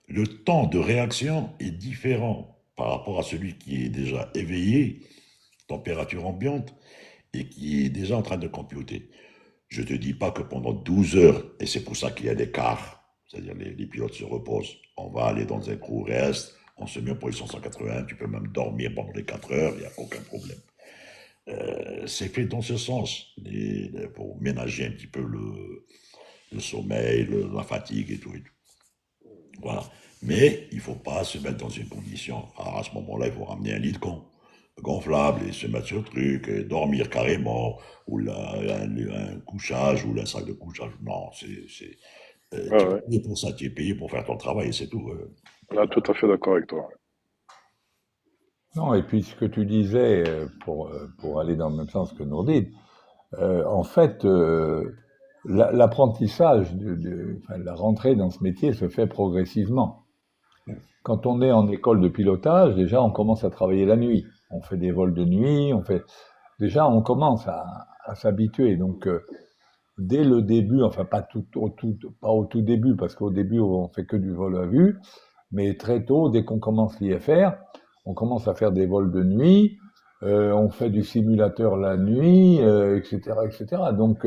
Speaker 1: le temps de réaction est différent par rapport à celui qui est déjà éveillé, température ambiante, et qui est déjà en train de computer. Je ne te dis pas que pendant 12 heures, et c'est pour ça qu'il y a des quarts, c'est-à-dire les pilotes se reposent, on va aller dans un crew rest, on se met en position 180, tu peux même dormir pendant les 4 heures, il n'y a aucun problème. C'est fait dans ce sens, pour ménager un petit peu le sommeil, la fatigue et tout. Voilà. Mais il ne faut pas se mettre dans une condition. Alors à ce moment-là, il faut ramener un lit de camp gonflable et se mettre sur le truc, et dormir carrément, ou un couchage, ou un sac de couchage. Non,
Speaker 6: Ouais,
Speaker 1: tu es
Speaker 6: ouais.
Speaker 1: payé pour ça, tu es payé pour faire ton travail, c'est tout.
Speaker 6: Là, tout à fait d'accord avec toi.
Speaker 3: Non, et puis ce que tu disais, pour aller dans le même sens que Nourdine, en fait, l'apprentissage, enfin, la rentrée dans ce métier se fait progressivement. Quand on est en école de pilotage, déjà, on commence à travailler la nuit. On fait des vols de nuit, déjà, on commence à s'habituer. Donc, dès le début, enfin, pas au tout début, parce qu'au début, on fait que du vol à vue, mais très tôt, dès qu'on commence l'IFR, on commence à faire des vols de nuit, on fait du simulateur la nuit, etc., etc. Donc,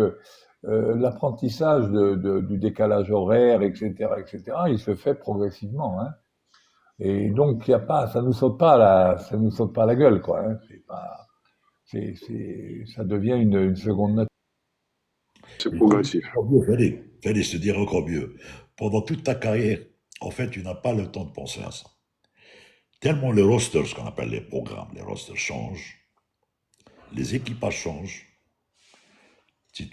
Speaker 3: l'apprentissage du décalage horaire, etc., etc., il se fait progressivement, hein. Et donc, il y a pas, ça nous saute pas à la gueule, quoi, hein. Ça devient une seconde nature.
Speaker 6: C'est
Speaker 1: Mais
Speaker 6: progressif.
Speaker 1: encore mieux, fallait se dire encore mieux. Pendant toute ta carrière, en fait, tu n'as pas le temps de penser à ça. Tellement les rosters, ce qu'on appelle les programmes, les rosters changent, les équipages changent, c'est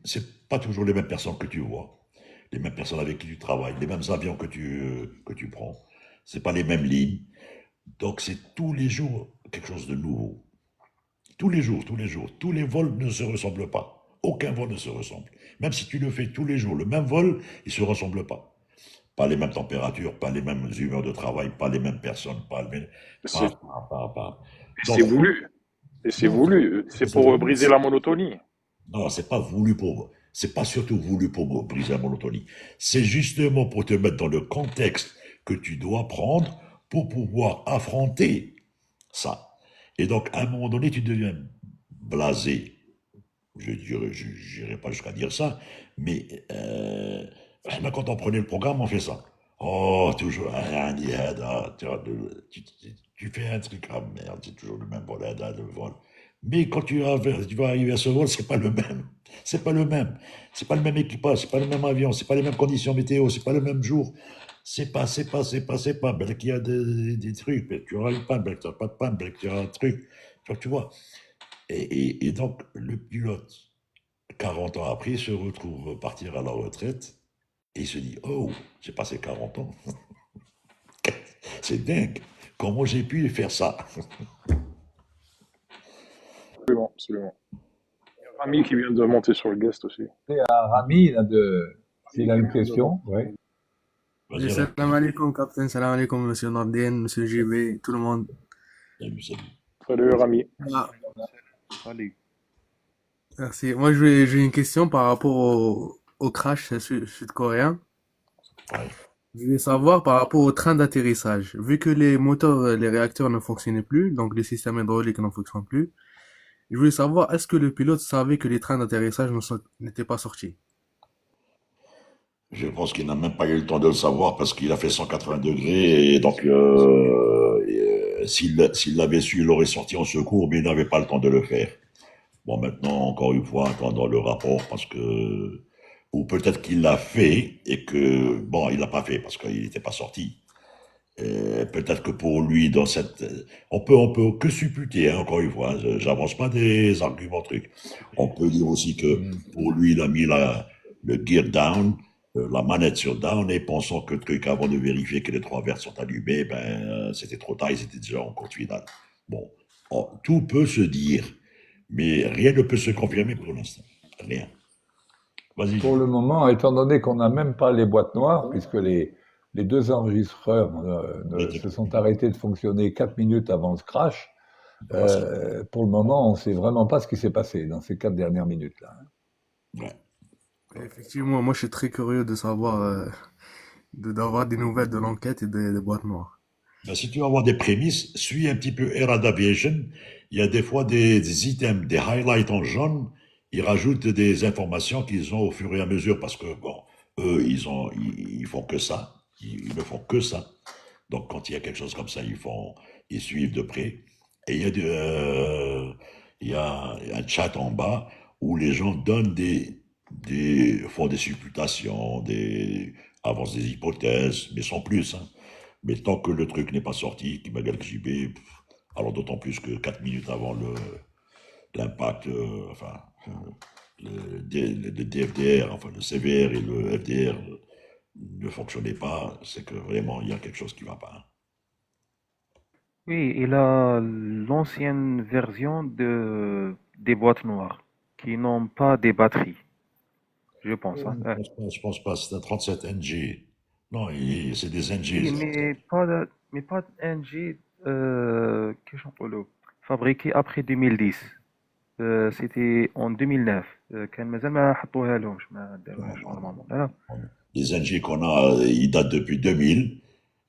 Speaker 1: c'est pas toujours les mêmes personnes que tu vois, les mêmes personnes avec qui tu travailles, les mêmes avions que tu prends, c'est pas les mêmes lignes. Donc c'est tous les jours quelque chose de nouveau. Tous les jours, tous les jours. Tous les vols ne se ressemblent pas. Aucun vol ne se ressemble. Même si tu le fais tous les jours, le même vol, il ne se ressemble pas. Pas les mêmes températures, pas les mêmes humeurs de travail, pas les mêmes personnes, pas les mêmes.
Speaker 6: C'est
Speaker 1: Pas.
Speaker 6: c'est
Speaker 1: Donc,
Speaker 6: voulu. Et c'est
Speaker 1: non,
Speaker 6: voulu. C'est
Speaker 1: c'est
Speaker 6: pour briser la monotonie.
Speaker 1: non, c'est pas voulu pour. C'est pas surtout voulu pour briser la monotonie. C'est justement pour te mettre dans le contexte que tu dois prendre pour pouvoir affronter ça. Et donc, à un moment donné, tu deviens blasé. Je n'irai pas jusqu'à dire ça, mais quand on prenait le programme, on fait ça. Oh, toujours un IAD, tu fais un truc, ah merde, c'est toujours le même vol, le vol. Mais quand tu vas arriver à ce vol, c'est pas le même. C'est pas le même. C'est pas le même équipage, c'est pas le même avion, c'est pas les mêmes conditions météo, c'est pas le même jour. C'est pas. Ben, qu'il y a des trucs, ben, tu auras une panne, ben, tu n'auras pas de panne, ben, tu auras un truc. Tu vois. Et donc, le pilote, 40 ans après, se retrouve partir à la retraite et il se dit, oh, j'ai passé 40 ans. C'est dingue. Comment j'ai pu faire ça?
Speaker 6: Absolument, absolument. Il y a Rami qui vient de monter sur le guest aussi.
Speaker 3: Et à Rami, s'il a une question, oui.
Speaker 1: Vas-y,
Speaker 12: Salam alaikum, Captain. Salam alaikum, monsieur Nordin, monsieur JB, tout le monde.
Speaker 1: salut.
Speaker 6: Salut Rami.
Speaker 12: Ah,
Speaker 11: Salut.
Speaker 12: merci. Moi, j'ai une question par rapport au crash sud-coréen.
Speaker 1: Ouais.
Speaker 12: Je voulais savoir par rapport au train d'atterrissage. Vu que les moteurs, les réacteurs ne fonctionnaient plus, donc les systèmes hydrauliques ne fonctionnent plus, je voulais savoir est-ce que le pilote savait que les trains d'atterrissage n'étaient pas sortis?
Speaker 1: Je pense qu'il n'a même pas eu le temps de le savoir parce qu'il a fait 180 degrés et donc s'il l'avait su, il aurait sorti en secours, mais il n'avait pas le temps de le faire. Bon, maintenant, encore une fois, attendons le rapport parce que, ou peut-être qu'il l'a fait et que, bon, il l'a pas fait parce qu'il n'était pas sorti. Peut-être que pour lui, dans cette, on peut que supputer, hein, encore une fois, hein, j'avance pas des arguments trucs. On peut dire aussi que pour lui, il a mis le gear down, la manette sur down, et pensant que le truc, avant de vérifier que les trois verres sont allumés, ben, c'était trop tard, ils étaient déjà en course finale. Bon, tout peut se dire, mais rien ne peut se confirmer pour l'instant. Rien. Vas-y.
Speaker 3: Pour le moment, étant donné qu'on n'a même pas les boîtes noires, puisque les deux enregistreurs se sont arrêtés de fonctionner 4 minutes avant le crash, pour le moment, on ne sait vraiment pas ce qui s'est passé dans ces 4 dernières minutes-là.
Speaker 12: Effectivement, moi je suis très curieux de savoir, d'avoir des nouvelles de l'enquête et des boîtes noires.
Speaker 1: Ben, si tu veux avoir des prémices, suis un petit peu Air Aviation. Il y a des fois des items, des highlights en jaune. Ils rajoutent des informations qu'ils ont au fur et à mesure parce que, bon, eux, ils font que ça. Ils ne font que ça. Donc, quand il y a quelque chose comme ça, ils suivent de près. Et il y a un chat en bas où les gens donnent font des supputations, avancent des hypothèses, mais sans plus, hein. Mais tant que le truc n'est pas sorti, qui m'égale que JB, alors d'autant plus que 4 minutes avant l'impact, le DFDR, enfin le CVR et le FDR ne fonctionnaient pas, c'est que vraiment il y a quelque chose qui ne va pas, hein.
Speaker 11: Oui, il a l'ancienne version des boîtes noires qui n'ont pas des batteries, je pense, hein. Ouais.
Speaker 1: Je pense pas, c'est un 37 NG. Non, c'est des NG.
Speaker 11: Oui, mais pas NG كيفاش نقولوا fabriqué après 2010. C'était en 2009. كان مازال ما حطوها لهمش ما داروهاش نورمالمون لا.
Speaker 1: Les NG qu'on a, ils datent depuis 2000.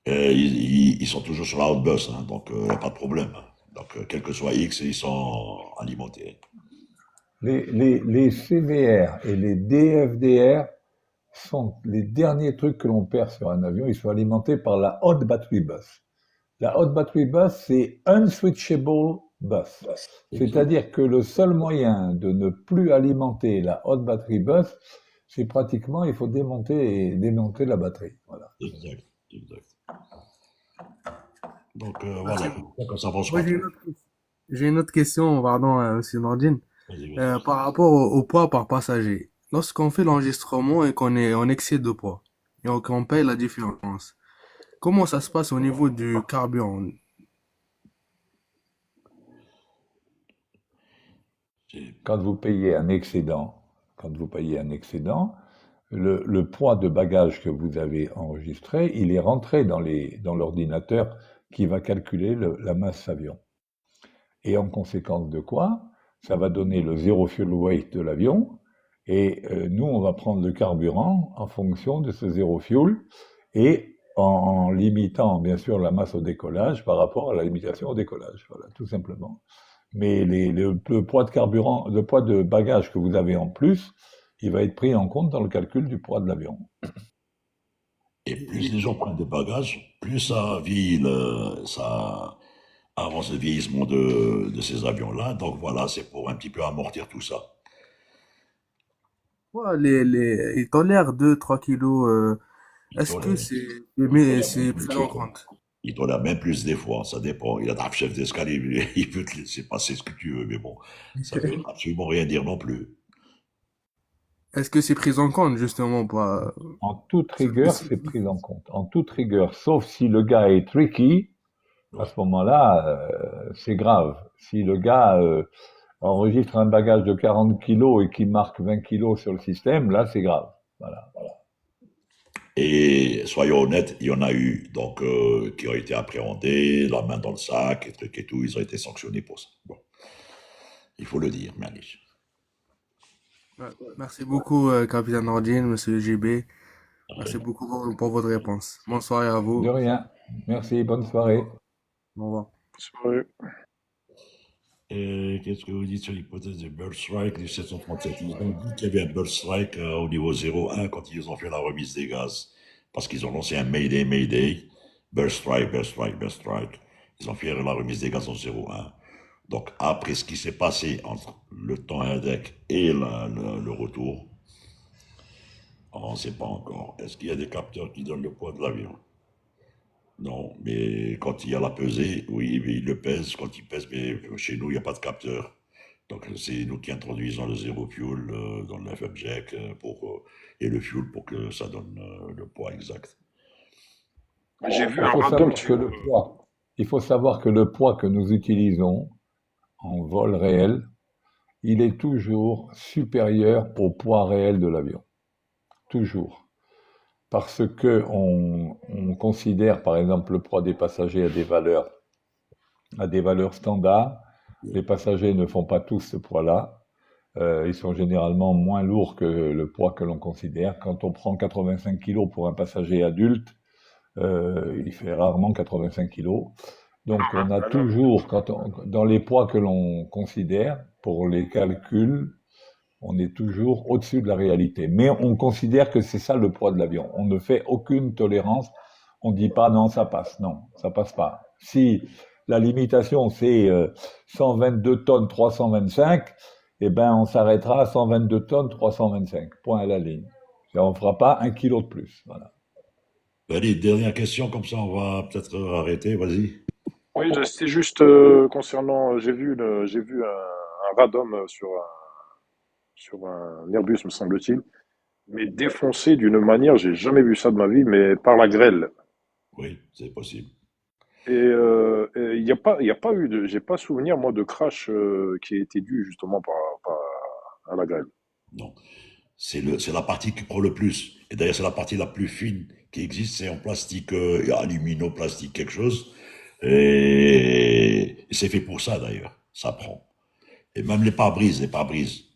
Speaker 1: Ils sont toujours sur la Outbus, hein, donc il n'y a pas de problème, hein. Donc, quel que soit X, ils sont alimentés.
Speaker 3: Les CVR et les DFDR sont les derniers trucs que l'on perd sur un avion. Ils sont alimentés par la Hot Battery Bus. La Hot Battery Bus, c'est Unswitchable Bus. C'est-à-dire que le seul moyen de ne plus alimenter la Hot Battery Bus, c'est pratiquement, il faut démonter la batterie. Voilà.
Speaker 1: Exact. Donc, voilà, quand ça avance
Speaker 12: Moi,
Speaker 1: pas.
Speaker 12: j'ai une autre question, pardon, monsieur Nordine.
Speaker 1: Vas-y.
Speaker 12: Par rapport au poids par passager. Lorsqu'on fait l'enregistrement et qu'on est en excès de poids, et qu'on paye la différence, comment ça se passe au niveau du carburant?
Speaker 3: Quand vous payez un excédent, le poids de bagage que vous avez enregistré, il est rentré dans l'ordinateur qui va calculer la masse avion. Et en conséquence de quoi, ça va donner le zero fuel weight de l'avion, et nous, on va prendre le carburant en fonction de ce zero fuel, et en limitant bien sûr la masse au décollage par rapport à la limitation au décollage, voilà, tout simplement. Mais le poids de carburant, le poids de bagage que vous avez en plus, il va être pris en compte dans le calcul du poids de l'avion.
Speaker 1: Et plus les gens prennent des bagages, plus ça avance le vieillissement de ces avions-là. Donc voilà, c'est pour un petit peu amortir tout ça.
Speaker 12: Ouais, ils tolèrent 2-3 kilos. Est-ce que c'est pris en compte?
Speaker 1: Il tolère même plus des fois, ça dépend. Il a un chef d'escalier, il peut te laisser passer ce que tu veux, mais bon, ça veut absolument rien dire non plus.
Speaker 12: Est-ce que c'est pris en compte justement pour...
Speaker 3: En toute rigueur, c'est pris en compte. En toute rigueur, sauf si le gars est tricky, à ce moment-là, c'est grave. Si le gars enregistre un bagage de 40 kilos et qui marque 20 kilos sur le système, là, c'est grave. Voilà.
Speaker 1: Et soyons honnêtes, il y en a eu donc qui ont été appréhendés, la main dans le sac, et trucs et tout, ils ont été sanctionnés pour ça. Bon, il faut le dire, Manish.
Speaker 12: Merci beaucoup, capitaine Nordine, monsieur JB. Merci beaucoup pour votre réponse. Bonne soirée à vous.
Speaker 3: De rien. Merci, bonne soirée.
Speaker 12: Au revoir.
Speaker 6: Ouais.
Speaker 1: Et qu'est-ce que vous dites sur l'hypothèse de Bird Strike du 737? Ils ont dit qu'il y avait un Bird Strike au niveau 01 quand ils ont fait la remise des gaz. Parce qu'ils ont lancé un Mayday, Mayday, Bird Strike, Bird Strike, Bird Strike. Ils ont fait la remise des gaz en 01. Donc après ce qui s'est passé entre le temps index et le retour, on ne sait pas encore. Est-ce qu'il y a des capteurs qui donnent le poids de l'avion? Non, mais quand il y a la pesée, oui, mais il le pèse. Quand il pèse, mais chez nous, il n'y a pas de capteur. Donc c'est nous qui introduisons le zéro fuel dans le FMJEC et le fuel pour que ça donne le poids exact.
Speaker 6: J'ai vu
Speaker 3: Il
Speaker 6: un
Speaker 3: faut
Speaker 6: radom
Speaker 3: savoir que
Speaker 6: sur.
Speaker 3: le poids, il faut savoir que le poids que nous utilisons en vol réel, il est toujours supérieur au poids réel de l'avion. Toujours. Parce que on considère, par exemple, le poids des passagers à des valeurs standards. Les passagers ne font pas tous ce poids-là. Ils sont généralement moins lourds que le poids que l'on considère. Quand on prend 85 kg pour un passager adulte, il fait rarement 85 kg. Donc on a toujours, dans les poids que l'on considère pour les calculs, on est toujours au-dessus de la réalité. Mais on considère que c'est ça le poids de l'avion. On ne fait aucune tolérance. On ne dit pas non, ça passe. Non, ça passe pas. Si la limitation c'est 122 tonnes 325, eh ben on s'arrêtera à 122 tonnes 325. Point à la ligne. Et on ne fera pas 1 kilo de plus. Voilà.
Speaker 1: Allez, dernière question, comme ça on va peut-être arrêter, vas-y.
Speaker 6: Oui, c'est juste concernant. J'ai vu un radom sur un Airbus, me semble-t-il, mais défoncé d'une manière, j'ai jamais vu ça de ma vie, mais par la grêle.
Speaker 1: Oui, c'est possible.
Speaker 6: Et il n'y a pas eu j'ai pas souvenir, moi, de crash qui a été dû justement à la grêle.
Speaker 1: Non. C'est la partie qui prend le plus. Et d'ailleurs, c'est la partie la plus fine qui existe. C'est en plastique, aluminoplastique, quelque chose. Et c'est fait pour ça, d'ailleurs. Ça prend. Et même les pare-brises,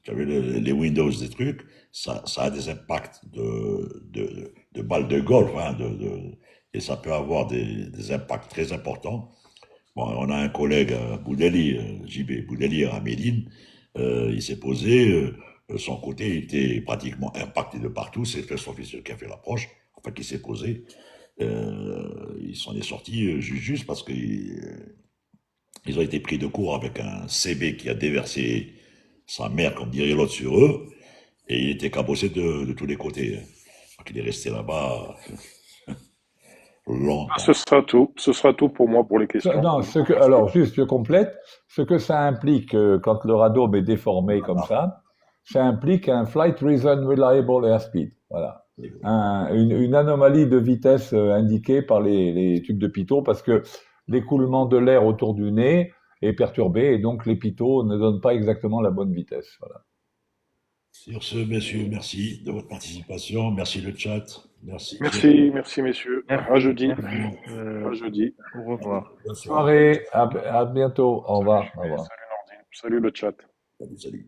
Speaker 1: tu avais les Windows, des trucs, ça a des impacts de balles de golf, hein, et ça peut avoir des impacts très importants. Bon, on a un collègue, Boudeli, JB Boudeli à Médine, il s'est posé, son côté était pratiquement impacté de partout, c'est son fils qui a fait l'approche, enfin qui s'est posé, il s'en est sorti juste parce qu'ils ont été pris de court avec un CB qui a déversé sa mère, comme dirait l'autre, sur eux, et il était cabossé de tous les côtés. Donc il est resté là-bas longtemps.
Speaker 6: Ce sera tout pour moi pour les questions.
Speaker 3: Non, alors juste je complète, ce que ça implique quand le radome est déformé comme ça implique un Flight Reason Reliable Airspeed. Voilà. Une anomalie de vitesse indiquée par les tubes de pitot parce que l'écoulement de l'air autour du nez est perturbé et donc les pitots ne donnent pas exactement la bonne vitesse. Voilà.
Speaker 1: Sur ce, messieurs, merci de votre participation. Merci le chat. Merci.
Speaker 6: Merci messieurs.
Speaker 11: Merci.
Speaker 6: À jeudi.
Speaker 11: Merci.
Speaker 6: À jeudi.
Speaker 11: Au revoir.
Speaker 3: Bonne soirée. À bientôt. Au revoir. Au revoir.
Speaker 6: Salut Nordine. Salut le chat.
Speaker 1: Salut.